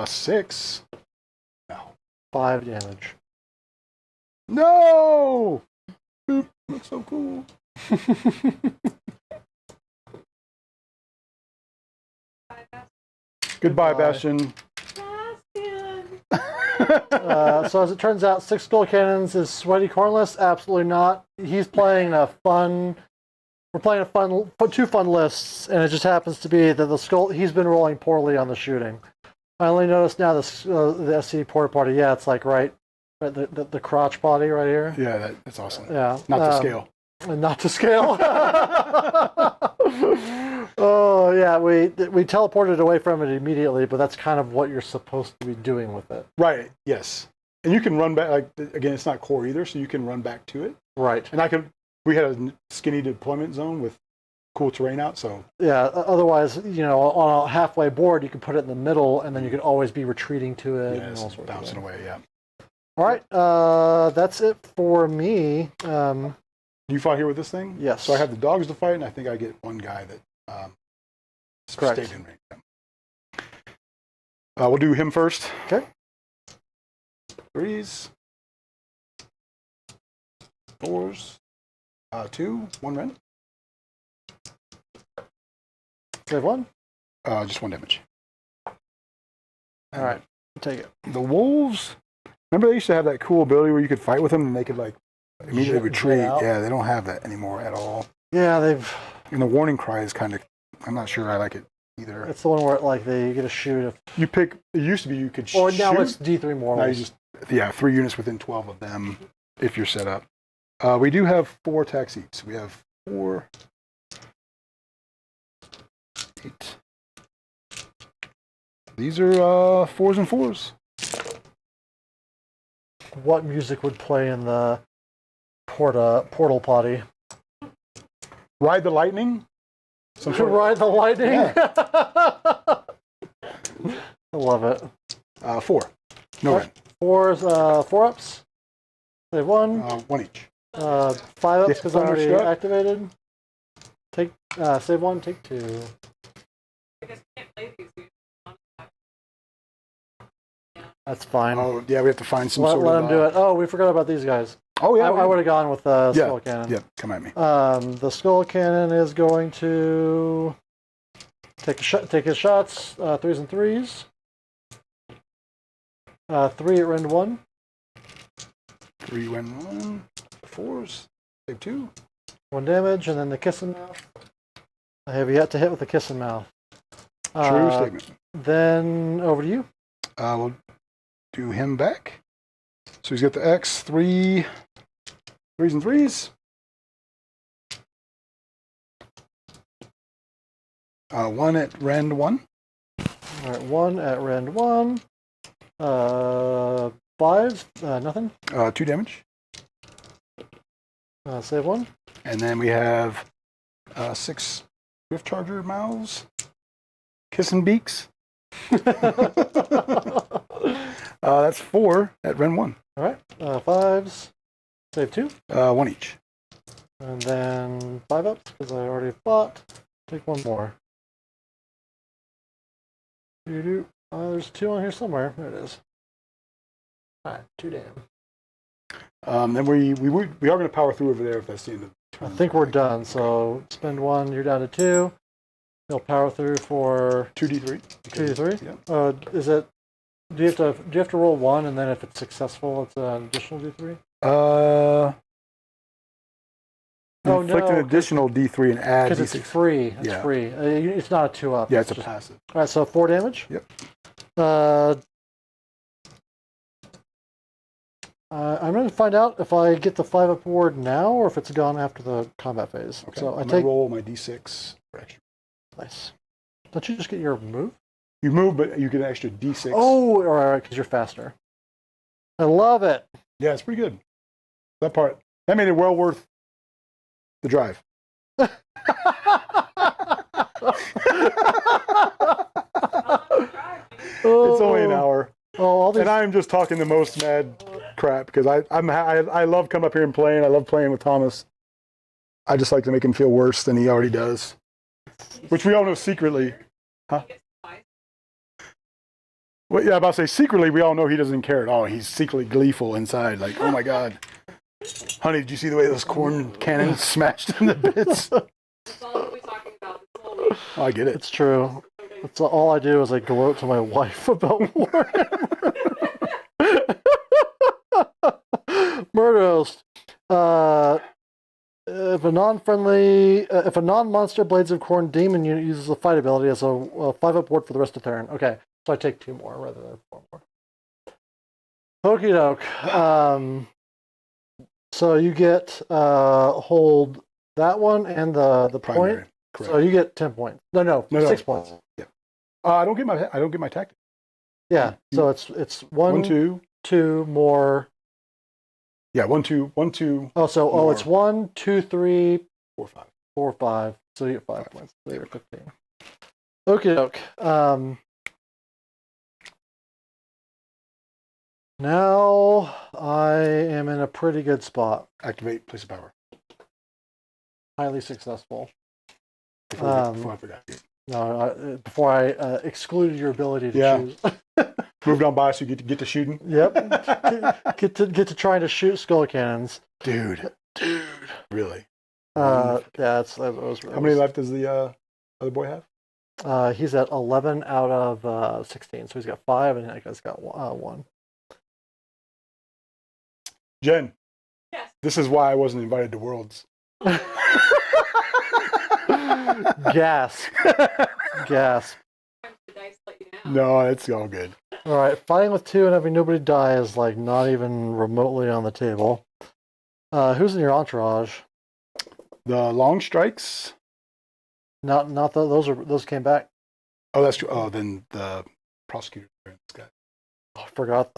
6. No. 5 damage. No! Boop. Looks so cool. Goodbye, Bastion. Bastion. So as it turns out, 6 skull cannons is sweaty cornless. Absolutely not. He's playing a fun. We're playing two fun lists, and it just happens to be that the skull. He's been rolling poorly on the shooting. I only noticed now the SC porta potty. Yeah, it's like right the crotch body right here. Yeah, that's awesome. Yeah, Not to scale. Not to scale. Oh yeah, we teleported away from it immediately, but that's kind of what you're supposed to be doing with it. Right. Yes. And you can run back. Like again, it's not core either, so you can run back to it. Right. And we had a skinny deployment zone with cool terrain out. So yeah. Otherwise, on a halfway board, you could put it in the middle, and then you could always be retreating to it. yeah, and all sorts bouncing of away. Yeah. All right. That's it for me. You fought here with this thing? Yes. So I have the dogs to fight, and I think I get one guy that Correct. stayed in range. We'll do him first. Okay. 3s. 4s. 2. 1 rend. Save 1. Just 1 damage. All right. Take it. The wolves. Remember they used to have that cool ability where you could fight with them and they could like immediately Jet retreat. out. Yeah, they don't have that anymore at all. Yeah, they've. And the warning cry is kind of. I'm not sure I like it either. It's the one where you get a shoot if. You pick. It used to be you could Or shoot. now it's D3 more. Now you just 3 units within 12 of them if you're set up. We do have 4 attack seats. We have 4, 8. These are 4s and 4s. What music would play in the portal potty? Ride the lightning. To ride the lightning. Yeah. I love it. 4. No rend. 4 ups. Save 1. 1 each. 5 ups because I already Thunderstruck. activated. Take save 1. Take 2. I guess you can't play these. That's fine. Oh yeah, we have to find some let sort let of. him do it. Oh, we forgot about these guys. Oh yeah, I would have gone with the Yeah, skull cannon. Yeah, come at me. The skull cannon is going to take his shots. 3s and 3s. 3 at rend 1. 3 rend 1. 4s. Save 2. 1 damage, and then the kiss and mouth. I have yet to hit with the kiss and mouth. True statement. Then over to you. We'll do him back. So he's got the X, 3 3s and 3s. 1 at rend 1. All right, 1 at rend 1. 5, nothing. 2 damage. Save 1. And then we have 6 Swift Charger mouths. Kissing beaks. That's 4 at rend 1. All right, 5s. Save 2. 1 each. And then 5 ups because I already fought. Take 1 more. There's 2 on here somewhere. There it is. All right, 2 damn. Then we are going to power through over there if that's the end of the I turn. think we're done. So spend 1. You're down to 2. You'll power through for 2d3. 2d3. Yeah. Is it? Do you have to roll 1 and then if it's successful, it's an additional d3? Oh, inflict no, an additional d3 and add Because d6. it's free. It's Yeah. free. It's not a 2 up. Yeah, it's a just, passive. All right, so 4 damage. Yep. I'm going to find out if I get the 5 up ward now or if it's gone after the combat phase. Okay. So I'm I gonna take. roll my d6 for extra. Nice. Don't you just get your move? You move, but you get an extra d6. Oh, all right, because you're faster. I love it. Yeah, it's pretty good. That made it well worth the drive. It's only an hour. Oh, all these. And I'm just talking the most mad crap because I love coming up here and playing. I love playing with Thomas. I just like to make him feel worse than he already does. Which we all know secretly. Huh? It's twice. Well, yeah, I'm about to say secretly, we all know he doesn't care at all. He's secretly gleeful inside, like, oh my god, honey, did you see the way those Khorne cannons smashed into bits? That's all we'll be talking about this whole week. Oh, I get it. It's true. Okay. That's all I do is I gloat to my wife about Warhammer. Murderous. If a non-monster Blades of Khorne demon unit uses a fight ability as a 5-up ward for the rest of the turn. Okay, so I take 2 more rather than 4 more. Okie doke. So you get hold that one and the Primary. point. Correct. So you get 10 points. No, 6 points. Yeah. I don't get my tactic. Yeah. So it's 1, 2, 2 more. Yeah, 1, 2, 1, 2. Oh, it's 1, 2, 3, 4, 5. 4, 5. So you get 5 points. So you're 15. Okay, doke. Now I am in a pretty good spot. Activate place of power. Highly successful. Before I forgot. No, before I excluded your ability to choose. Moved on by so you get to shooting. Yep. get to trying to shoot skull cannons. Dude. Really? Yeah, that was really. How many life does the other boy have? He's at 11 out of 16, so he's got 5, and that guy's got 1. Jen. Yes. This is why I wasn't invited to Worlds. Gasp. Gasp. Sometimes the dice let you down. No, it's all good. All right, fighting with 2 and having nobody die is like not even remotely on the table. Who's in your entourage? The long strikes. Not those came back. Oh, that's true. Oh, then the prosecutor. Guy. I forgot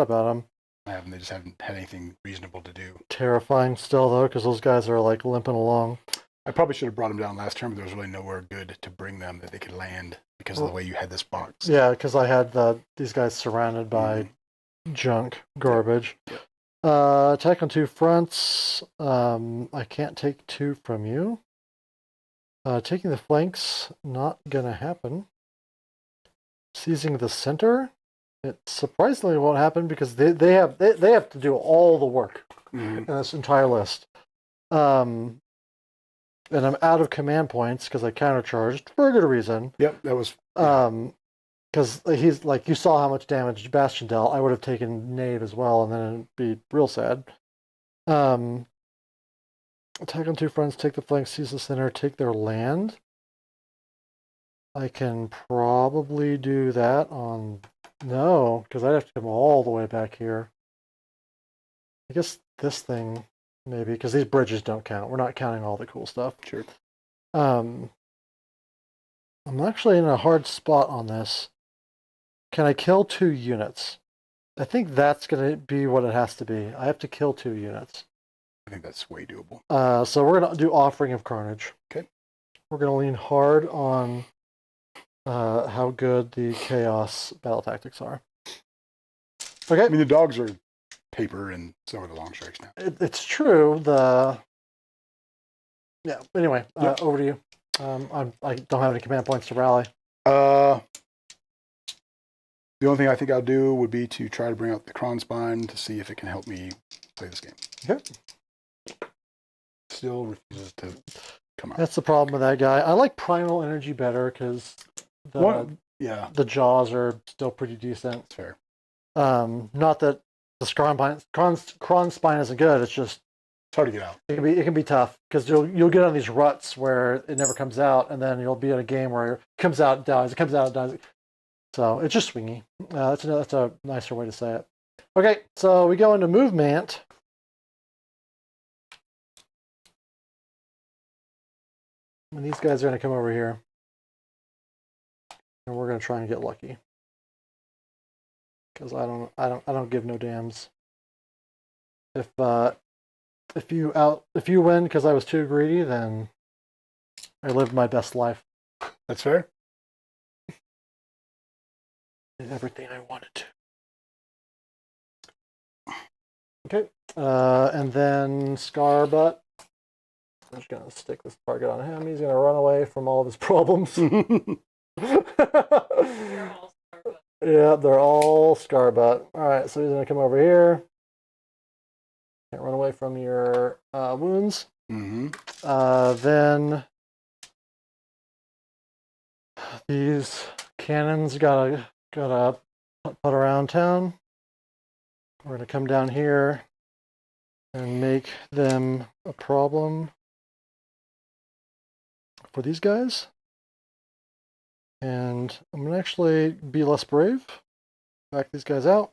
about them. They just haven't had anything reasonable to do. Terrifying still though, because those guys are like limping along. I probably should have brought them down last term, but there was really nowhere good to bring them that they could land because of the way you had this box. Yeah, because I had these guys surrounded by junk, garbage. Attack on 2 fronts. I can't take 2 from you. Taking the flanks, not gonna happen. Seizing the center, it surprisingly won't happen because they have to do all the work in this entire list. And I'm out of command points because I countercharged for a good reason. Yep, that was. Because he's like, you saw how much damage Bastion dealt. I would have taken Knave as well, and then it'd be real sad. Attack on 2 fronts, take the flank, seize the center, take their land. I can probably do that on... No, because I'd have to come all the way back here. I guess this thing, maybe, because these bridges don't count. We're not counting all the cool stuff. Sure. I'm actually in a hard spot on this. Can I kill 2 units? I think that's going to be what it has to be. I have to kill 2 units. I think that's way doable. So we're going to do Offering of Carnage. Okay. We're going to lean hard on how good the Chaos battle tactics are. Okay. I mean, the dogs are paper and so are the long strikes now. It's true. Yeah. Anyway, over to you. I don't have any command points to rally. The only thing I think I'll do would be to try to bring out the Khorne Spine to see if it can help me play this game. Okay. Still refuses to come out. That's the problem with that guy. I like Primal Energy better because the jaws are still pretty decent. That's fair. Not that the Khorne Spine isn't good. It's just it's hard to get out. It can be tough because you'll get on these ruts where it never comes out, and then you'll be in a game where it comes out, dies, it comes out, dies. So it's just swingy. That's a nicer way to say it. Okay, so we go into movement. And these guys are going to come over here. And we're going to try and get lucky. Because I don't give no damns. If you win because I was too greedy, then I lived my best life. That's fair. Did everything I wanted to. Okay. And then Scarbutt. I'm just gonna stick this target on him. He's gonna run away from all of his problems. They're all skarbrand. Yeah, they're all skarbutt. Alright, so he's gonna come over here. Can't run away from your wounds. Mm-hmm. Then these cannons gotta put around town. We're gonna come down here and make them a problem for these guys. And I'm gonna actually be less brave. Back these guys out.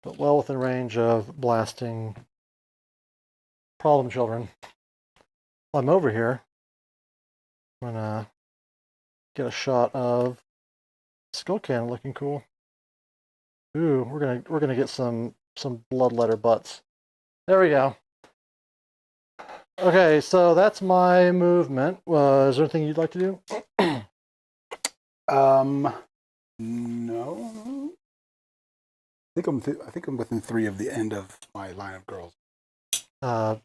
But well within range of blasting problem children. While I'm over here, I'm gonna get a shot of skull cannon looking cool. Ooh, we're gonna get some bloodletter butts. There we go. Okay, so that's my movement. Is there anything you'd like to do? No. I think I'm within 3 of the end of my line of girls. Right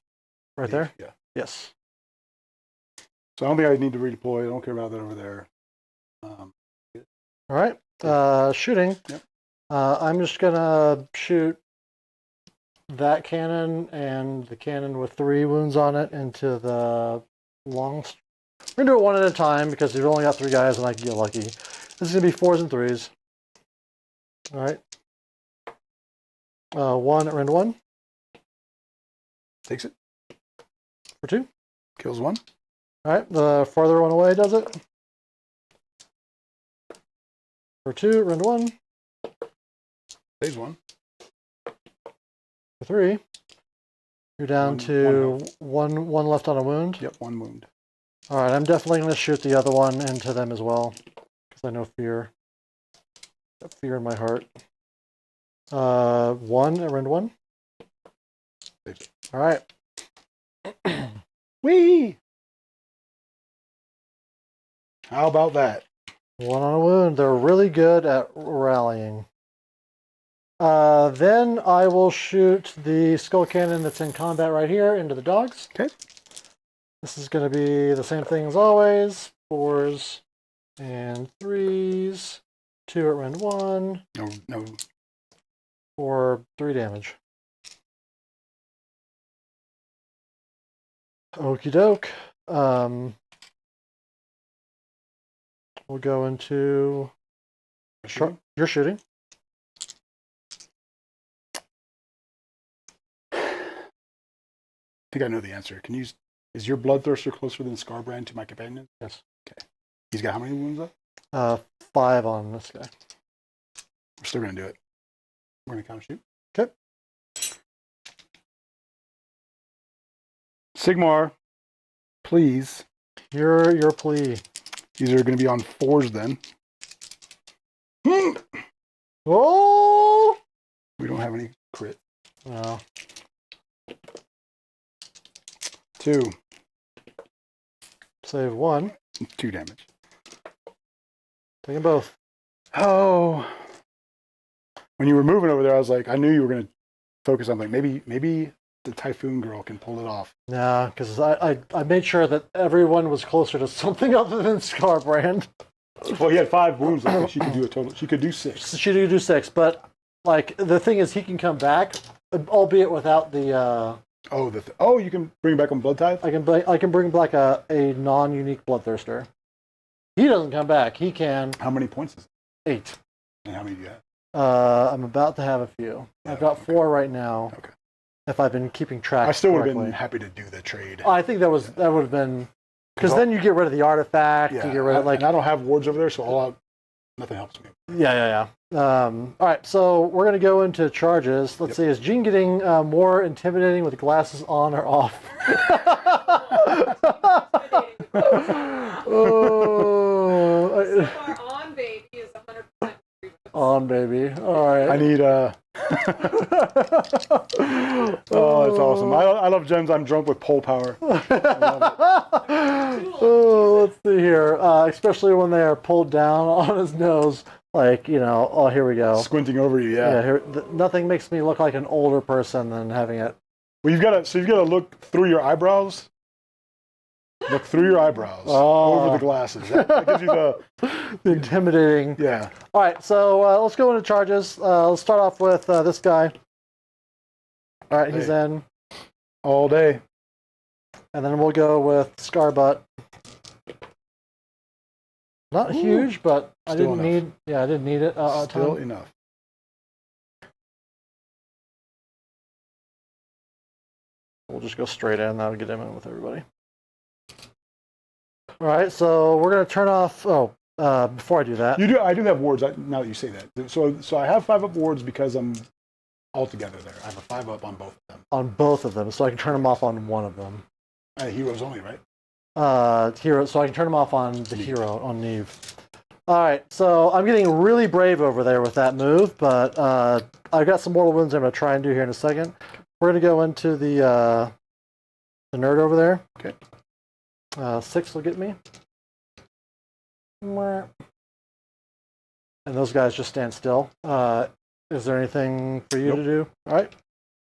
there? Yeah. Yes. So I don't think I need to redeploy. I don't care about that over there. All right. Shooting. Yep. I'm just gonna shoot that cannon and the cannon with 3 wounds on it into the long. We're gonna do it one at a time because we've only got 3 guys and I can get lucky. This is gonna be 4s and 3s. All right. 1 at rend 1. Takes it. For 2. Kills 1. All right. The farther one away does it. For 2, rend 1. Saves 1. For 3. You're down to one left on a wound. Yep, 1 wound. All right. I'm definitely going to shoot the other one into them as well because I know fear. Got fear in my heart. 1 at rend 1. All right. Whee! How about that? 1 on a wound. They're really good at rallying. Then I will shoot the skull cannon that's in combat right here into the dogs. Okay. This is going to be the same thing as always. 4s and 3s. 2 at rend 1. No. For 3 damage. Okie doke. We'll go into... You're shooting. I think I know the answer. Is your bloodthirster closer than skarbrand to my companion? Yes. Okay. He's got how many wounds left? 5 on this guy. We're still gonna do it. We're gonna counter shoot. Okay. Sigmar, please. Your plea. These are gonna be on 4s then. Oh! We don't have any crit. No. 2. Save 1. 2 damage. Take them both. Oh. When you were moving over there, I was like, I knew you were gonna focus on like maybe the Typhoon girl can pull it off. Nah, because I made sure that everyone was closer to something other than Skarbrand. Well, he had 5 wounds left. She could do a total. She could do 6. She could do 6, but like the thing is, he can come back, albeit without the. You can bring back on Blood Tithe? I can bring back a non-unique Bloodthirster. He doesn't come back. He can. How many points is it? 8. And how many do you have? I'm about to have a few. Yeah, I've got okay. 4 right now. Okay. If I've been keeping track. I still would have correctly. been happy to do the trade. I think that would have been because then you get rid of the artifact. Yeah, you get rid of and I don't have wards over there, so nothing helps me. Yeah. All right, so we're gonna go into charges. Let's see, is Jean getting more intimidating with glasses on or off? So far on baby is 100% on baby. All right. I need Oh, that's awesome. I love gems. I'm drunk with pole power. Oh, let's see here. Especially when they are pulled down on his nose. Like, you know, oh, here we go. Squinting over you, yeah. Nothing makes me look like an older person than having it. Well, you've got to look through your eyebrows. Look through your eyebrows over the glasses. That gives you the intimidating. Yeah. All right, so let's go into charges. Let's start off with this guy. All right, he's in. All day. And then we'll go with Scarbutt. Not huge, but I didn't need it a Still ton. enough. We'll just go straight in. That'll get him in with everybody. All right, so we're going to turn off... before I do that... I do have wards, now that you say that. So I have 5-up wards because I'm all together there. I have a 5-up on both of them. On both of them, so I can turn them off on one of them. Heroes only, right? Hero, so I can turn them off on the hero, on Neve. All right, so I'm getting really brave over there with that move, but I've got some mortal wounds I'm going to try and do here in a second. We're going to go into the nerd over there. Okay. 6 will get me. And those guys just stand still. Is there anything for you to do? All right.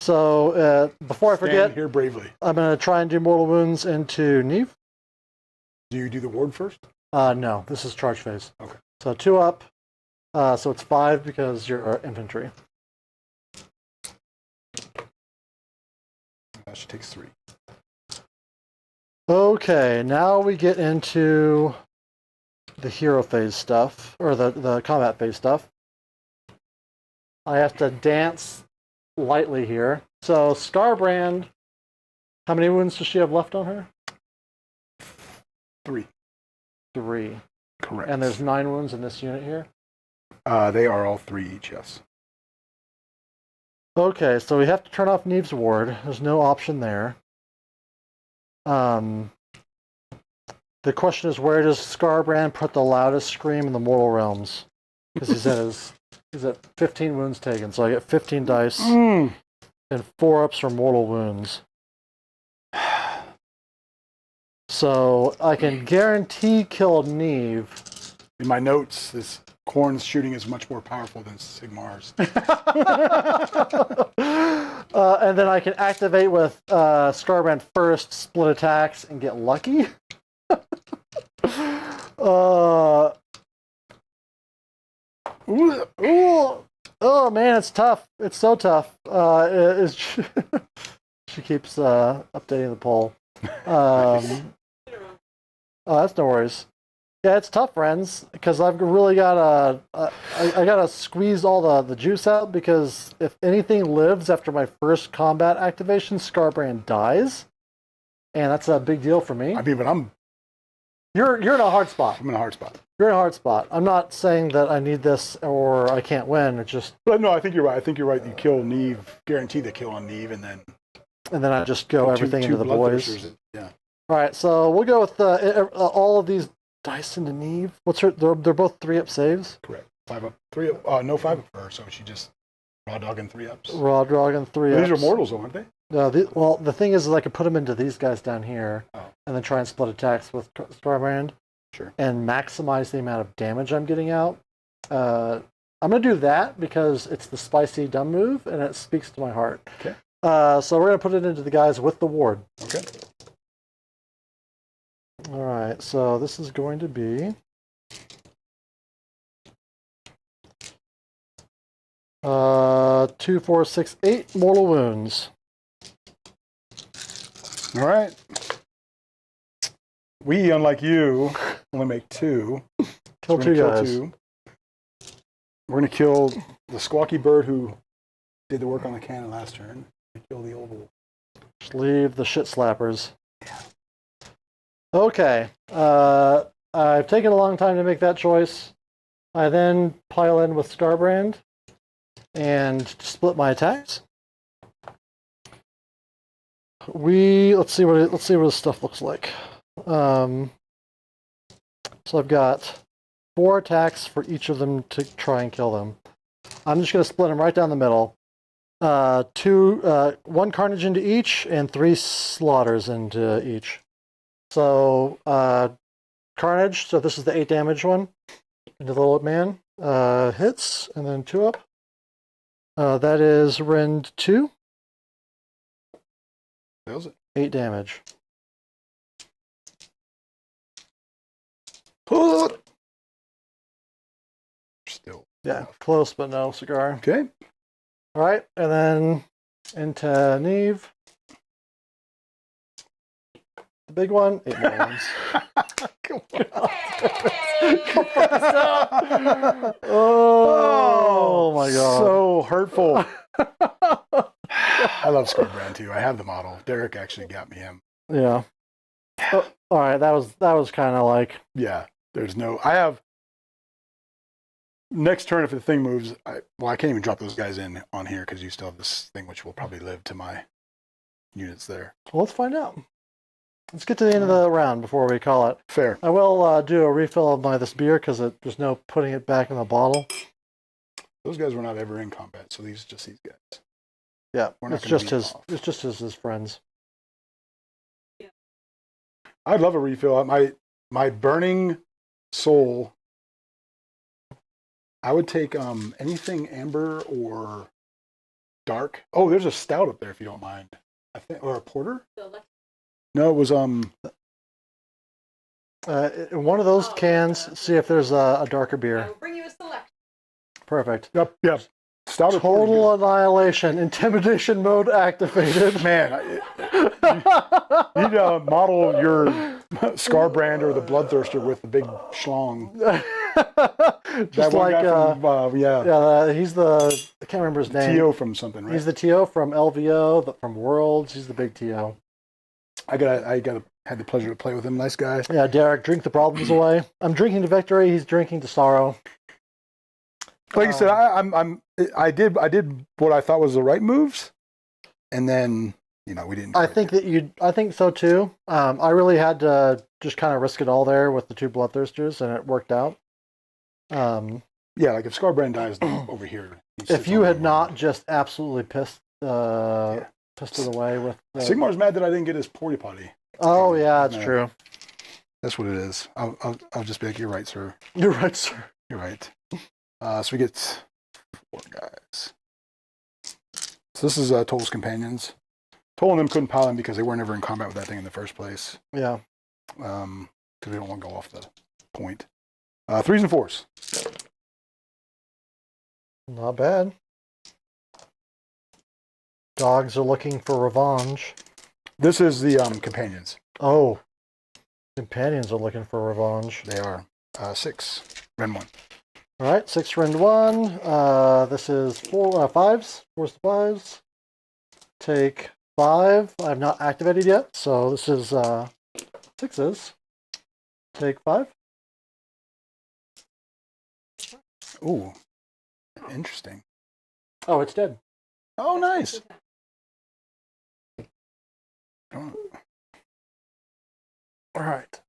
So before I forget, Stand here bravely. I'm going to try and do mortal wounds into Neve. Do you do the ward first? No, this is charge phase. Okay. So 2 up. So it's 5 because you're infantry. She takes 3. Okay, now we get into the hero phase stuff, or the combat phase stuff. I have to dance lightly here. So Skarbrand, how many wounds does she have left on her? 3. 3. Correct. And there's 9 wounds in this unit here? They are all 3 each, yes. Okay, so we have to turn off Neve's ward. There's no option there. The question is, where does Skarbrand put the loudest scream in the mortal realms? Because he's at 15 wounds taken, so I get 15 dice and 4 ups for mortal wounds. So I can guarantee kill Neve. In my notes, this Khorne's shooting is much more powerful than Sigmar's. And then I can activate with Skarbrand first, split attacks, and get lucky. Oh man, it's tough. It's so tough. She keeps updating the poll. Oh, that's no worries. Yeah, it's tough, friends, because I've really got I gotta squeeze all the juice out, because if anything lives after my first combat activation, Skarbrand dies, and that's a big deal for me. I mean, but You're in a hard spot. I'm in a hard spot. You're in a hard spot. I'm not saying that I need this or I can't win. It's just. But no, I think you're right. I think you're right. You kill Neve, guarantee the kill on Neve, and then I just go everything into the boys. Yeah. All right, so we'll go with all of these dice into Neve. What's her? They're both 3-up saves. Correct. 5-up, 3-up. No 5-up for her, so she just raw dog and 3-ups. Raw dog and 3-ups. These are mortals, though, aren't they? Well, the thing is I could put them into these guys down here, and then try and split attacks with Skarbrand. Sure. And maximize the amount of damage I'm getting out. I'm going to do that because it's the spicy dumb move, and it speaks to my heart. Okay. So we're going to put it into the guys with the ward. Okay. All right, so this is going to be... 2, 4, 6, 8 mortal wounds. All right. We, unlike you, only make 2. Kill 2 guys. We're going to kill the squawky bird who did the work on the cannon last turn. Kill the oval. Just leave the shit slappers. Okay. I've taken a long time to make that choice. I then pile in with Skarbrand and split my attacks. Let's see what this stuff looks like. So I've got 4 attacks for each of them to try and kill them. I'm just going to split them right down the middle. 1 carnage into each and 3 slaughters into each. So carnage. So this is the 8 damage one into the old man. Hits, and then 2 up. That is rend 2. Fails it. 8 damage. Still. Yeah, close but no cigar. Okay. All right, and then into Neve. The big one, 8 more ones. Come on. Oh my god. So hurtful. I love Skarbrand too. I have the model. Derek actually got me him. Yeah. Oh, all right, that was kind of like. Yeah. There's no. I have. Next turn, if the thing moves, I can't even drop those guys in on here because you still have this thing, which will probably live to my units there. Well, let's find out. Let's get to the end of the round before we call it. Fair. I will do a refill of this beer because there's no putting it back in the bottle. Those guys were not ever in combat, so these guys. Yeah, We're not it's gonna just beat his. them off. It's just his friends. I'd love a refill. My burning soul. I would take anything amber or dark. Oh, there's a stout up there if you don't mind. I think, or a porter. No, it was In one of those cans, see if there's a darker I beer. will bring you a selection. Perfect. Yep. Stout or porter. Total annihilation. Intimidation mode activated. Man, you need to model your Skarbrand or the Bloodthirster with the big schlong. Just like he's the I can't remember his name. T.O. from something, right? He's the T.O. from LVO, from Worlds. He's the big T.O. I had the pleasure to play with him. Nice guy. Yeah, Derek, drink the problems away. I'm drinking to victory. He's drinking to sorrow. Like you said, I did what I thought was the right moves, and then we didn't. I think so too. I really had to just kind of risk it all there with the 2 Bloodthirsters, and it worked out. Yeah, like if Skarbrand dies over here. If you had not just absolutely pissed it away with Sigmar's mad that I didn't get his porty potty. Oh yeah, that's true. That's what it is. I'll just be like, you're right, sir. You're right, sir. You're right. So we get 4 guys. So this is Toll's companions. Toll and them couldn't pile him because they weren't ever in combat with that thing in the first place. Yeah. Because we don't want to go off the point. 3s and 4s. Not bad. Dogs are looking for revenge. This is the companions. Oh. Companions are looking for revenge. They are 6. Ren 1. All right, 6 rend 1. This is 4 5s. 4s to 5s. Take 5. I have not activated yet, so this is 6s. Take 5. Ooh, interesting. Oh, it's dead. Oh, nice. Oh. All right.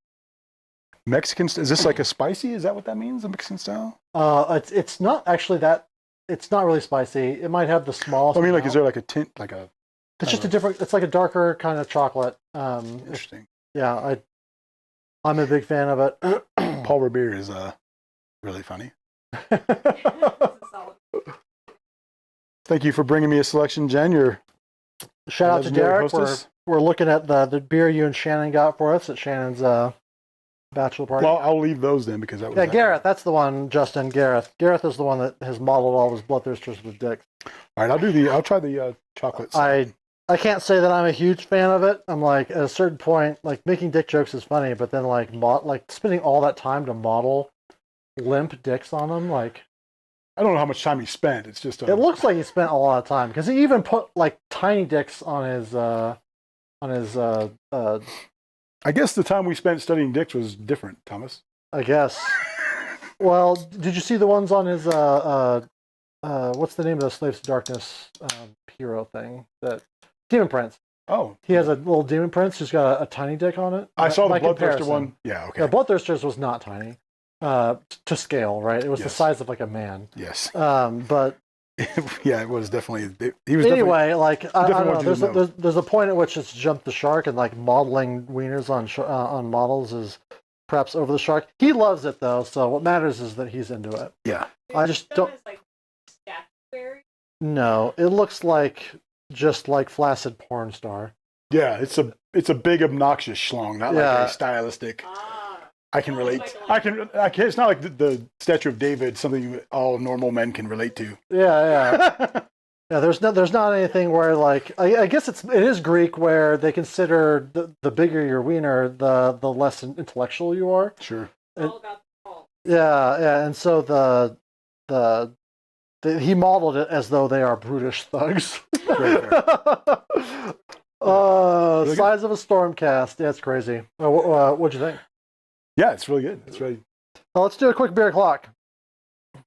Mexican. Is this like a spicy? Is that what that means? A Mexican style? It's not actually that. It's not really spicy. It might have the smallest. I mean, like, amount. is there like a tint, like a? It's just a different. It's like a darker kind of chocolate. Interesting. Yeah, I'm a big fan of it. Paul Revere is really funny. Thank you for bringing me a selection, Jen. You're Shout out to legendary Derek. hostess. We're looking at the beer you and Shannon got for us at Shannon's bachelor party. Well, I'll leave those then because that was. Yeah, Gareth. That's the one. Justin Gareth. Gareth is the one that has modeled all his Bloodthirsters with dicks. All right, I'll try the chocolates. I can't say that I'm a huge fan of it. I'm like, at a certain point, like, making dick jokes is funny, but then like spending all that time to model limp dicks on them, like. I don't know how much time he spent. It's just. It looks like he spent a lot of time because he even put like tiny dicks on his. I guess the time we spent studying dicks was different, Thomas. I guess. Well, did you see the ones on his what's the name of the Slaves to Darkness hero thing? That Demon Prince. Oh. He has a little Demon Prince who's got a tiny dick on it. I saw the By Bloodthirster comparison. one. Yeah, okay. Yeah, Bloodthirster's was not tiny. To scale, right? It was the Yes. size of like a man. Yes. But Yeah, it was definitely. He was anyway, like I don't know. ones you would know. There's a point at which it's jumped the shark, and like modeling wieners on models is perhaps over the shark. He loves it though, so what matters is that he's into it. Yeah. I just don't. Is like statuary. No, it looks like just like flaccid porn star. Yeah, it's a big obnoxious schlong, not Yeah. like a stylistic. Ah. I can relate. I can. It's not like the Statue of David, something all normal men can relate to. Yeah. Yeah, there's not anything where like I guess it is Greek where they consider the bigger your wiener, the less intellectual you are. Sure. It's all about the fault. Yeah, and so he modeled it as though they are brutish thugs. Very fair. Really Size of a Stormcast. Yeah, it's crazy. What'd you think? Yeah, it's really good. It's really. Well, let's do a quick beer clock.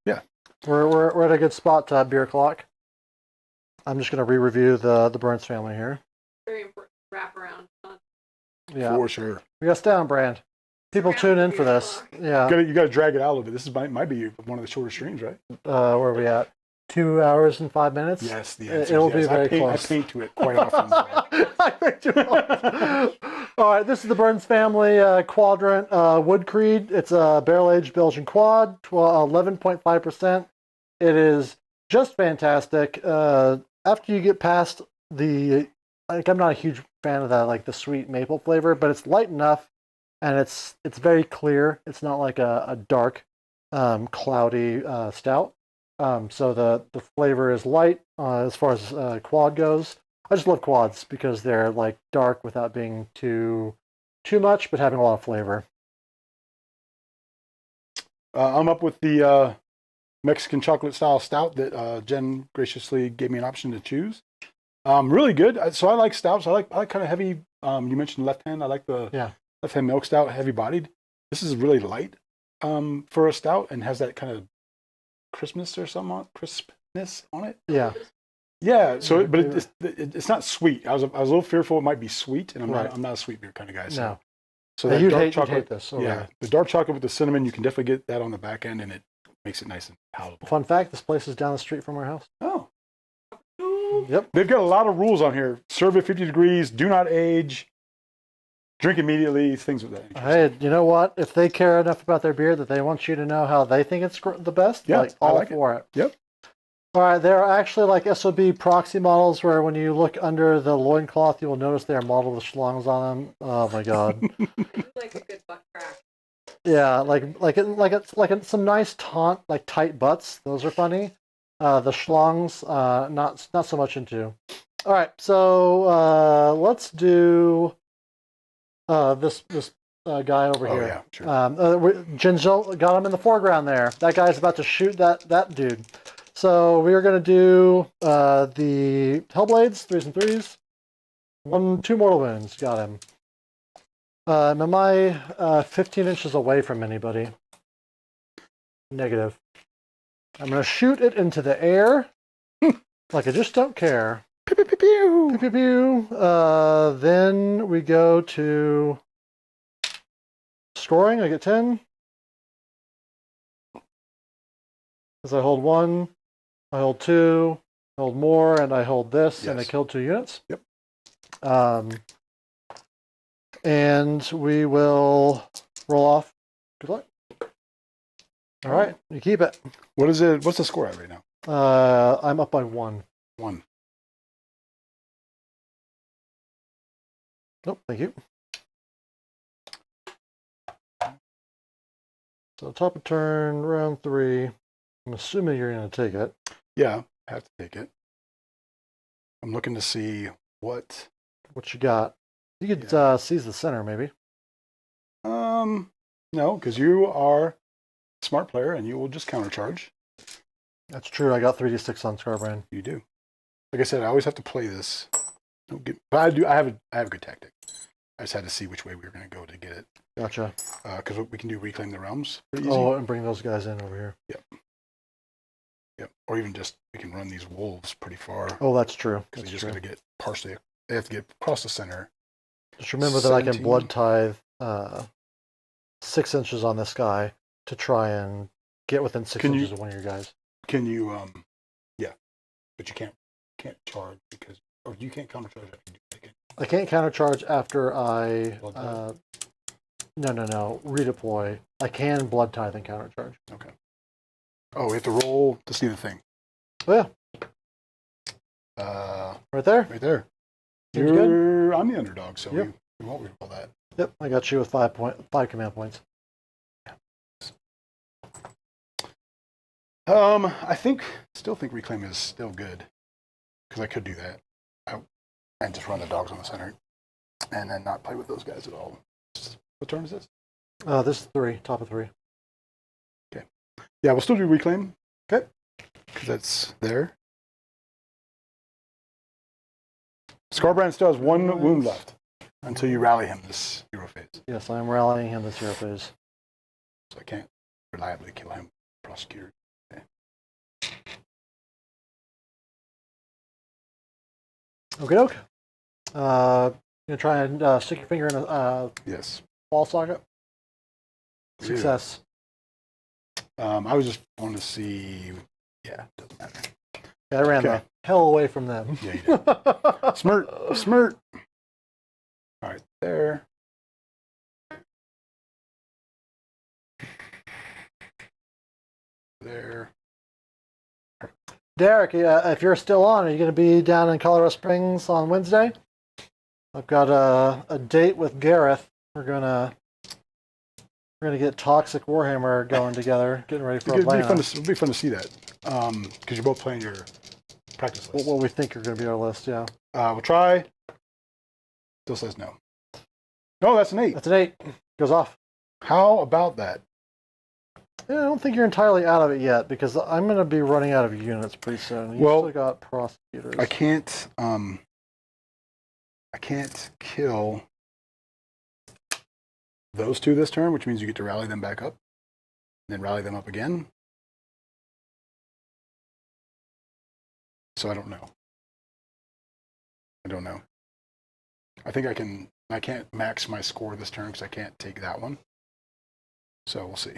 Yeah. We're at a good spot to have beer clock. I'm just going to re-review the Burns family here. Very important wraparound. Yeah. For sure. We got Stay on Brand. People tune in for this. Yeah. You got to drag it out a little bit. This might be one of the shorter streams, right? Where are we at? 2 hours and 5 minutes? Yes, the answer It'll is be yes. very I close. paint to it quite often. I paint to it. All right, this is the Burns family quadrant wood creed. It's a barrel-aged Belgian quad, 11.5%. It is just fantastic. After you get past I'm not a huge fan of that, like the sweet maple flavor, but it's light enough, and it's very clear. It's not like a dark, cloudy stout. So the flavor is light as far as quad goes. I just love quads because they're like dark without being too much, but having a lot of flavor. I'm up with the Mexican chocolate style stout that Jen graciously gave me an option to choose. Really good. So I like stouts. I like kind of heavy. You mentioned left hand. I like the left hand milk stout, heavy bodied. This is really light for a stout and has that kind of crispness on it. Yeah. Yeah. So, but it's not sweet. I was a little fearful it might be sweet, and I'm not a sweet beer kind of guy. So. No. So Yeah, that dark chocolate, you'd hate this. the dark chocolate with the cinnamon, you can definitely get that on the back end, and it makes it nice and palatable. Fun fact: this place is down the street from our house. Oh, Yep. they've got a lot of rules on here. Serve at 50 degrees. Do not age. Drink immediately. Things of that nature. Hey, you know what? If they care enough about their beer that they want you to know how they think it's the best, Yeah, like I all like for it. Yep. All right, there are actually like SOB proxy models where when you look under the loincloth, you will notice they are modeled with schlongs on them. Oh my god. Like a good butt crack. Yeah, like some nice like tight butts. Those are funny. The schlongs, not so much into. All right, so let's do this guy over here. Yeah, sure. Jinzhou got him in the foreground there. That guy's about to shoot that dude. So we are going to do the Hellblades, 3s and 3s. 2 mortal wounds. Got him. Am I 15 inches away from anybody? Negative. I'm going to shoot it into the air like I just don't care. Pew, pew, pew, pew. Pew, pew, pew. Then we go to scoring. I get 10. As I hold 1, I hold 2, I hold more, and I hold this, and I killed 2 units. Yep. And we will roll off. Good luck. All right, you keep it. What is it? What's the score at right now? I'm up by 1. 1. Nope, thank you. So top of turn, round 3. I'm assuming you're going to take it. Yeah, I have to take it. I'm looking to see what you got. You could seize the center, maybe. No, because you are a smart player and you will just countercharge. That's true. I got 3d6 on skarbrand. You do. Like I said, I always have to play this. But I do. I have a good tactic. I just had to see which way we were going to go to get it. Gotcha. Because we can do Reclaim the Realms pretty easy. Oh, and bring those guys in over here. Yep. Or even just we can run these wolves pretty far. Oh, that's true. Because they just got to get partially. They have to get across the center. Just remember that I can blood tithe 6 inches on this guy to try and get within 6 inches of one of your guys. Can you? Yeah, but you can't charge because, or you can't countercharge after you do it. I can't countercharge after I. No. Redeploy. I can blood tithe and countercharge. Okay. Oh, we have to roll to see the thing. Oh, yeah. Right there. Right there. Seems good. I'm the underdog, so Yep. we won't re-roll that. Yep, I got you with 5 command points. Still think reclaim is still good because I could do that and just run the dogs on the center and then not play with those guys at all. What turn is this? This is 3, top of 3. Okay. Yeah, we'll still do reclaim. Okay. Because that's there. Skarbrand still has 1 wound left until you rally him this hero phase. Yes, I'm rallying him this hero phase. So I can't reliably kill him. Prosecutor. Okay. Okay, doke. Gonna try and stick your finger in a Yes. wall socket. Yeah. Success. I was just wanting to see. Yeah, doesn't matter. Yeah, I ran the hell away from them. Yeah, you did. Smirt. All right, there. There. Derek, if you're still on, are you going to be down in Colorado Springs on Wednesday? I've got a date with Gareth. We're gonna get Toxic Warhammer going together, getting ready for Atlanta. It'd be fun to see that because you're both playing your practice list. What we think are going to be our list, yeah. We'll try. Still says no. No, that's an 8. That's an 8. Goes off. How about that? Yeah, I don't think you're entirely out of it yet because I'm going to be running out of units pretty soon. You still got prosecutors. I can't kill those 2 this turn, which means you get to rally them back up, and then rally them up again. So I don't know. I think I can't max my score this turn because I can't take that one. So we'll see.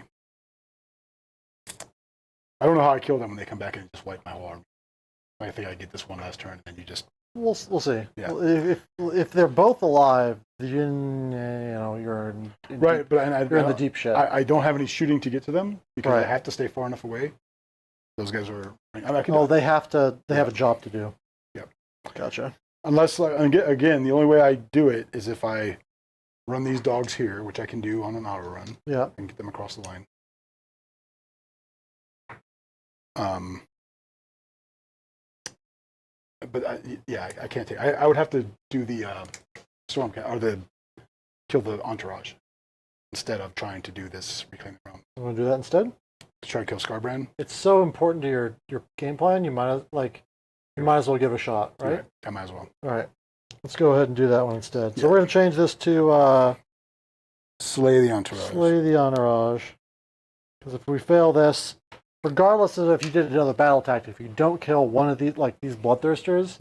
I don't know how I kill them when they come back and just wipe my whole army. I think I get this one last turn, and then you just... We'll see. Yeah. If they're both alive, you're in right, deep, you're in the deep shit. I don't have any shooting to get to them because right. I have to stay far enough away. Those guys are... they have to. They have a job to do. Yep. Gotcha. Unless, again, the only way I do it is if I run these dogs here, which I can do on an auto run. Yeah. And get them across the line. But I can't take. I would have to do the Stormcast or kill the entourage instead of trying to do this reclaim the realm. You want to do that instead? To try to kill Skarbrand. It's so important to your game plan. You might as well give it a shot, right? I might as well. All right. Let's go ahead and do that one instead. So we're going to change this to slay the entourage. Slay the entourage. Because if we fail this, regardless of if you did another battle tactic, if you don't kill one of these, like these bloodthirsters,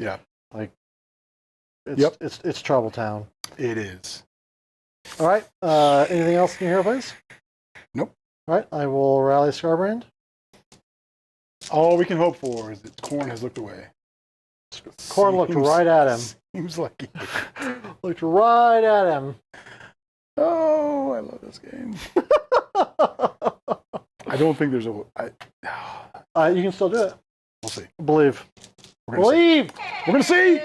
it's trouble town. It is. All right. Anything else in your hero phase? Nope. All right. I will rally Skarbrand. All we can hope for is that Khorne has looked away. Khorne looked right at him. Seems like he looked right at him. Oh, I love this game. I don't think there's you can still do it. We'll see. Believe. We're gonna see.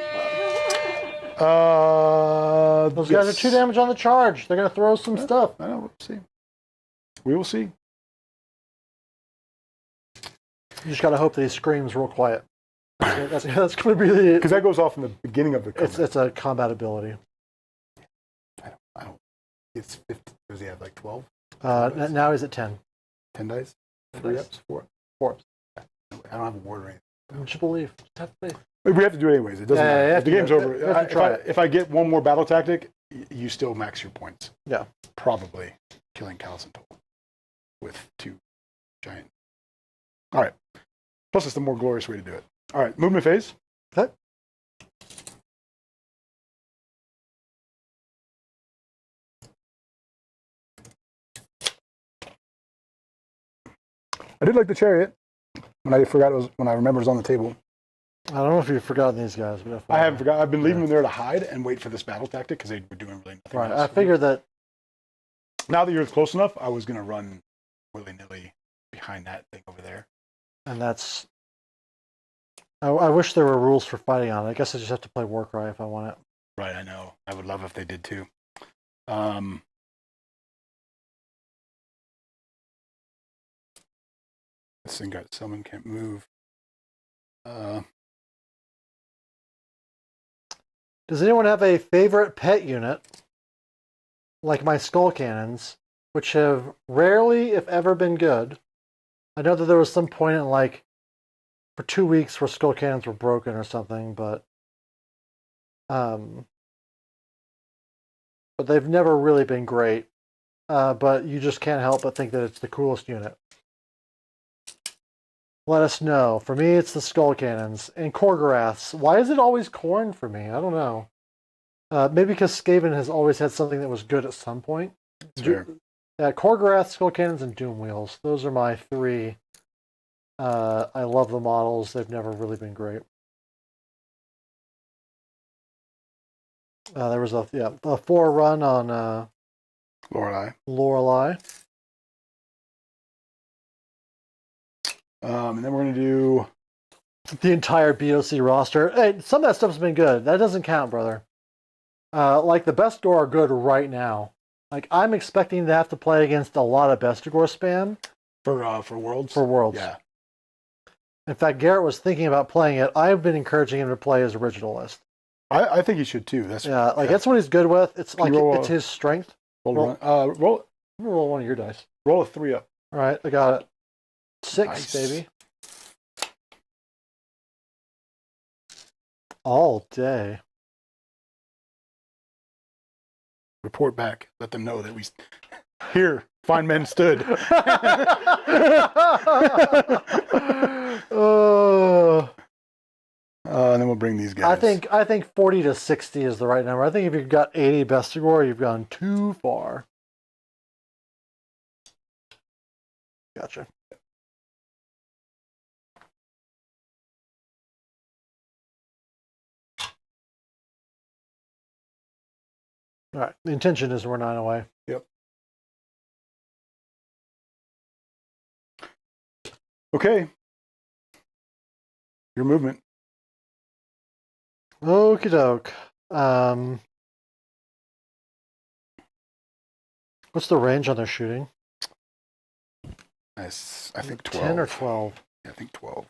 Those guys are 2 damage on the charge. They're gonna throw some stuff. I know. We'll see. We will see. You just gotta hope that he screams real quiet. That's gonna be the because that goes off in the beginning of the combat. It's a combat ability. I don't. It's 50. Does he have like 12? Now he's at 10. 10 dice? 3 ups? 4 ups. I don't have a ward or anything. Just believe. Just have faith. We have to do it anyways. It doesn't matter. If the game's over. If I get one more battle tactic, you still max your points. Yeah. Probably killing Callison with 2 giant. All right. Plus, it's the more glorious way to do it. All right. Movement phase. Okay. I did like the chariot when I remember it was on the table. I don't know if you've forgotten these guys. But I haven't forgotten. I've been leaving them there to hide and wait for this battle tactic because they were doing really nothing right. else. I figured that. Now that you're close enough, I was going to run willy-nilly behind that thing over there. And that's... I wish there were rules for fighting on it. I guess I just have to play Warcry if I want it. Right, I know. I would love if they did too. This thing got summoned, can't move. Does anyone have a favorite pet unit, like my skull cannons, which have rarely, if ever, been good? I know that there was some point in, like, for 2 weeks where skull cannons were broken or something, but they've never really been great. But you just can't help but think that it's the coolest unit. Let us know. For me, it's the skull cannons and Korgoraths. Why is it always Khorne for me? I don't know. Maybe because Skaven has always had something that was good at some point. Sure. Korgorath, skull cannons, and doom wheels. Those are my three. I love the models. They've never really been great. There was a 4 run on Lorelei. And then we're going to do the entire BOC roster. Hey, some of that stuff's been good. That doesn't count, brother. Like the Bestor are good right now. Like I'm expecting to have to play against a lot of Bestigor spam for Worlds. For Worlds, yeah. In fact, Garrett was thinking about playing it. I've been encouraging him to play his originalist. I think he should too. That's that's what he's good with. It's like it's his strength. Roll one of your dice. Roll a 3 up. All right, I got it. 6, nice. Baby. All day. Report back. Let them know that we here. Fine men stood. And then we'll bring these guys. I think 40 to 60 is the right number. I think if you've got 80 Bestigor, you've gone too far. Gotcha. All right. The intention is we're 9 away. Yep. Okay. Your movement. Okie doke. What's the range on their shooting? Nice. I think 12. 10 or 12? Yeah, I think 12.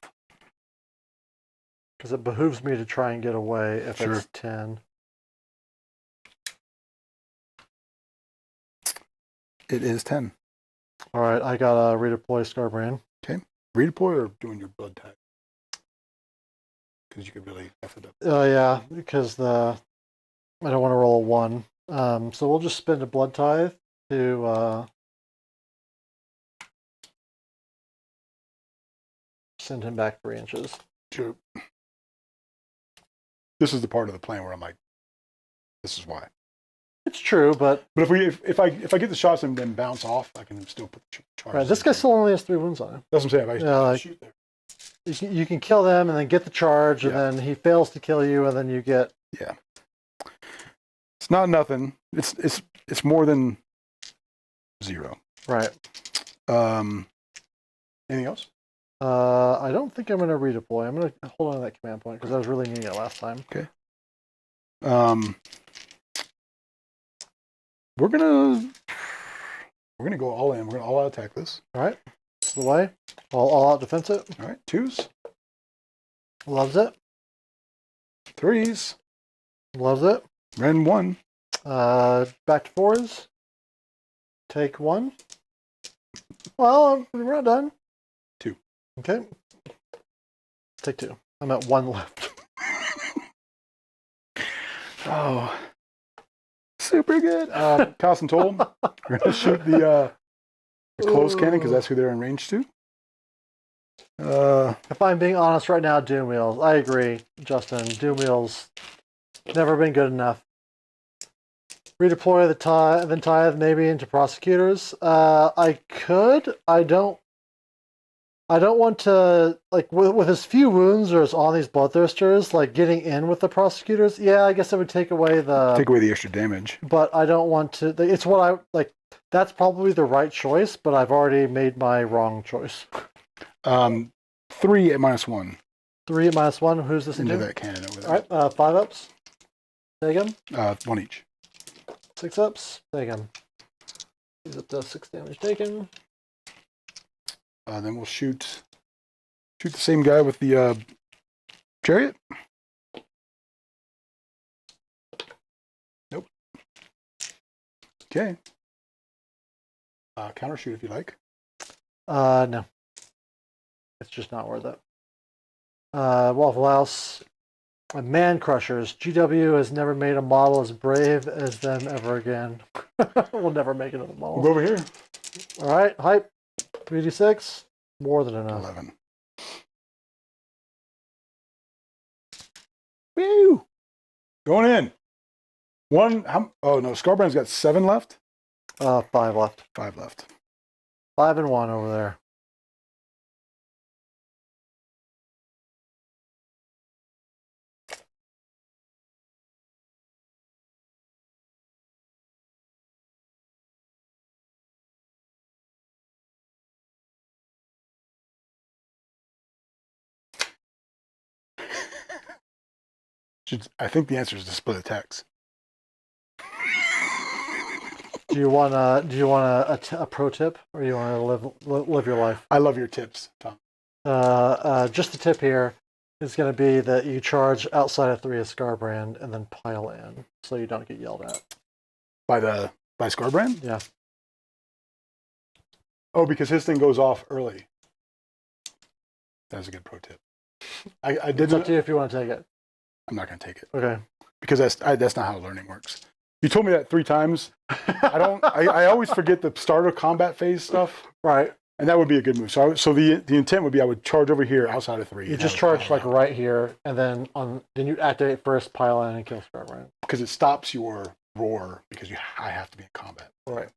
Because it behooves me to try and get away if Sure. it's 10. It is 10. All right, I got a redeploy skarbrand. Okay. Redeploy or doing your blood tag? Because you could really F it up. Oh, yeah, because I don't want to roll a 1. So we'll just spend a blood tithe to send him back 3 inches. Sure. This is the part of the plan where I'm like, this is why. It's true, but if I get the shots and then bounce off, I can still put the charges. right, this guy still only has 3 wounds on him. That's what I'm saying. I shoot there. You can kill them and then get the charge, and then he fails to kill you, and then you get... Yeah. It's not nothing. It's more than 0. Right. Anything else? I don't think I'm going to redeploy. I'm going to hold on to that command point because I was really needing it last time. Okay. We're gonna go all in. We're gonna all out attack this. All right. This is the way. All out defense it. All right. 2s. Loves it. 3s. Loves it. Ren 1. Back to 4s. Take 1. Well, we're not done. 2. Okay. Take 2. I'm at 1 left. Oh. Super good. Toss and Toll. We're going to shoot the close cannon because that's who they're in range to. If I'm being honest right now, Doom Wheels. I agree, Justin. Doom Wheels never been good enough. Redeploy the tithe maybe into prosecutors. I could. I don't want to, like, with as few wounds or as on these bloodthirsters, like getting in with the prosecutors. Yeah, I guess it would take away the extra damage. But I don't want to. It's what I like. That's probably the right choice, but I've already made my wrong choice. 3 at -1 3 at -1. Who's this into into? that cannon over there. All right, 5 ups. Take him. 1 each. 6 ups. Take him. He's up to 6 damage taken. Then we'll shoot the same guy with the chariot. Nope. Okay. Counter shoot if you like. No. It's just not worth it. Waffle House. Man Crushers. GW has never made a model as brave as them ever again. We'll never make another model. We'll go over here. All right, hype. 3d6. More than enough. 11. Woo! Going in. Oh no, Skarbrand's got 7 left. 5 left. 5 left. 5 and 1 over there. I think the answer is to split attacks. Do you want a pro tip, or do you want to live your life? I love your tips, Tom. Just the tip here is going to be that you charge outside of 3 of Skarbrand and then pile in, so you don't get yelled at. By Skarbrand? Yeah. Oh, because his thing goes off early. That's a good pro tip. I did. It's up to you if you want to take it. I'm not going to take it. Okay. Because that's not how learning works. You told me that 3 times. I always forget the starter combat phase stuff. Right. And that would be a good move. So the intent would be I would charge over here outside of 3. You just charge like right here, and then then you activate first, pile in, and kill Skarbrand. Because it stops your roar because I have to be in combat. Right.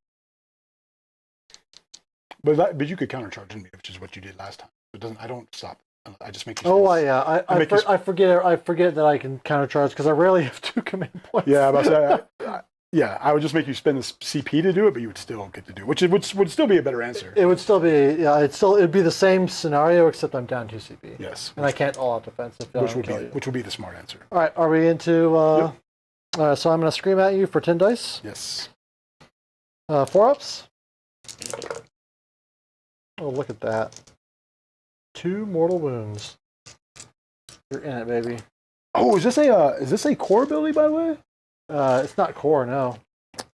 But you could countercharge me, which is what you did last time. It doesn't. I don't stop. I just make you. Oh, yeah. I forget that I can countercharge because I rarely have 2 command points. Yeah, I would just make you spend the CP to do it, but you would still get to do it, which would still be a better answer. It would still be, it'd be the same scenario except I'm down 2 CP. Yes. And I can't all out defense if Which would be the smart answer. All right, are we into? So I'm going to scream at you for 10 dice. Yes. 4 ups. Oh, look at that. 2 mortal wounds. You're in it, baby. Oh, is this a core ability, by the way? It's not core, no.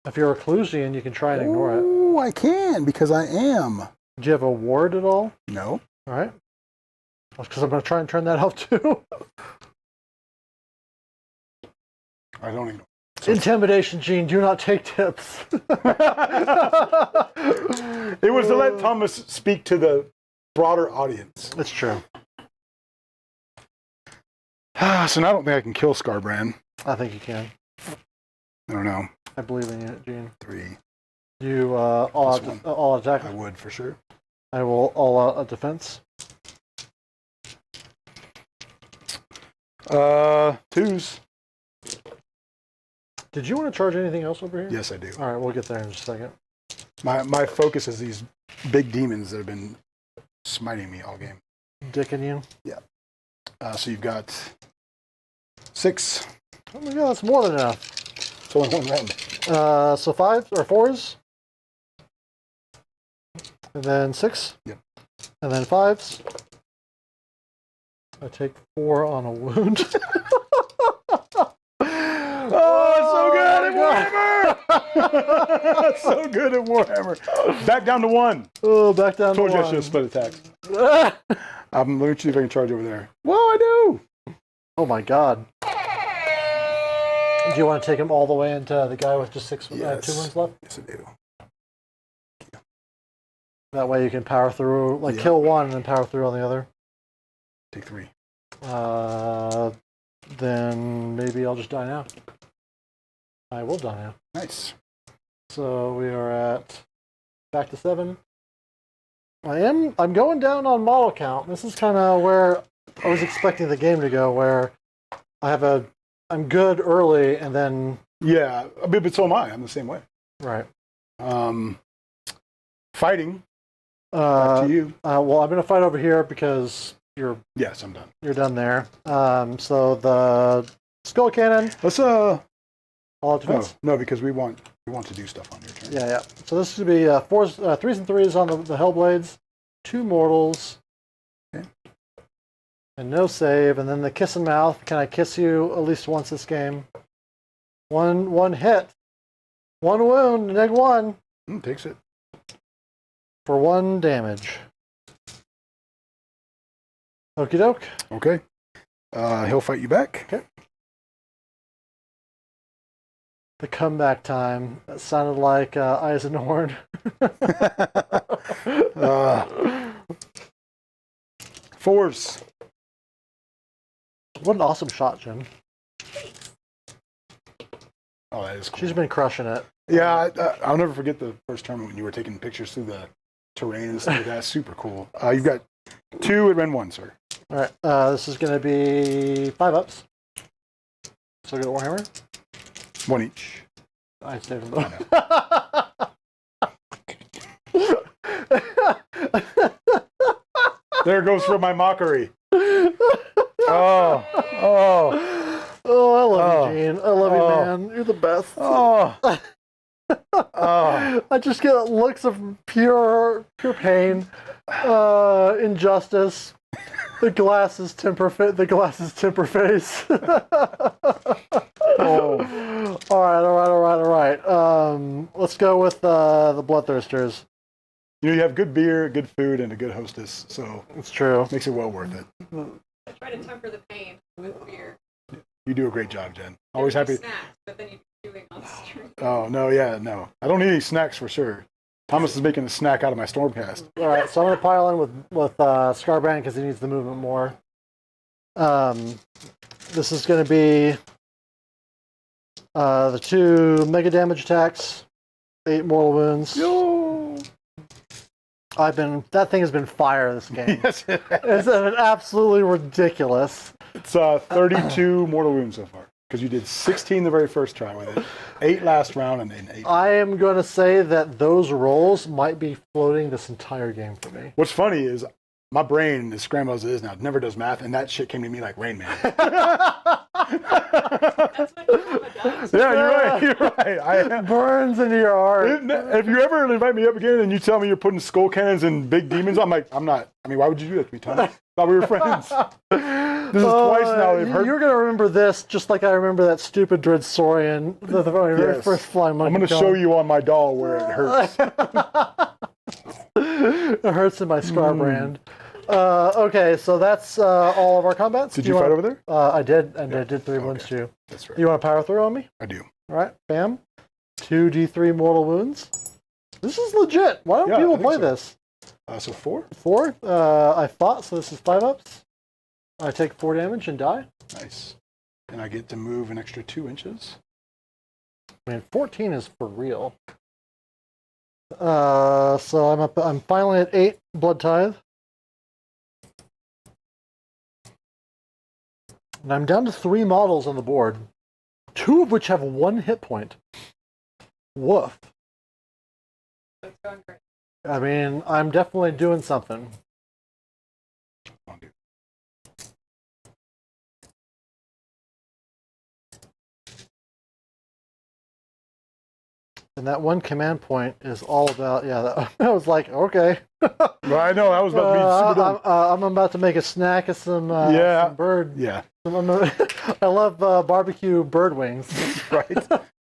If you're a Clusian, you can try and ignore it. Oh, I can because I am. Do you have a ward at all? No. All right. Because I'm going to try and turn that off too. I don't ignore. Intimidation, Gene. Do not take tips. It was to let Thomas speak to the broader audience. That's true. So now I don't think I can kill Skarbrand. I think you can. I don't know. I believe in you, Gene. 3. You all attack? I would for sure. I will all out a defense. 2s. Did you want to charge anything else over here? Yes, I do. All right, we'll get there in just a second. My focus is these big demons that have been smiting me all game. Dicking you? Yeah. So you've got 6. Oh my god, that's more than enough. It's only 1 round. So 5 or 4s? And then 6? Yep. And then 5s? I take 4 on a wound. Oh, so good at Warhammer! So good at Warhammer. Back down to 1. Oh, back down to 1. Told you I should have split attacks. Let me see if I can charge over there. Well, I do. Oh my god. Do you want to take him all the way into the guy with just 2 wounds left? Yes, I do. That way you can power through, kill 1 and then power through on the other. Take 3. Then maybe I'll just die now. I will die now. Nice. So we are at back to 7. I'm going down on model count. This is kind of where I was expecting the game to go, where I'm good early and then Yeah, but so am I. I'm the same way. right. Fighting. Back to you. Well, I'm going to fight over here because Yes, I'm done. you're done there. So the skull cannon. Let's All out no, defense. no, because we want to do stuff on your turn. Yeah, yeah. So this should be fours, 3s and 3s on the Hellblades, 2 mortals, Okay. and no save. And then the kiss and mouth. Can I kiss you at least once this game? One hit, 1 wound, -1 Takes it. for 1 damage. Okie doke. Okay. He'll fight you back. Okay. The comeback time. That sounded like Eisenhorn. Force. What an awesome shot, Jim. Oh, that is cool. She's been crushing it. Yeah, I'll never forget the first tournament when you were taking pictures through the terrain and stuff like that. Super cool. You've got 2 and 1, sir. All right. This is going to be 5 ups. So get Warhammer. 1 each. I saved them. There goes for my mockery. Oh. Oh, I love you, Gene. I love you, man. You're the best. Oh. I just get looks of pure pain, injustice. The glass is temper face. Oh. All right. Let's go with the Bloodthirsters. You have good beer, good food, and a good hostess, so It's true. makes it well worth it. I try to temper the pain with beer. You do a great job, Jen. Always happy. Snacks, but then you're chewing on the street. Oh, no, yeah, no. I don't need any snacks for sure. Thomas is making a snack out of my Stormcast. All right, so I'm going to pile in with Skarbrand because he needs the movement more. This is going to be the 2 mega damage attacks, 8 mortal wounds. Yo! That thing has been fire this game. Yes, it has. It's been absolutely ridiculous. It's 32 mortal wounds so far. Because you did 16 the very first try with it, 8 last round, and then 8. I am going to say that those rolls might be floating this entire game for me. What's funny is my brain, as scrambled as it is now, never does math, and that shit came to me like Rain Man. That's what Mama does. Yeah, you're right. It burns into your heart. If you ever invite me up again and you tell me you're putting skull cannons and big demons, I'm like, I'm not. I mean, why would you do that to me, Tom? Thought we were friends. This is twice now they've heard. You're going to remember this just like I remember that stupid Dreadsaurian, the very Yes. first flying monkey. I'm going to show you on my doll where it hurts. It hurts in my skarbrand. Okay, so that's all of our combats. Did you fight over there? I did, and I did 3 wounds too. That's right. You want to power through on me? I do. All right, bam. 2d3 mortal wounds. This is legit. Why don't Yeah, people I think play so. this? So 4? 4. I fought, so this is 5 ups. I take 4 damage and die. Nice. And I get to move an extra 2 inches. I mean, 14 is for real. So I'm finally at 8 blood tithe. And I'm down to 3 models on the board, 2 of which have 1 hit point. Woof. It's going great. I mean, I'm definitely doing something. Come on, dude. And that 1 command point is all about, that was like, okay. Well, I know, I was about to be super dumb. I'm about to make a snack of some bird. Yeah, I love barbecue bird wings. right.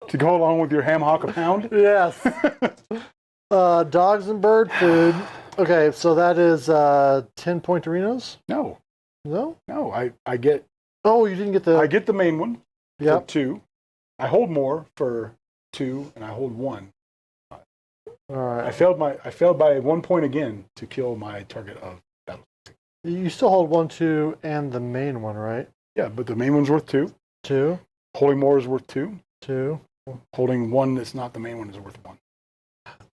To go along with your ham hock a pound? Yes. Dogs and bird food. Okay, so that is 10 pointerinos? No, No? I get Oh, you didn't get the... I get the main one for Yep. 2. I hold more for 2, and I hold 1. All right. I failed by 1 point again to kill my target of battle. You still hold 1, 2, and the main one, right? Yeah, but the main one's worth 2. 2, Holding more is worth 2. 2. Holding 1 that's not the main one is worth 1.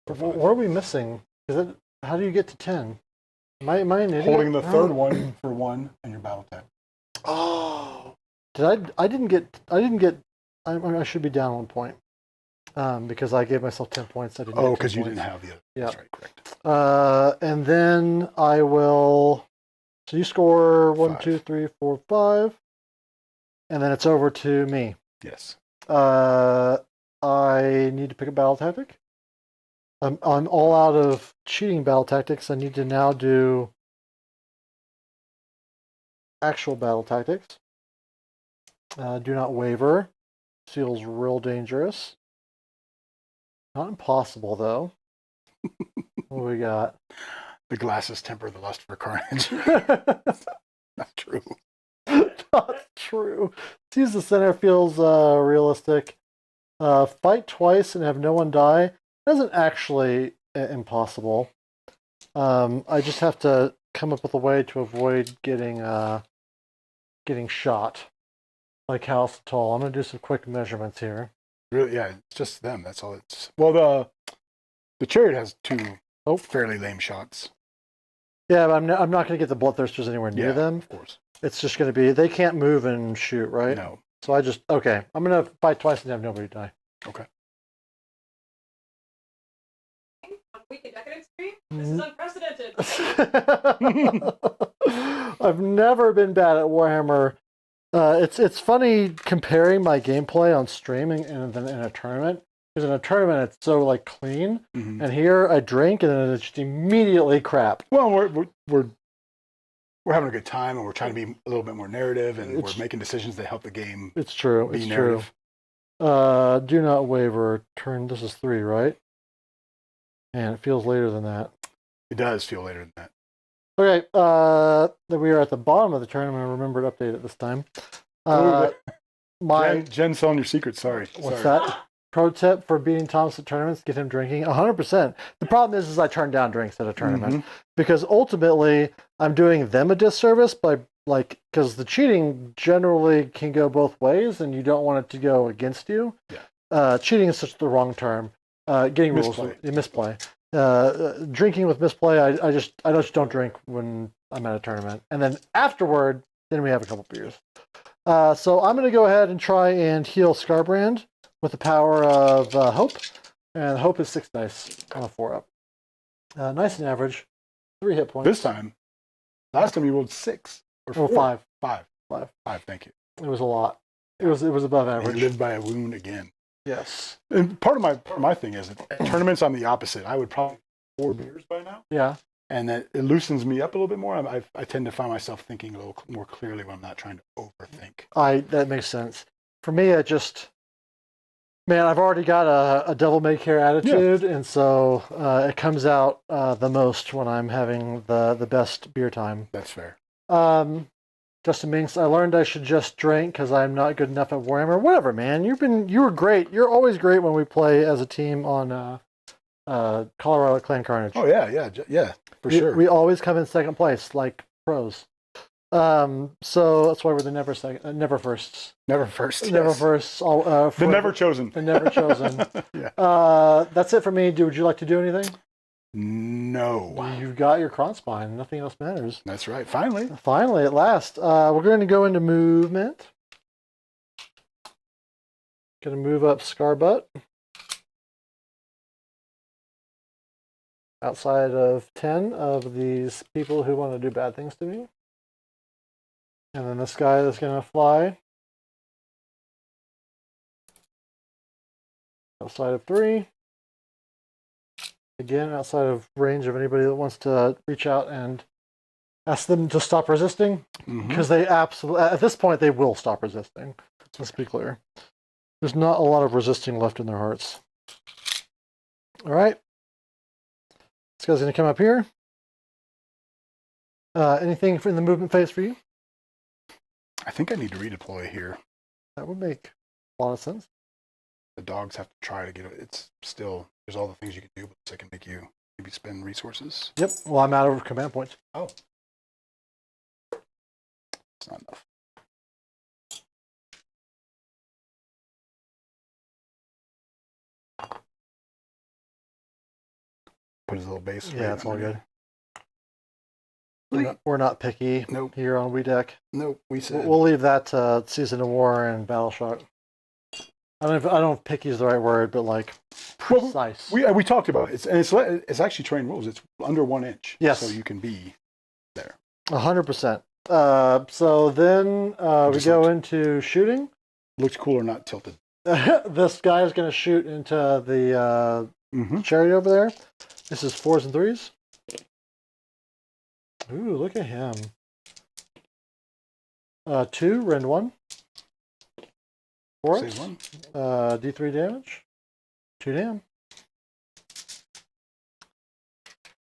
What are we missing? How do you get to 10? Am I an idiot? Holding the third one for 1 and your battle tech. Oh. I should be down 1 point. Because I gave myself 10 points. I didn't. Oh, because you didn't have the other. Yeah. That's right, correct. And then I will So you score one, 5. 2, 3, 4, 5, and then it's over to me. Yes. I need to pick a battle tactic. I'm all out of cheating battle tactics. I need to now do actual battle tactics. Do not waver. Feels real dangerous. Not impossible, though. What do we got? The glasses temper the lust for carnage. Not true. Not true. Seize the center feels realistic. Fight twice and have no one die isn't actually impossible. I just have to come up with a way to avoid getting shot. Like House Tall. I'm going to do some quick measurements here. Really? Yeah, it's just them. That's all it's... Well, the chariot has 2 fairly lame shots. Yeah, but I'm not going to get the bloodthirsters anywhere near them. Of course. It's just going to be... They can't move and shoot, right? No. So I just... Okay. I'm going to fight twice and have nobody die. Okay. On Week in Decadent stream, this is unprecedented. I've never been bad at Warhammer. It's funny comparing my gameplay on streaming and then in a tournament. Because in a tournament it's so like clean, and here I drink and then it's just immediately crap. Well, we're having a good time, and we're trying to be a little bit more narrative, and we're making decisions that help the game. It's true. Be It's narrative. true. Do not waver. Turn. This is 3, right? And it feels later than that. It does feel later than that. Okay, then we are at the bottom of the tournament. I remember to update it this time. Jen selling your secrets. Sorry. What's that? Pro tip for beating Thomas at tournaments: get him drinking. 100%. The problem is I turn down drinks at a tournament because ultimately I'm doing them a disservice by because the cheating generally can go both ways, and you don't want it to go against you. Yeah. Cheating is such the wrong term. Getting Misplay. misplay. Drinking with misplay, I just don't drink when I'm at a tournament. And then afterward, then we have a couple beers. So I'm going to go ahead and try and heal Skarbrand with the power of Hope. And Hope is 6 dice on a 4-up. Nice and average. 3 hit points. This time. Last time you rolled 6. Or 4. 5. 5. 5. 5, thank you. It was a lot. It was above And average. you lived by a wound again. Yes. And part of my thing is that tournaments, I'm the opposite. I would probably 4 beers by now. Yeah. And that it loosens me up a little bit more. I tend to find myself thinking a little more clearly when I'm not trying to overthink. That makes sense. For me, it just... Man, I've already got a devil may care attitude, and so it comes out the most when I'm having the best beer time. That's fair. Justin Minks, I learned I should just drink because I'm not good enough at Warhammer. Whatever, man. You were great. You're always great when we play as a team on Colorado Clan Carnage. Oh yeah, for sure. We always come in second place, like pros. So that's why we're the never firsts. Never first. Never Yes. firsts. The never chosen. The never chosen. Yeah. That's it for me. Would you like to do anything? No. You've got your cron spine. Nothing else matters. That's right. Finally. Finally, at last. We're going to go into movement. Going to move up Scarbutt. Outside of 10 of these people who want to do bad things to me. And then this guy that's going to fly. Outside of 3. Again, outside of range of anybody that wants to reach out and ask them to stop resisting. Because they absolutely, at this point, they will stop resisting. Let's be clear. There's not a lot of resisting left in their hearts. All right. This guy's going to come up here. Anything in the movement phase for you? I think I need to redeploy here. That would make a lot of sense. The dogs have to try to get it. It's still, there's all the things you can do, but that can make you maybe spend resources. Yep. Well, I'm out of command points. Oh. It's not enough. Put his little base. Yeah, right it's all under good. We're not picky Nope. here on WeDeck. Nope, we said. We'll leave that to Season of War and Battleshock. I don't know if picky is the right word, but like precise. We talked about it. It's actually train rules. It's under 1 inch. Yes. So you can be there. 100%. So then we Just go looked. into shooting. Looks cooler, not tilted. This guy is going to shoot into the chariot over there. This is 4s and 3s. Ooh, look at him. 2, rend 1. 4, Save 1. D3 damage. 2 dam.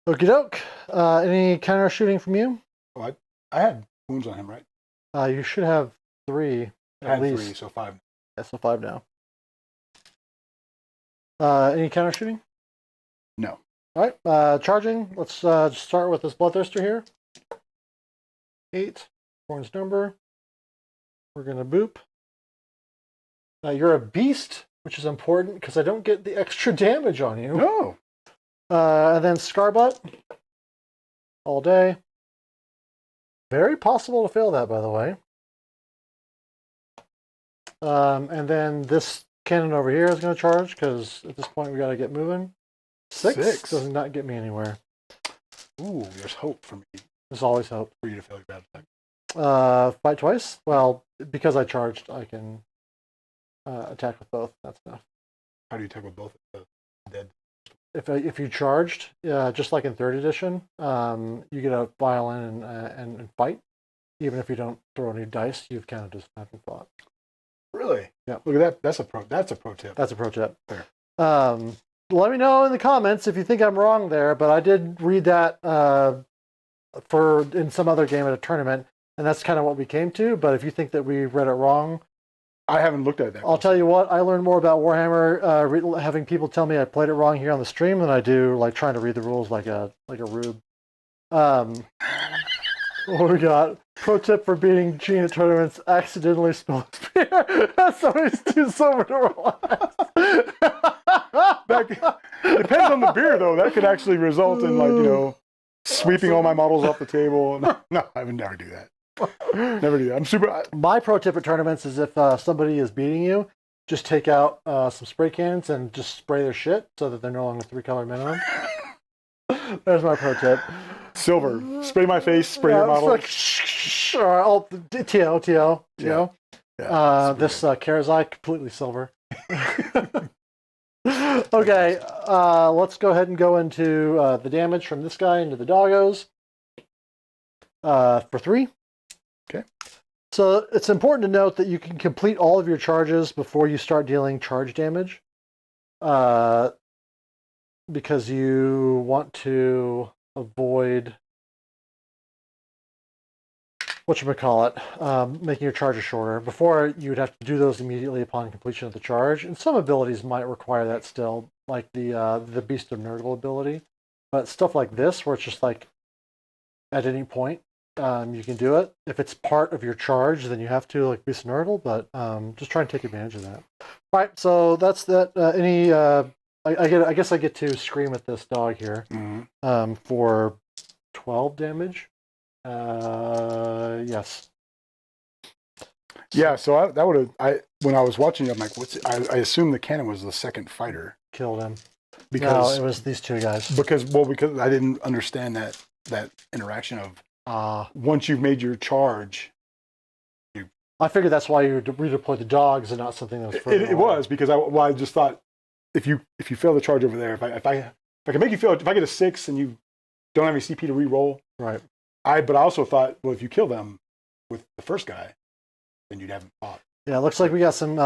Okie doke. Any counter shooting from you? Oh, I had wounds on him, right? You should have 3 I at had least. 3, so 5. Yeah, so 5 now. Any counter shooting? No. All right, charging. Let's just start with this bloodthirster here. 8, Khorne's number. We're gonna boop. You're a beast, which is important because I don't get the extra damage on you. No. And then Scarbutt. All day. Very possible to fail that, by the way. And then this cannon over here is going to charge because at this point we got to get moving. 6 does not get me anywhere. Ooh, there's hope for me. There's always hope. For you to fail your bad attack. Fight twice. Well, because I charged, I can attack with both. That's enough. How do you attack with both dead? If you charged, just like in 3rd edition, you get a violin and fight. Even if you don't throw any dice, you've kind of just haven't thought. Really? Yeah. Look at that. That's a pro tip. That's a pro tip. Fair. Let me know in the comments if you think I'm wrong there, but I did read that in some other game at a tournament, and that's kind of what we came to. But if you think that we read it wrong, I haven't looked at that. I'll tell you what, I learned more about Warhammer having people tell me I played it wrong here on the stream than I do like trying to read the rules like a rube. What we got? Pro tip for beating Gene at tournaments: accidentally spill his beer. Somebody's too sober to relax. That depends on the beer, though. That could actually result in sweeping all my models off the table. No, I would never do that. Never do that. I'm super. My pro tip at tournaments is if somebody is beating you, just take out some spray cans and just spray their shit so that they're no longer 3-color minimum. There's my pro tip. Silver. Spray my face, spray your model. Like, TO. Yeah. This Karazai, completely silver. Okay, let's go ahead and go into the damage from this guy into the doggos. For 3. Okay. So it's important to note that you can complete all of your charges before you start dealing charge damage. Because you want to avoid making your charges shorter. Before, you would have to do those immediately upon completion of the charge, and some abilities might require that still, like the Beast of Nurgle ability. But stuff like this, where it's just like at any point you can do it. If it's part of your charge, then you have to, like Beast of Nurgle, but just try and take advantage of that. All right, so that's that. I guess I get to scream at this dog here for 12 damage. Yes. Yeah, so when I was watching, I'm like, I assumed the cannon was the second fighter. Killed him. Because no, it was these two guys. Because I didn't understand that interaction of once you've made your charge. I figured that's why you redeployed the dogs and not something that was further It was because I just thought if you fail the charge over there, if I can make you fail, if I get a 6 and you don't have any CP to re-roll, right? But I also thought, well, if you kill them with the first guy, then you'd have him fought. Yeah, it looks like we got some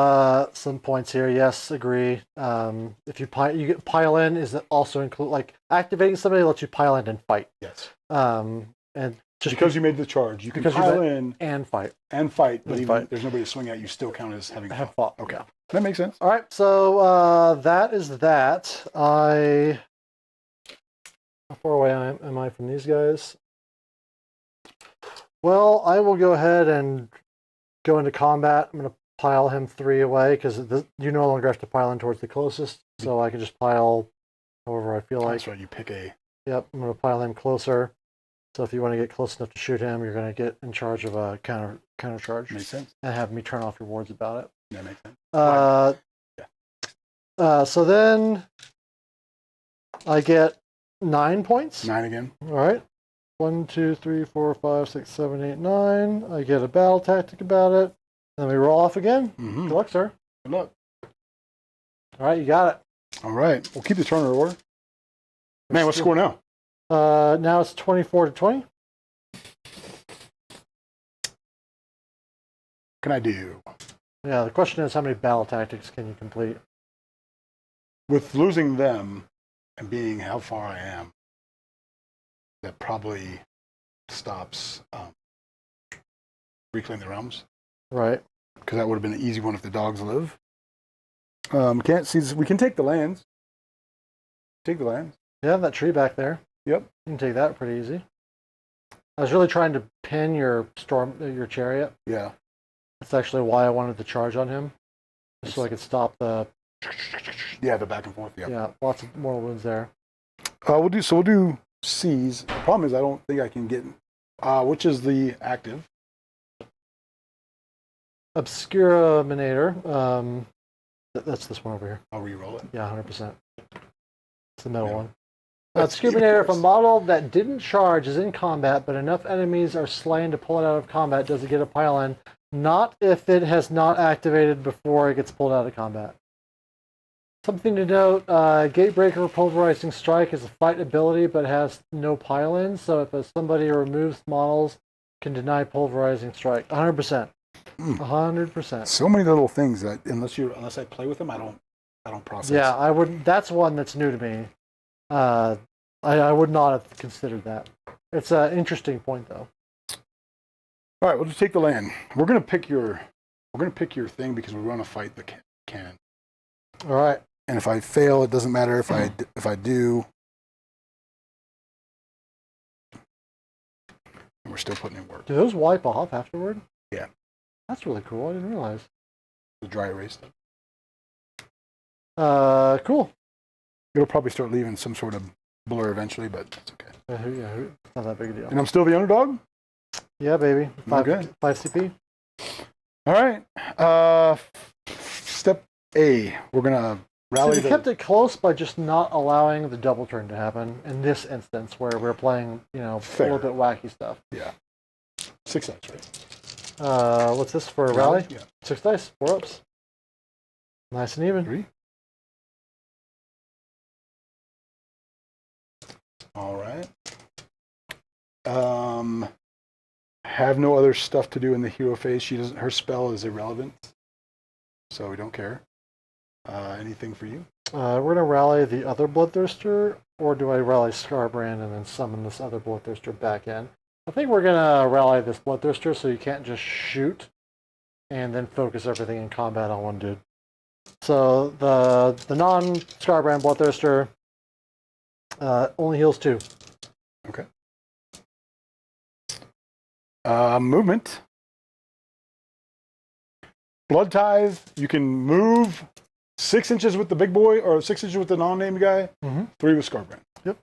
points here. Yes, agree. If you get pile in, is that also include like activating somebody lets you pile in and fight? Yes. And just because you made the charge, you can pile in and fight. But even there's nobody to swing at, you still count as having fought. Okay, Yeah. That makes sense. All right, so that is that. How far away am I from these guys? Well, I will go ahead and go into combat. I'm going to pile him 3 away because you no longer have to pile in towards the closest, so I can just pile however I feel like. That's right, you pick a... Yep, I'm going to pile him closer. So if you want to get close enough to shoot him, you're going to get in charge of a counter charge. Makes sense. And have me turn off your wards about it. That makes sense. So then I get 9 points. 9 again. All right. 1, 2, 3, 4, 5, 6, 7, 8, 9. I get a battle tactic about it. Then we roll off again. Mm-hmm. Good luck, sir. Good luck. All right, you got it. All right. We'll keep the turn order. Man, what's the score now? Now it's 24-20. Can I do? Yeah, the question is how many battle tactics can you complete? With losing them and being how far I am, that probably stops Reclaim the Realms. Right. Because that would have been an easy one if the dogs live. Can't see this. We can take the lands. Take the lands. Yeah, that tree back there. Yep. You can take that pretty easy. I was really trying to pin your chariot. Yeah. That's actually why I wanted to charge on him, just so I could stop the. Yeah, the back and forth. Yeah. Yeah, lots of mortal wounds there. We'll do C's. The problem is I don't think I can get. Which is the active? Obscuraminator. That's this one over here. I'll re-roll it. Yeah, 100%. It's the middle one. That's Obscuraminator, if a model that didn't charge is in combat, but enough enemies are slain to pull it out of combat, does it get a pile-in? Not if it has not activated before it gets pulled out of combat. Something to note, Gatebreaker Pulverizing Strike is a fight ability, but has no pile-in, so if somebody removes models, can deny Pulverizing Strike. 100%. 100%. So many little things that unless I play with them, I don't process. Yeah, I would. That's one that's new to me. I would not have considered that. It's an interesting point, though. All right, we'll just take the land. We're gonna pick your thing because we want to fight the cannon. All right. And if I fail, it doesn't matter. If I do, and we're still putting in work. Do those wipe off afterward? Yeah. That's really cool. I didn't realize. The dry erase stuff. Cool. It'll probably start leaving some sort of blur eventually, but that's okay. It's not that big a deal. And I'm still the underdog? Yeah, baby. 5 CP. All right. Step A. We're going to rally. So we kept it close by just not allowing the double turn to happen in this instance where we're playing, a little bit wacky stuff. Yeah. 6 dice, right? What's this for a rally? Yeah. 6 dice, 4 ups. Nice and even. 3. All right. Have no other stuff to do in the hero phase. Her spell is irrelevant, so we don't care. Anything for you? We're going to rally the other Bloodthirster, or do I rally Skarbrand and then summon this other Bloodthirster back in? I think we're going to rally this Bloodthirster so you can't just shoot and then focus everything in combat on one dude. So the non-Skarbrand Bloodthirster only heals 2. Okay. Movement. Blood Tithe, you can move 6 inches with the big boy or 6 inches with the non-named guy, 3 with Skarbrand. Yep.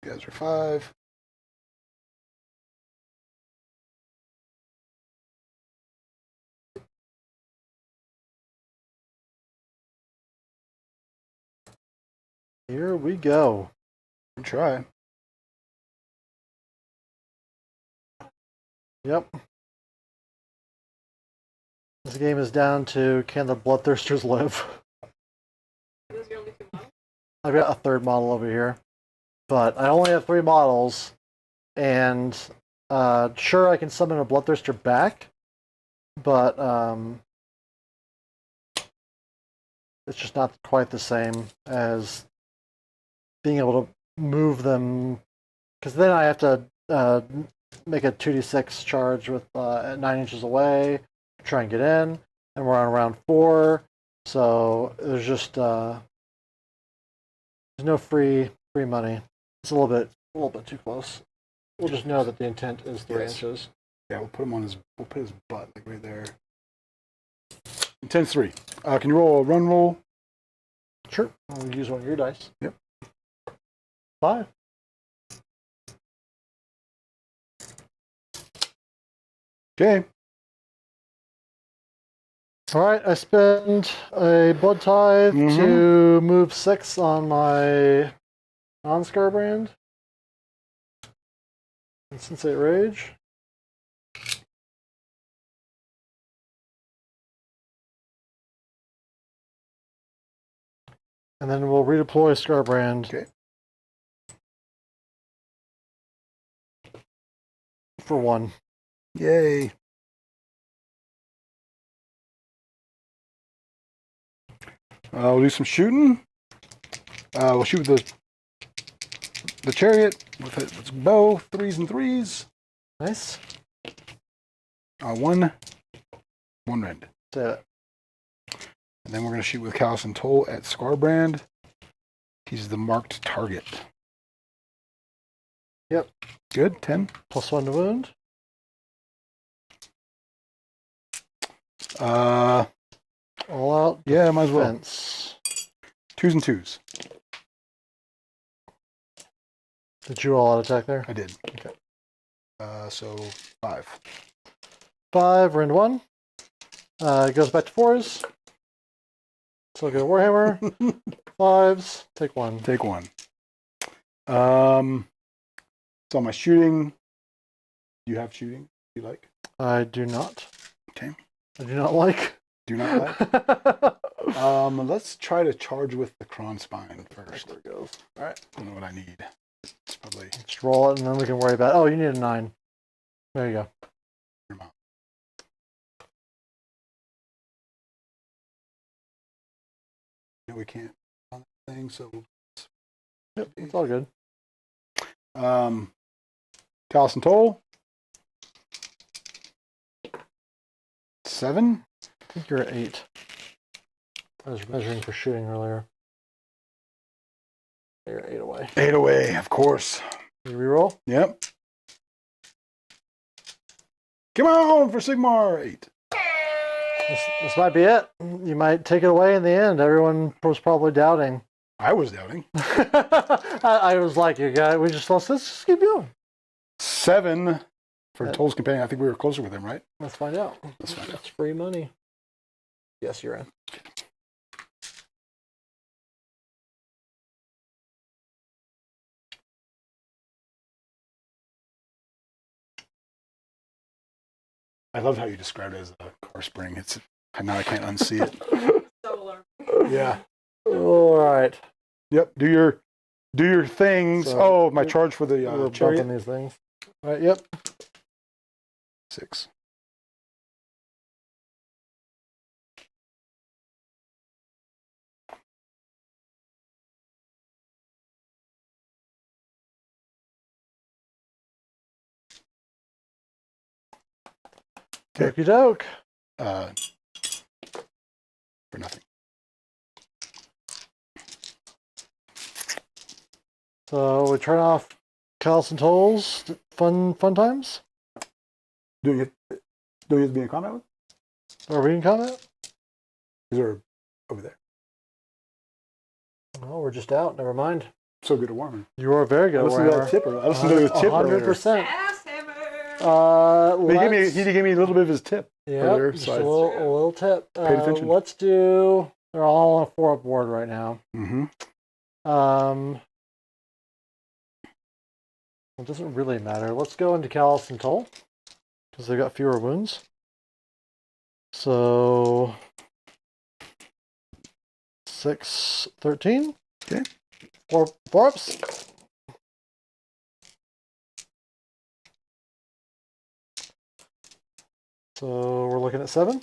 You guys are 5. Here we go. Good try. Yep. This game is down to can the Bloodthirsters live? Those are your only 2 models? I've got a third model over here, but I only have 3 models, and sure I can summon a Bloodthirster back, but it's just not quite the same as being able to move them, because then I have to make a 2d6 charge with at 9 inches away, try and get in, and we're on round 4, so there's just there's no free money. It's a little bit too close. We'll just know that the intent is 3 inches. Yeah, we'll put his butt like right there. Intent's 3. Can you roll a run roll? Sure. I'll use one of your dice. Yep. 5. Okay. All right, I spend a blood tithe to move 6 on my non-skarbrand. Insensate rage. And then we'll redeploy skarbrand. Okay. For 1. Yay. We'll do some shooting. We'll shoot with the chariot with its bow, 3s and 3s. Nice. 1 red. That's it. And then we're going to shoot with Callus and Toll at Skarbrand. He's the marked target. Yep. Good. 10. +1 to wound. All out. Yeah, might as well. Defense. 2s and 2s. Did you all out attack there? I did. Okay. So 5. 5, rend 1. It goes back to 4s. So go Warhammer. 5s. Take 1. Take 1. So my shooting. Do you have shooting? You like? I do not. Okay. I do not like. Do not like. Let's try to charge with the Khorne spine first. There it goes. All right. I don't know what I need. It's probably. Just roll it, and then we can worry about it. Oh, you need a 9. There you go. No, we can't on the thing, so. Yep, it's all good. Callus and Toll. 7. I think you're at 8. I was measuring for shooting earlier. You're at 8 away. 8 away, of course. You reroll? Yep. Come on for Sigmar. 8. This might be it. You might take it away in the end. Everyone was probably doubting. I was doubting. I was like, you guys, let's just keep going. 7 for Toll's companion. I think we were closer with him, right? Let's find out. Let's find out. It's free money. Yes, you're in. I love how you described it as a car spring. It's now I can't unsee it. Solar. Yeah. All right. Yep. Do your things. So, my charge for the we're chariot. bumping these things. All right. Yep. 6. Okey doke. For nothing. So we turn off Callus and Tolls. Fun times. Do you have to be in combat with? Are we in combat? Is there over there? No, we're just out. Never mind. So good at warming. You are very good. I listened to that tip. I listened to his tip earlier. 100%. Ass hammer. He gave me a little bit of his tip. Yeah, earlier, just so a little tip. paid attention. Let's do. They're all on a 4-up board right now. Mm-hmm. It doesn't really matter. Let's go into Callus and Toll because they've got fewer wounds. So 6, 13. Okay. 4 ups. So we're looking at 7.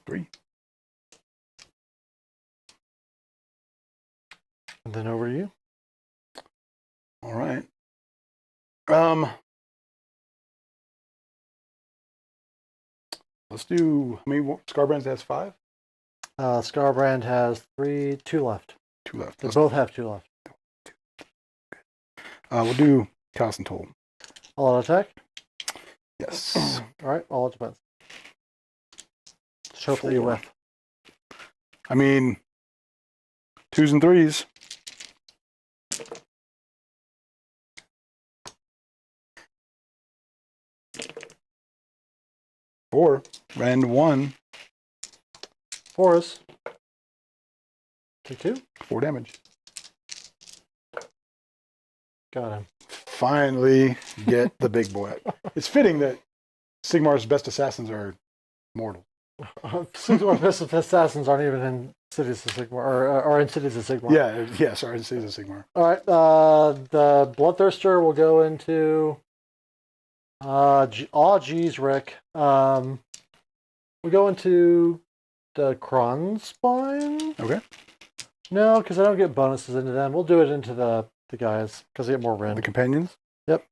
Three. And then over to you. All right. Let's do. How many Skarbrands has 5? Skarbrand has 2 left. 2 left. They both have 2 left. We'll do Callus and Toll. All out attack. Yes. All right. All out defense. Just hope that you 4. whiff. I mean, 2s and 3s. 4. Rend 1. 4s. Take 2. 4 damage. Got him. Finally get the big boy. It's fitting that Sigmar's best assassins are mortal. Sigmar's best assassins aren't even in Cities of Sigmar, or in Cities of Sigmar. Yeah, sorry, it says Sigmar. All right, the Bloodthirster will go into... geez, Rick. We go into the Khorne spine? Okay. No, because I don't get bonuses into them. We'll do it into the guys, because they get more The rend. companions? Yep.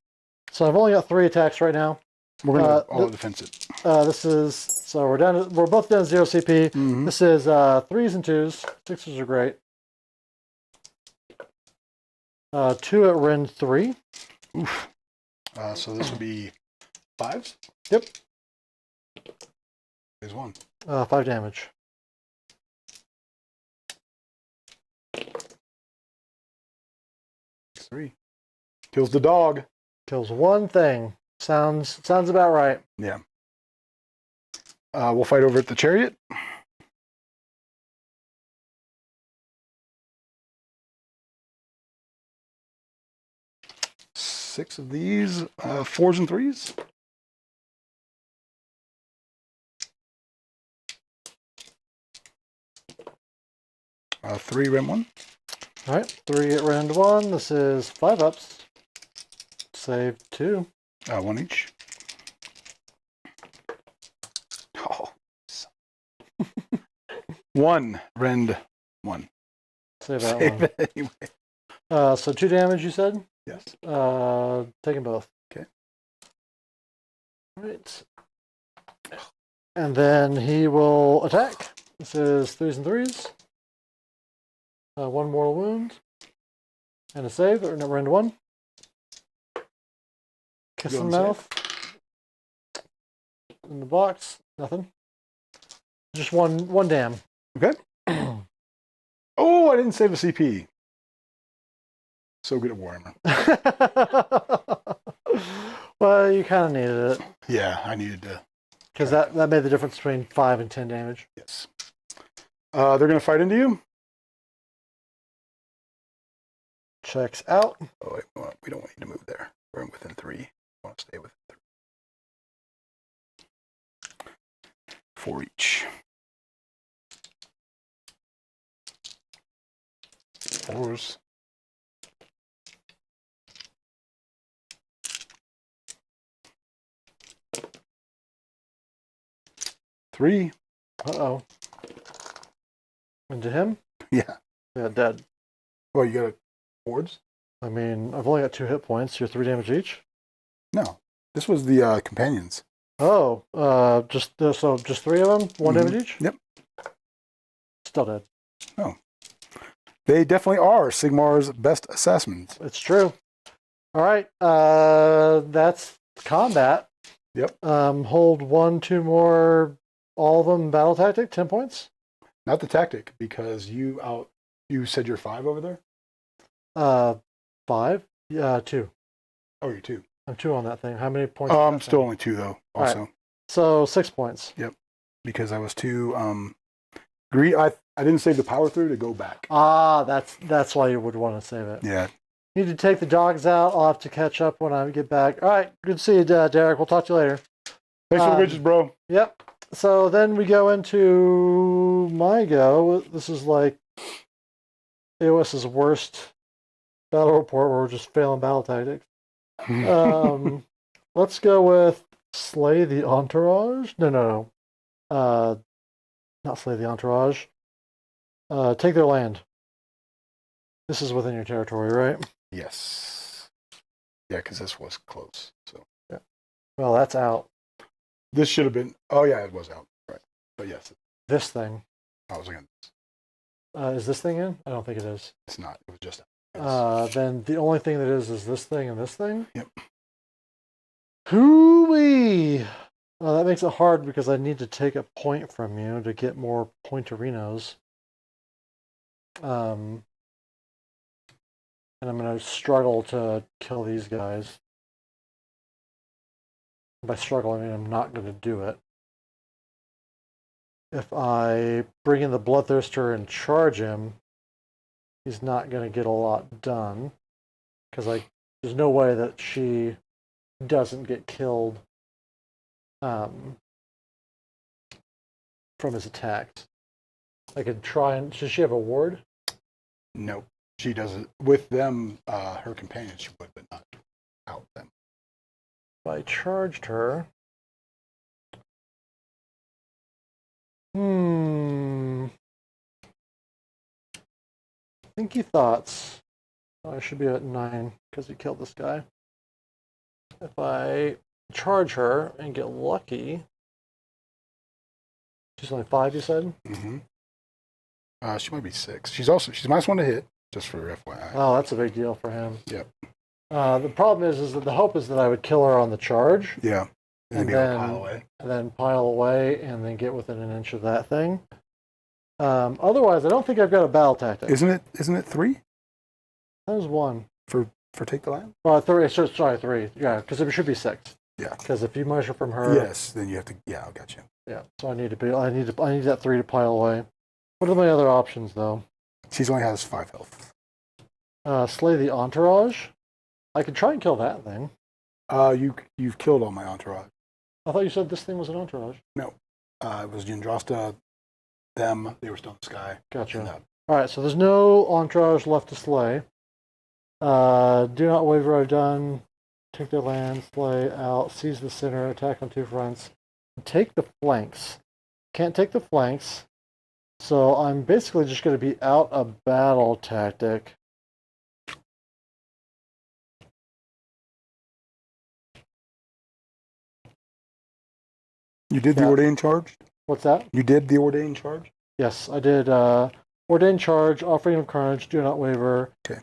So I've only got 3 attacks right now. We're going to all defense it. This is... So we're both down to 0 CP. Mm-hmm. This is 3s and 2s. 6s are great. 2 at rend 3. Oof. So this would be 5s? Yep. There's 1. 5 damage. Three. Kills the dog. Kills 1 thing. Sounds about right. Yeah. We'll fight over at the chariot. Six of these, 4s and 3s. Three rem 1. All right, 3 at rend 1. This is 5 ups. Save 2. 1 each. Oh. 1 rend 1. Save that Save one. it anyway. So 2 damage, you said? Yes. Taking both. Okay. All right. And then he will attack. This is 3s and 3s. 1 mortal wound. And a save, or no, rend 1. Kiss in the mouth. In the box, nothing. Just one dam. Okay. Oh, I didn't save a CP. So good at Warhammer. Well, you kind of needed it. Yeah, I needed to. Because that made the difference between 5 and 10 damage. Yes. They're going to fight into you. Checks out. Oh, wait, we don't want you to move there. We're within 3. I want to stay within 3. 4 each. 4s. Three. Uh-oh. Into him? Yeah. Yeah, dead. Well, you got a boards? I mean, I've only got 2 hit points. You're 3 damage each? No. This was the companions. Oh, just 3 of them? 1 damage each? Yep. Still dead. Oh. They definitely are Sigmar's best assassins. It's true. All right. That's combat. Yep. Hold 1, 2 more, all of them battle tactic, 10 points. Not the tactic, because you said you're 5 over there? 5? Yeah, 2. Oh, you're 2. I'm 2 on that thing. How many points? I'm still only 2 though, also. Right. So 6 points. Yep. Because I was too I didn't save the power through to go back. Ah, that's why you would want to save it. Yeah. Need to take the dogs out. I'll have to catch up when I get back. All right. Good to see you, Derek. We'll talk to you later. Thanks for the widgets, bro. Yep. So then we go into my go. This is like AOS's worst battle report where we're just failing battle tactics. Let's go with Slay the Entourage. No. Not Slay the Entourage. Take their land. This is within your territory, right? Yes. Yeah, because this was close. So yeah. Well, that's out. This should have been. Oh yeah, it was out. Right. But yes. This thing. I was looking at this. Is this thing in? I don't think it is. It's not. It was just out. Then the only thing that is this thing and this thing? Yep. Hooey! That makes it hard because I need to take a point from you to get more pointerinos. And I'm going to struggle to kill these guys. By struggle, I mean I'm not going to do it. if I bring in the Bloodthirster and charge him, he's not going to get a lot done. Because there's no way that she doesn't get killed from his attacks. I could try and... Does she have a ward? Nope. She doesn't. With them, her companion, she would, but not out them. If I charged her... Thinky thoughts. Oh, I should be at 9 because he killed this guy. If I charge her and get lucky... She's only 5, you said? Mm-hmm. She might be 6. She's a nice one to hit, just for FYI. Oh, that's a big deal for him. Yep. The problem is that the hope is that I would kill her on the charge. Yeah. And be able to pile away. And then pile away and then get within an inch of that thing. Otherwise, I don't think I've got a battle tactic. Isn't it 3? That was 1. For take the land? 3. Sorry, 3. Yeah, because it should be 6. Yeah. Because if you measure from her... Yes, then you have to... Yeah, I got you. Yeah, so I need that 3 to pile away. What are my other options, though? She only has 5 health. Slay the entourage. I could try and kill that thing. You've killed all my entourage. I thought you said this thing was an entourage. No. It was Yndrasta, them, they were still in the sky. Gotcha. Alright, so there's no entourage left to slay. Do not waver, I've done. Take their land, slay, out, seize the center, attack on 2 fronts. Take the flanks. Can't take the flanks. So I'm basically just going to be out a battle tactic. You did the ordained charge? What's that? You did the ordained charge? Yes, I did. Ordained charge, offering of carnage, do not waver. Okay.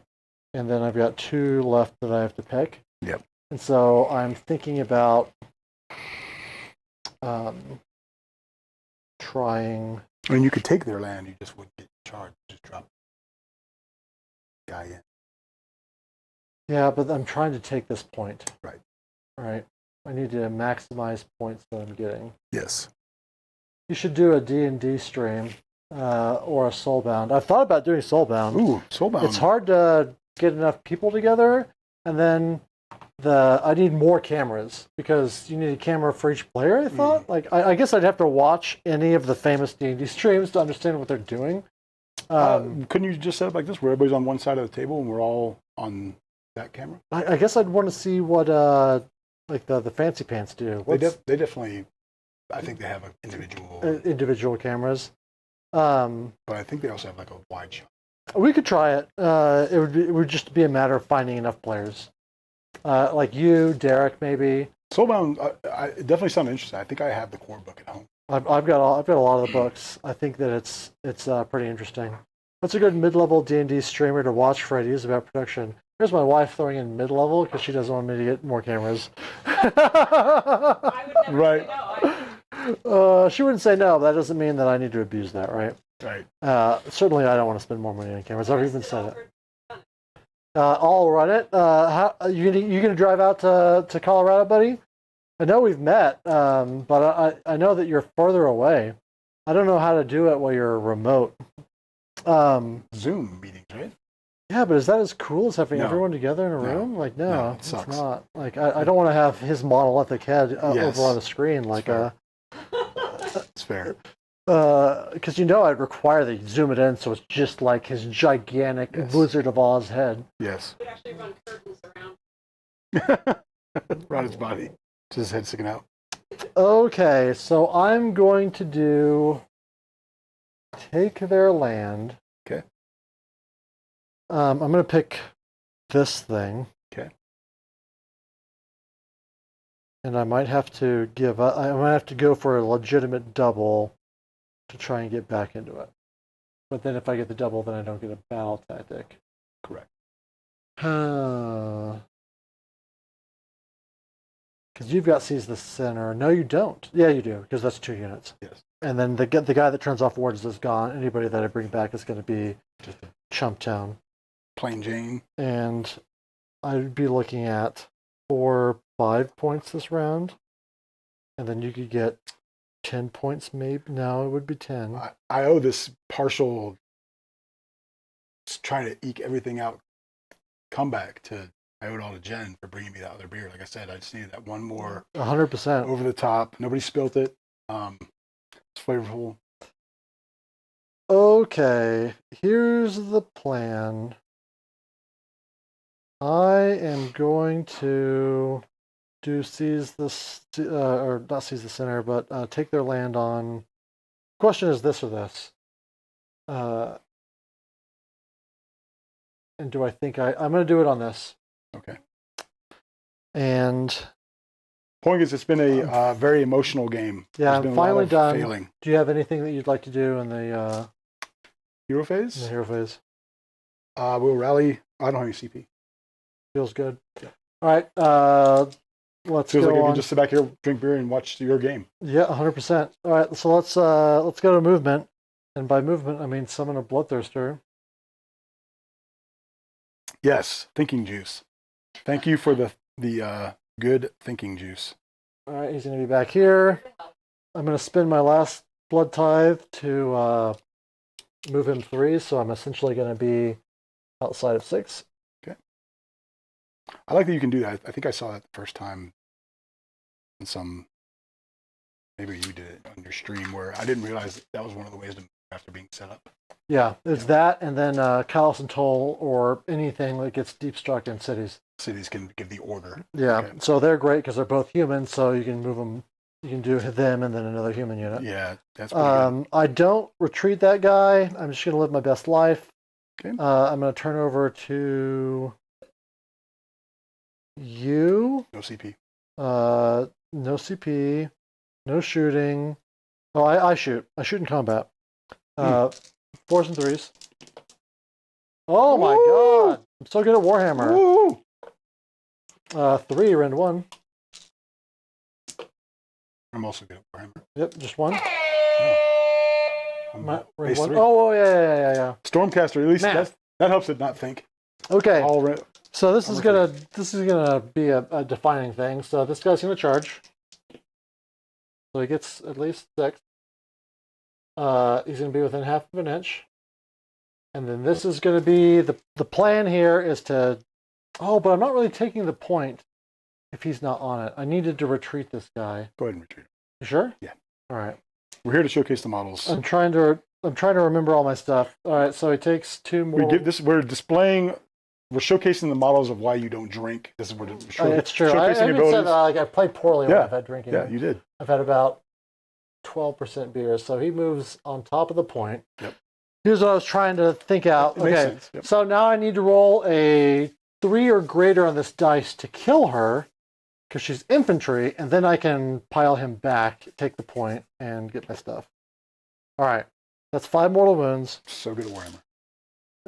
And then I've got 2 left that I have to pick. Yep. And so I'm thinking about trying... I mean, you could take their land, you just wouldn't get charged. Just drop the guy in. Yeah, but I'm trying to take this point. Right. Right. I need to maximize points that I'm getting. Yes. You should do a D&D stream or a Soulbound. I've thought about doing Soulbound. Ooh, Soulbound. It's hard to get enough people together, and then I need more cameras because you need a camera for each player. I thought, I guess I'd have to watch any of the famous D&D streams to understand what they're doing. Couldn't you just set up like this, where everybody's on one side of the table and we're all on that camera? I guess I'd want to see what like the fancy pants do. They definitely. I think they have individual cameras. But I think they also have like a wide shot. We could try it. It would just be a matter of finding enough players. Like you, Derek, maybe. Soulbound, it definitely sounded interesting. I think I have the core book at home. I've got a lot of the books. I think that it's pretty interesting. That's a good mid-level D&D streamer to watch for ideas about production. Here's my wife throwing in mid-level because she doesn't want me to get more cameras. I would never Right. say no. She wouldn't say no, but that doesn't mean that I need to abuse that, right? Right. Certainly, I don't want to spend more money on cameras. I've even said it. I'll run it. How you gonna drive out to Colorado, buddy? I know we've met, but I know that you're further away. I don't know how to do it while you're remote. Zoom meetings, right? Yeah, but is that as cool as having No. everyone together in a No. room? Like, No, no, it it's sucks. not. Like, I don't want to have his monolithic head Yes. over on the screen. Like, fair. It's fair. because I'd require that you zoom it in so it's just like his gigantic Yes. Wizard of Oz head. Yes. We actually run curtains around. Around his body. Just his head sticking out. Okay, so I'm going to take their land. Okay. I'm going to pick this thing. Okay. And I might have to I might have to go for a legitimate double to try and get back into it. But then if I get the double, then I don't get a battle tactic. Correct. Because you've got seize the center. No, you don't. Yeah, you do, because that's 2 units. Yes. And then the guy that turns off wards is gone. Anybody that I bring back is going to be Just a Chump Town. plain Jane. And I'd be looking at 4, 5 points this round. And then you could get 10 points, maybe. No, it would be 10. I owe this partial trying to eke everything out comeback to. I owe it all to Jen for bringing me that other beer. Like I said, I just needed that one more 100%. over the top. Nobody spilt it. It's flavorful. Okay, here's the plan. I am going to do or not seize the center, but take their land on. Question is this or this? And do I think I'm going to do it on this? Okay. And Point is, it's been a very emotional game. yeah, There's been I'm finally a lot of done. failing. Do you have anything that you'd like to do in the Hero in phase? the hero phase? We'll rally. I don't have any CP. Feels good. Yeah. All right, let's Feels go like I on. can just sit back here, drink beer, and watch your game. Yeah, 100%. All right, so let's go to movement, and by movement I mean summon a bloodthirster. Yes, thinking juice. Thank you for the good thinking juice. All right, he's going to be back here. I'm going to spend my last blood tithe to move him 3, so I'm essentially going to be outside of 6. Okay. I like that you can do that. I think I saw that the first time in some. Maybe you did it on your stream where I didn't realize that was one of the ways to move after being set up. Yeah, it's that, and then Callous and Toll, or anything that gets deep struck in cities. Cities can give the order. Yeah, Okay. so they're great because they're both human, so you can move them. You can do them and then another human unit. Yeah, that's pretty good. I don't retreat that guy. I'm just going to live my best life. Okay. I'm going to turn over to you. No CP. No CP. No shooting. Oh, I shoot. I shoot in combat. 4s and 3s. Oh my Woo! god! I'm so good at Warhammer. Woo! 3, rend 1. I'm also good at Warhammer. Yep, just 1. I'm Rend base 1. 3. Oh, yeah. Stormcaster, at least Math. that helps it not think. Okay. All So this is Armor gonna be a defining thing. So this guy's gonna charge. So he gets at least 6. He's gonna be within half of an inch. And then this is gonna be the plan here is to. Oh, but I'm not really taking the point if he's not on it. I needed to retreat this guy. Go ahead and retreat. You sure? Yeah. All right. We're here to showcase the models. I'm trying to remember all my stuff. All right. So he takes 2 more. We're displaying. We're showcasing the models of why you don't drink. This is where It's true. I showcasing even abilities. said like I played poorly when Yeah. I've had drinking. Yeah, you did. I've had about 12% beer, so he moves on top of the point. Yep. Here's what I was trying to think out. It makes Okay, sense. Yep. so now I need to roll a 3 or greater on this dice to kill her, because she's infantry, and then I can pile him back, take the point, and get my stuff. All right, that's 5 mortal wounds. So good at Warhammer.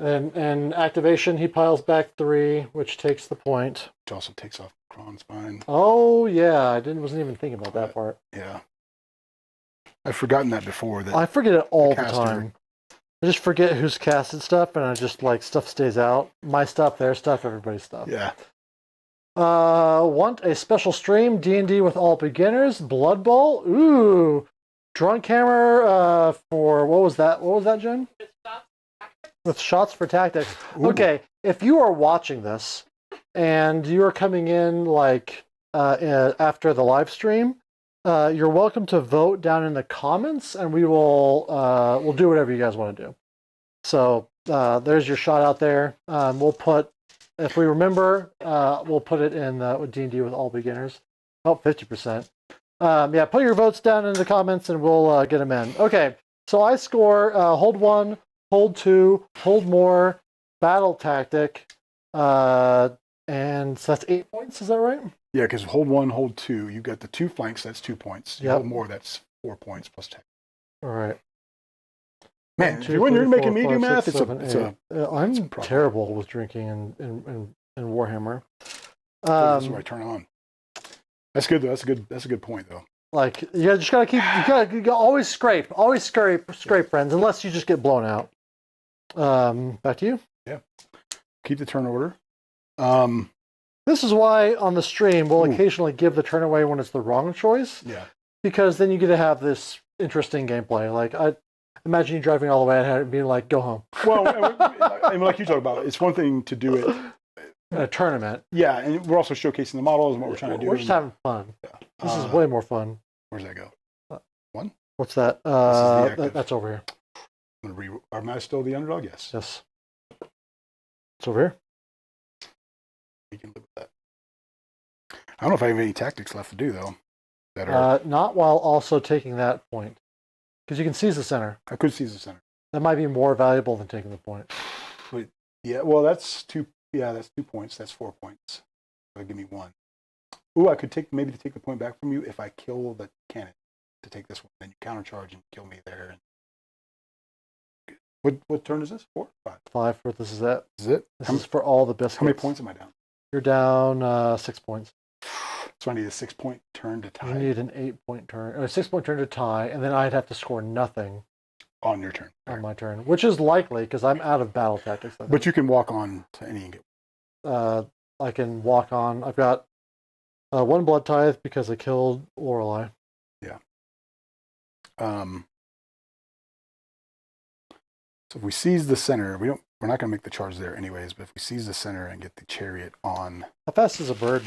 And activation, he piles back 3, which takes the point. Which also takes off Khorne's spine. Oh yeah, wasn't even thinking about that part. Yeah. I've forgotten that before. That I forget it all the caster. time. I just forget who's casted stuff, and I just like stuff stays out. My stuff, their stuff, everybody's stuff. Yeah. Want a special stream D&D with all beginners? Blood Bowl? Ooh, Drunk Hammer for what was that? What was that, Jen? With shots for tactics. Ooh. Okay, if you are watching this and you are coming in like after the live stream, you're welcome to vote down in the comments, and we'll do whatever you guys want to do. So there's your shot out there. We'll put, if we remember, we'll put it in D&D with all beginners. Oh, 50%. Yeah, put your votes down in the comments, and we'll get them in. Okay, so I score hold 1, hold 2, hold more, battle tactic, and so that's 8 points. Is that right? Yeah, because hold 1, hold 2. You got the 2 flanks. That's 2 points. You Yep. hold more. That's 4 points plus 10. All right. Man, 1, 2, when you're 3, making 4, me do 5, math, 6, 7, it's 8. a I'm it's a problem. terrible with drinking and Warhammer. This is where I turn on. That's good though. That's a good point though. Like you just gotta keep. You gotta always scrape, friends, unless you just get blown out. Back to you. Yeah. Keep the turn order. This is why on the stream we'll Ooh. occasionally give the turn away when it's the wrong choice. Yeah. Because then you get to have this interesting gameplay. Like, I imagine you driving all the way and being like, go home. Well, I mean, like you talk about, it's one thing to do it In a tournament. Yeah, and we're also showcasing the models and what we're trying to do. We're just having fun. Yeah. This is way more fun. Where's that go? One? What's that? That's over here. Am I still the underdog? Yes. Yes. It's over here. We can live with that. I don't know if I have any tactics left to do, though. That are, Not while also taking that point. Because you can seize the center. I could seize the center. That might be more valuable than taking the point. Yeah, well, that's 2. Yeah, that's 2 points. That's 4 points. So give me 1. Ooh, I could maybe take the point back from you if I kill the cannon to take this one. Then you countercharge and kill me there. What turn is this? 4? 5. 5 for this is it. This is it? This is for all the biscuits. How many points am I down? You're down 6 points. So I need a 6-point turn to tie. You need an 8-point turn, or a 6-point turn to tie, and then I'd have to score nothing on your turn. on my turn, which is likely because I'm out of battle tactics. But you can walk on to any and get. I can walk on. I've got 1 blood tithe because I killed Lorelei. Yeah. So if we seize the center, we're not going to make the charge there anyways. But if we seize the center and get the chariot on. How fast is a bird?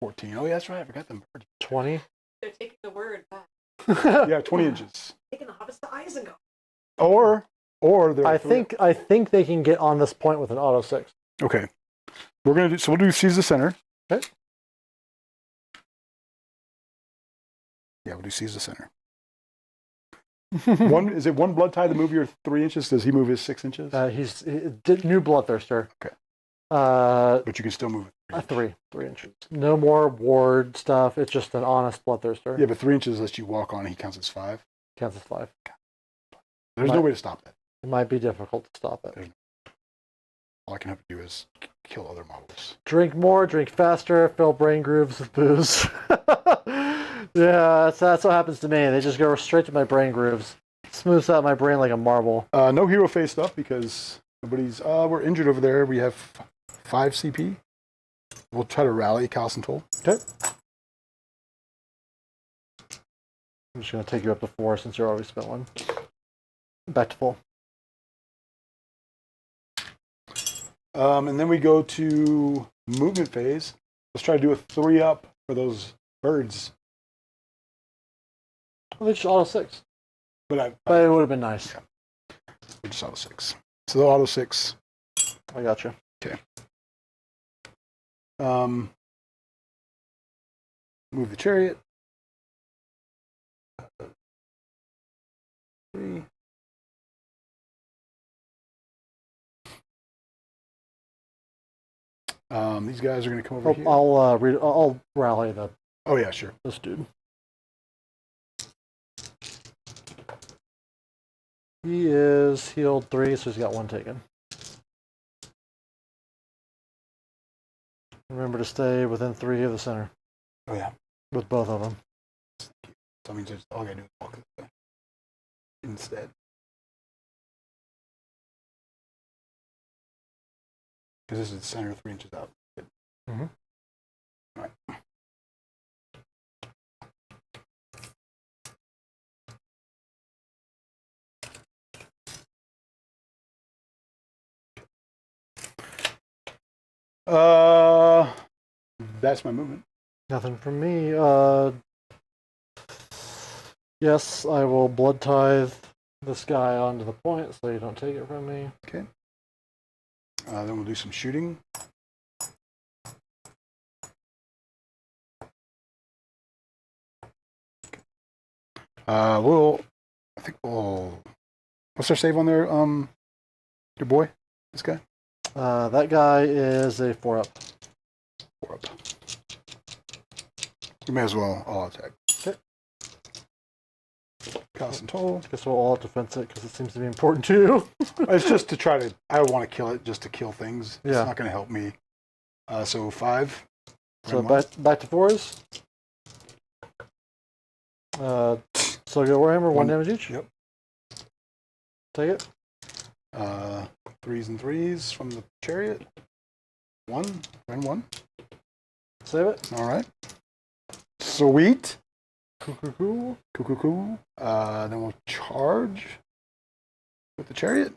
14. Oh yeah, that's right. I forgot them birds. 20. They're taking the word back. Yeah, 20 inches. Taking the hobbits to Isengard. Or they're. I think they can get on this point with an auto 6. Okay. We'll do seize the center. Okay. Yeah, we'll do seize the center. Is it 1 blood tie to move your 3 inches? Does he move his 6 inches? He's new bloodthirster. Okay. But you can still move it. 3 inches. No more ward stuff. It's just an honest bloodthirster. Yeah, but 3 inches lets you walk on. He counts as 5. Counts as 5. There's no way to stop that. It might be difficult to stop it. All I can hope to do is kill other models. Drink more, drink faster, fill brain grooves with booze. Yeah, that's what happens to me. They just go straight to my brain grooves. Smooths out my brain like a marble. No hero face stuff because nobody's. We're injured over there. We have 5 CP. We'll try to rally Callus and Toll. Okay. I'm just going to take you up to 4 since you already spent 1. Back to full. And then we go to movement phase. Let's try to do a 3-up for those birds. Well, they just auto 6. But it would have been nice. Yeah. They just auto 6. So they'll auto 6. I got you. Okay. Move the chariot. 3. These guys are going to come over here. I'll rally Oh yeah, sure. this dude. He is healed 3, so he's got 1 taken. Remember to stay within 3 of the center. Oh yeah. With both of them. So that means all I got to do is walk this way instead. Because this is the center 3 inches out. Mm-hmm. All right. That's my movement. Nothing from me. Yes, I will blood tithe this guy onto the point so you don't take it from me. Okay. Then we'll do some shooting. What's our save on there? Your boy? This guy? That guy is a 4-up. 4-up. We may as well all attack. Okay. Callus and Toll. Guess we'll all defense it because it seems to be important too. It's just to try to. I want to kill it just to kill things. Yeah. It's not going to help me. So 5. So back to 4s. So go Warhammer, 1 damage each. Yep. Take it. 3s and 3s from the chariot. 1 and 1. Save it. All right. Sweet. Cool. Cool. Then we'll charge with the chariot.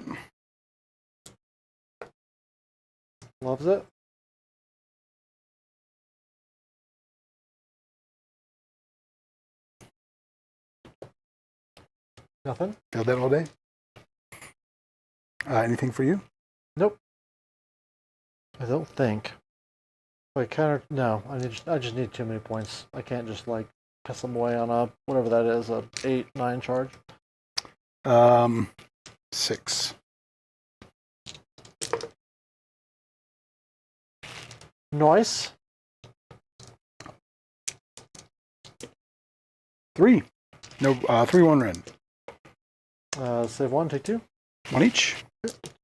Loves it. Nothing? Failed that all day. Anything for you? Nope. I don't think. Wait, counter? No, I just need too many points. I can't just like piss them away on a whatever that is, a 8-9 charge. 6. Nice. 3. No, 3 1 red. Save 1, take 2. 1 each.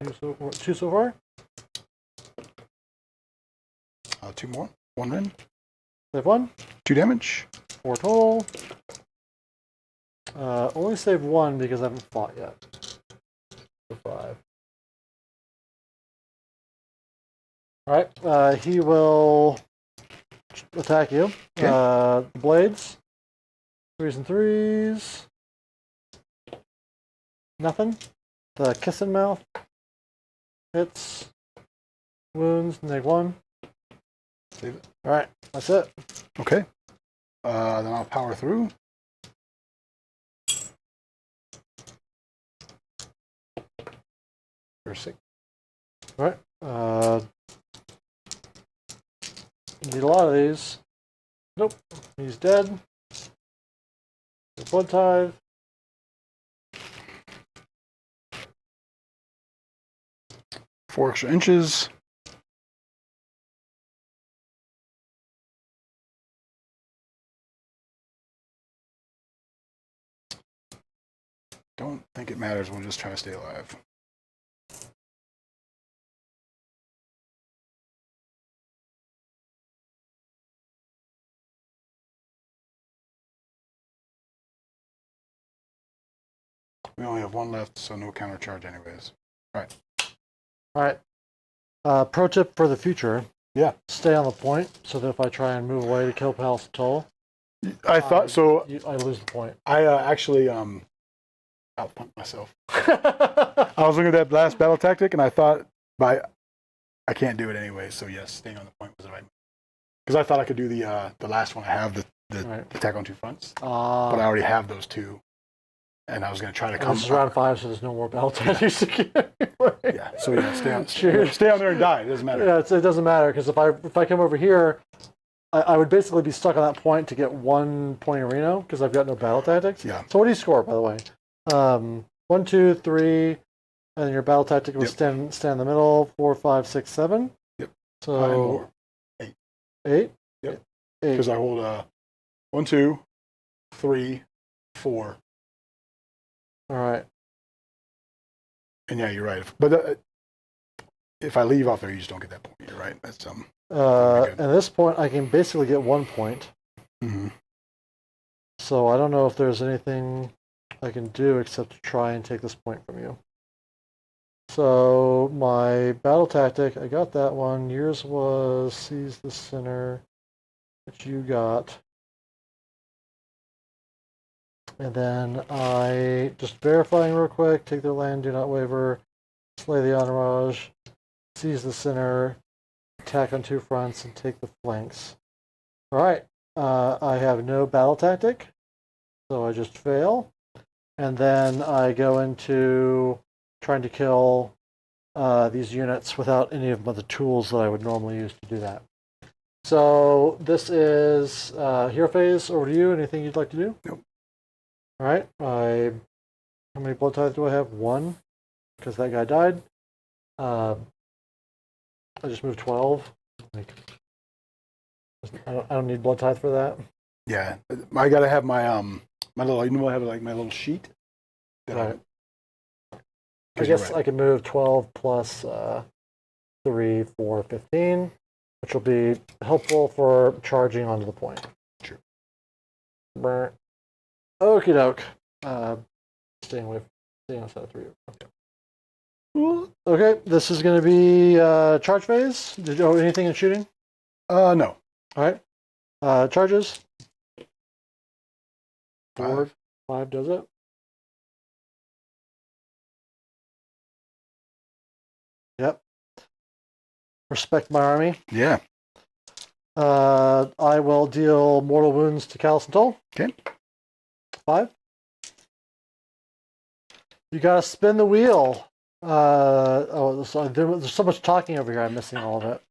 2 so far. 2 more. 1 red. Save 1. 2 damage. 4 total. Only save 1 because I haven't fought yet. So 5. Alright, he will attack you. Okay. Blades. 3s and 3s. Nothing. The kissing mouth. Hits. Wounds. -1. Save it. Alright, that's it. Okay. Then I'll power through. For 6. Alright. Need a lot of these. Nope. He's dead. Blood tithe. Four extra inches. Don't think it matters. We'll just try to stay alive. We only have 1 left, so no counter charge anyways. Right. Alright. Pro tip for the future. Yeah. Stay on the point so that if I try and move away to kill Palace Toll, I thought so. I lose the point. I actually outpumped myself. I was looking at that last battle tactic, and I thought, I can't do it anyway. So yes, staying on the point was the right. Because I thought I could do the last one. I have the Right. attack on 2 fronts, but I already have those 2, and I was going to try to come. This is round 5, so there's no more battle tactics to get. Yeah. So yeah, Cheers. stay on there and die. It doesn't matter. Yeah, it doesn't matter because if I come over here, I would basically be stuck on that point to get 1 point of Reno because I've got no battle tactics. Yeah. So what do you score, by the way? 1, 2, 3, and then your battle tactic will stand in the middle. 4, 5, 6, 7. Yep. So 8. 8. Yep. 8. Because I hold 1, 2, 3, 4. All right. And yeah, you're right. But if I leave off there, you just don't get that point. You're right. That's At this point, I can basically get 1 point. Mm-hmm. So I don't know if there's anything I can do except to try and take this point from you. So my battle tactic, I got that one. Yours was seize the center, which you got. And then I, just verifying real quick, take their land, do not waver, slay the entourage, seize the center, attack on 2 fronts, and take the flanks. Alright, I have no battle tactic, so I just fail. And then I go into trying to kill these units without any of the tools that I would normally use to do that. So this is hero phase. Over to you. Anything you'd like to do? Nope. All right. How many blood tithes do I have? 1, because that guy died. I just moved 12. Like, I don't need blood tithe for that. Yeah, I gotta have my my little. I have like my little sheet. Right. I guess I can move 12 plus 3, 4, 15, which will be helpful for charging onto the point. Sure. Okie doke. Staying outside of 3. Okay. Okay, this is going to be charge phase. Did you anything in shooting? No. All right. Charges. Five does it. Yep. Respect my army. Yeah. I will deal mortal wounds to Callus and Toll. Okay. 5. You gotta spin the wheel. There's so much talking over here. I'm missing all of it.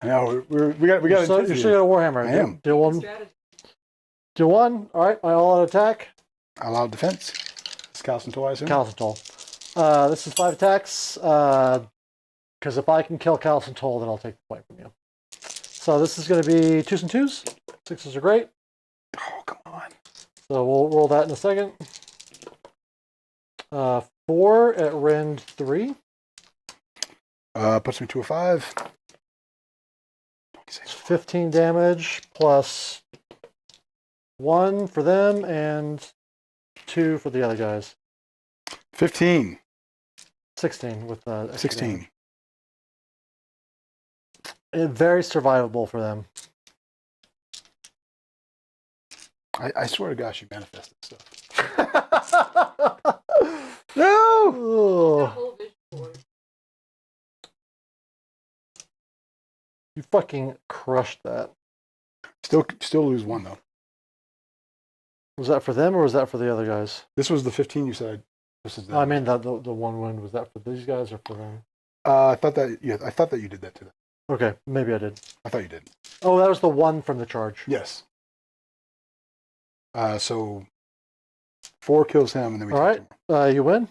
I know. We got. You're still got a Warhammer. I am. Deal one. Deal one. All right. My all-out attack. All-out defense. It's Callus and Toll, I assume? Callus and Toll. This is 5 attacks. Because if I can kill Callus and Toll, then I'll take the point from you. So this is going to be 2s and 2s. 6s are great. Oh, come on. So we'll roll that in a second. 4 at Rend 3. Puts me to a 5. It's 15 damage plus 1 for them and 2 for the other guys. 15. 16 with 16. Very survivable for them. I swear to gosh, you manifested stuff. No! You fucking crushed that. Still lose 1 though. Was that for them or was that for the other guys? This was the 15 you said. This is the. I mean, the 1 wound, was that for these guys or for them? I thought that you did that to them. Okay, maybe I did. I thought you did. Oh, that was the 1 from the charge. Yes. So 4 kills him, and then we. All right, take 2 you win.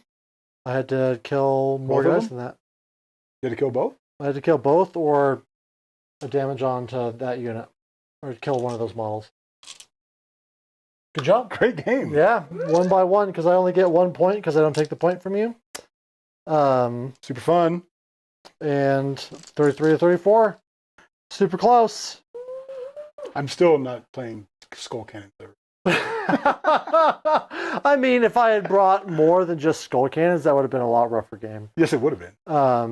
I had to kill more Both of guys them? than that. You had to kill both. I had to kill both or a damage onto that unit, or kill one of those models. Good job. Great game. Yeah, 1 by 1 because I only get 1 point because I don't take the point from you. Super fun. And 33 to 34, super close. I'm still not playing Skull Cannon third. I mean, if I had brought more than just skull cannons, that would have been a lot rougher game. Yes, it would have been.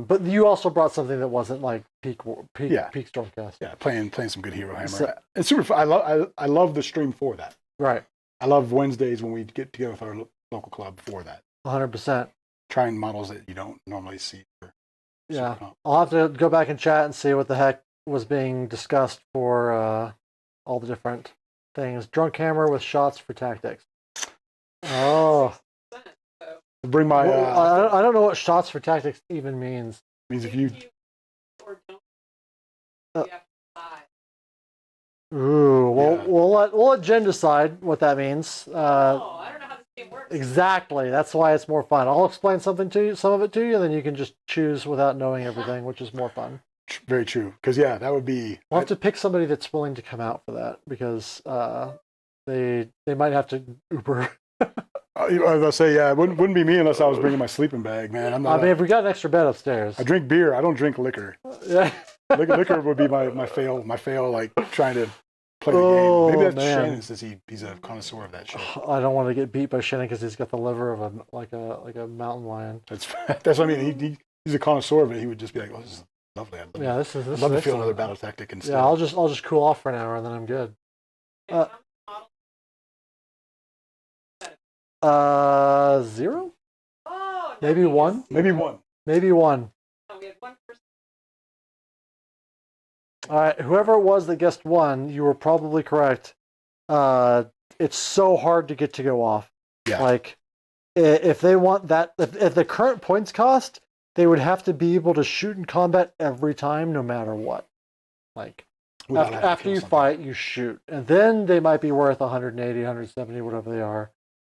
But you also brought something that wasn't like peak Stormcast. Yeah, playing some good Hero Hammer. So, it's super fun. I love the stream for that. Right. I love Wednesdays when we get together with our local club for that. 100%. Trying models that you don't normally see. Yeah, I'll have to go back and chat and see what the heck was being discussed for all the different things. Drunk Hammer with shots for tactics. Oh. Bring my. I don't know what shots for tactics even means. Means if you. Ooh, well, Yeah. we'll let Jen decide what that means. I don't know how this game works. Exactly. That's why it's more fun. I'll explain some of it to you, and then you can just choose without knowing everything, which is more fun. Very true. Because that would be. We'll have to pick somebody that's willing to come out for that because they might have to Uber. I was gonna say, it wouldn't be me unless I was bringing my sleeping bag, man. I'm not. I mean, if we got an extra bed upstairs. I drink beer. I don't drink liquor. Yeah. Liquor would be my fail. My fail, like trying to play the Oh, game. Maybe that's man. Shannon, since he's a connoisseur of that shit. I don't want to get beat by Shannon because he's got the liver of a mountain lion. That's what I mean. He's a connoisseur of it. He would just be like, "Oh, this is lovely. I'd love to feel another battle tactic instead." Yeah, I'll just cool off for an hour and then I'm good. 0? Oh, Maybe 1? Maybe 1. Maybe 1. Oh, we had 1 person. All right, whoever it was that guessed 1, you were probably correct. It's so hard to get to go off. Yeah. Like, if they want that, if the current points cost, they would have to be able to shoot in combat every time, no matter what. Like, after you fight, you shoot. And then they might be worth 180, 170, whatever they are.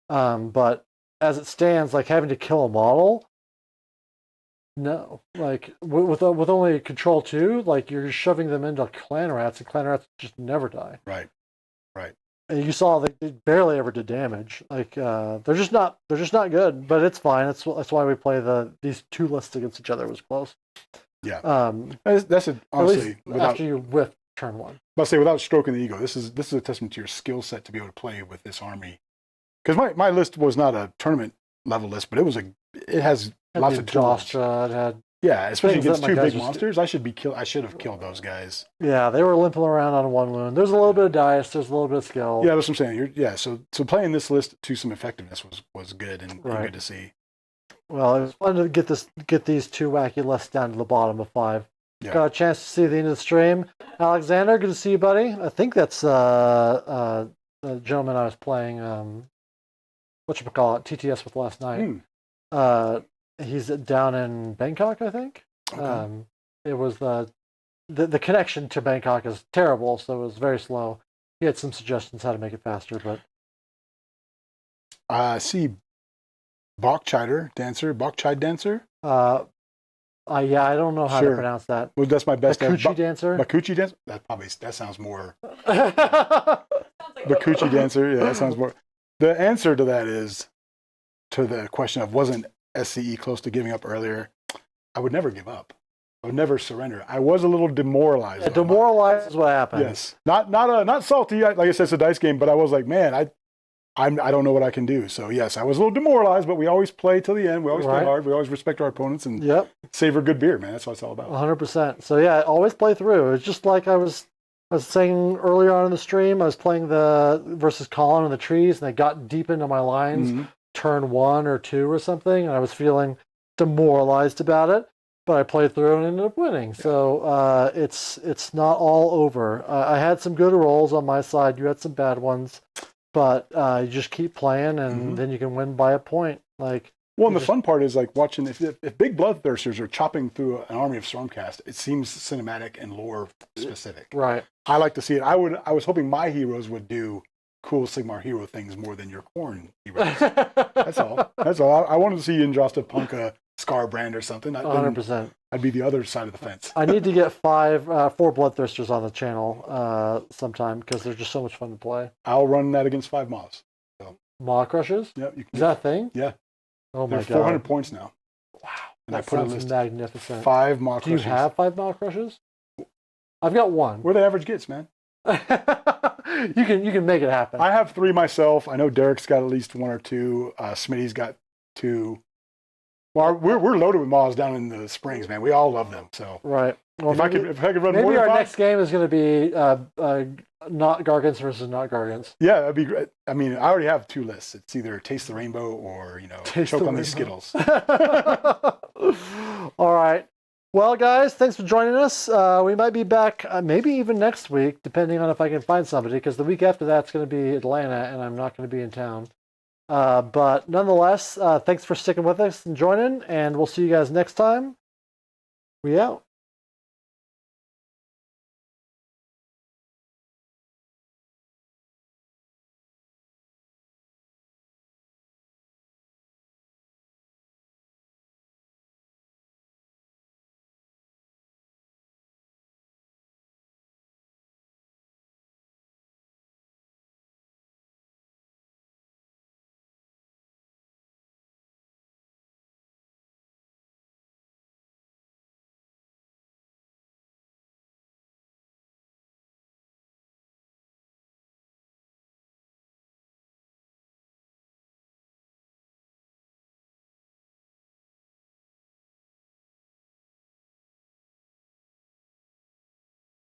But as it stands, like having to kill a model, no. Like with only control 2, like you're just shoving them into clan rats, and clan rats just never die. Right. And you saw they barely ever did damage. Like they're just not good. But it's fine. That's why we play these 2 lists against each other was close. Yeah. That's it. Honestly, after you whiff turn 1. I'll say without stroking the ego, this is a testament to your skill set to be able to play with this army. Because my list was not a tournament level list, but it has lots of tools. Jostra, it had Yeah, especially things that against my two guys big are monsters. I should have killed those guys. Yeah, they were limping around on one wound. There's a little bit of dice. There's a little bit of skill. Yeah, that's what I'm saying. So playing this list to some effectiveness was good and good to see. Well, it was fun to get these two wacky lists down to the bottom of 5. Yeah. Got a chance to see the end of the stream. Alexander, good to see you, buddy. I think that's the gentleman I was playing TTS with last night. He's down in Bangkok, I think. Okay. It was the connection to Bangkok is terrible, so it was very slow. He had some suggestions how to make it faster, but See Bokchide Dancer. Yeah, I don't know how to pronounce that. Well, that's my best. Bakuchi Dancer. Bakuchi Dancer. That sounds more. Sounds like Bakuchi Dancer. Yeah, that sounds more. The answer to that is to the question of wasn't SCE close to giving up earlier. I would never give up. I would never surrender. I was a little demoralized. Yeah, demoralized is what happened. Yes, not salty. Like I said, it's a dice game, but I was like, man, I don't know what I can do. So yes, I was a little demoralized, but we always play till the end. We always play hard. We always respect our opponents and savor good beer, man. That's what it's all about. 100%. So yeah, always play through. It's just like I was saying earlier on in the stream. I was playing the versus Colin in the trees, and they got deep into my lines, turn 1 or 2 or something, and I was feeling demoralized about it. But I played through and ended up winning. Yeah. So it's not all over. I had some good rolls on my side. You had some bad ones. But you just keep playing, and then you can win by a point. And the fun part is like watching if big bloodthirsters are chopping through an army of Stormcast, it seems cinematic and lore specific. Right. I like to see it. I was hoping my heroes would do cool Sigmar hero things more than your Khorne heroes. That's all. I wanted to see Indrasta punk a skarbrand or something. 100%. I'd be the other side of the fence. I need to get 4 bloodthirsters on the channel sometime because they're just so much fun to play. I'll run that against 5 Maws. So. Maw crushers? Yep. Is that a thing? Yeah. Oh my god. 400 points now. Wow. And that sounds magnificent. 5 Maw crushers. Do you have 5 Maw crushers? I've got 1. Where the average gets, man. You can make it happen. I have 3 myself. I know Derek's got at least 1 or 2. Smitty's got 2. Well, we're loaded with Maws down in the Springs, man. We all love them. So right. Well, if I could run maybe more than our 5, next game is going to be not Gargants versus not Gargants. Yeah, that'd be great. I mean, I already have 2 lists. It's either Taste the Rainbow or choke on these Skittles. All right. Well, guys, thanks for joining us. We might be back maybe even next week, depending on if I can find somebody, because the week after that's going to be Atlanta, and I'm not going to be in town. But nonetheless, thanks for sticking with us and joining, and we'll see you guys next time. We out.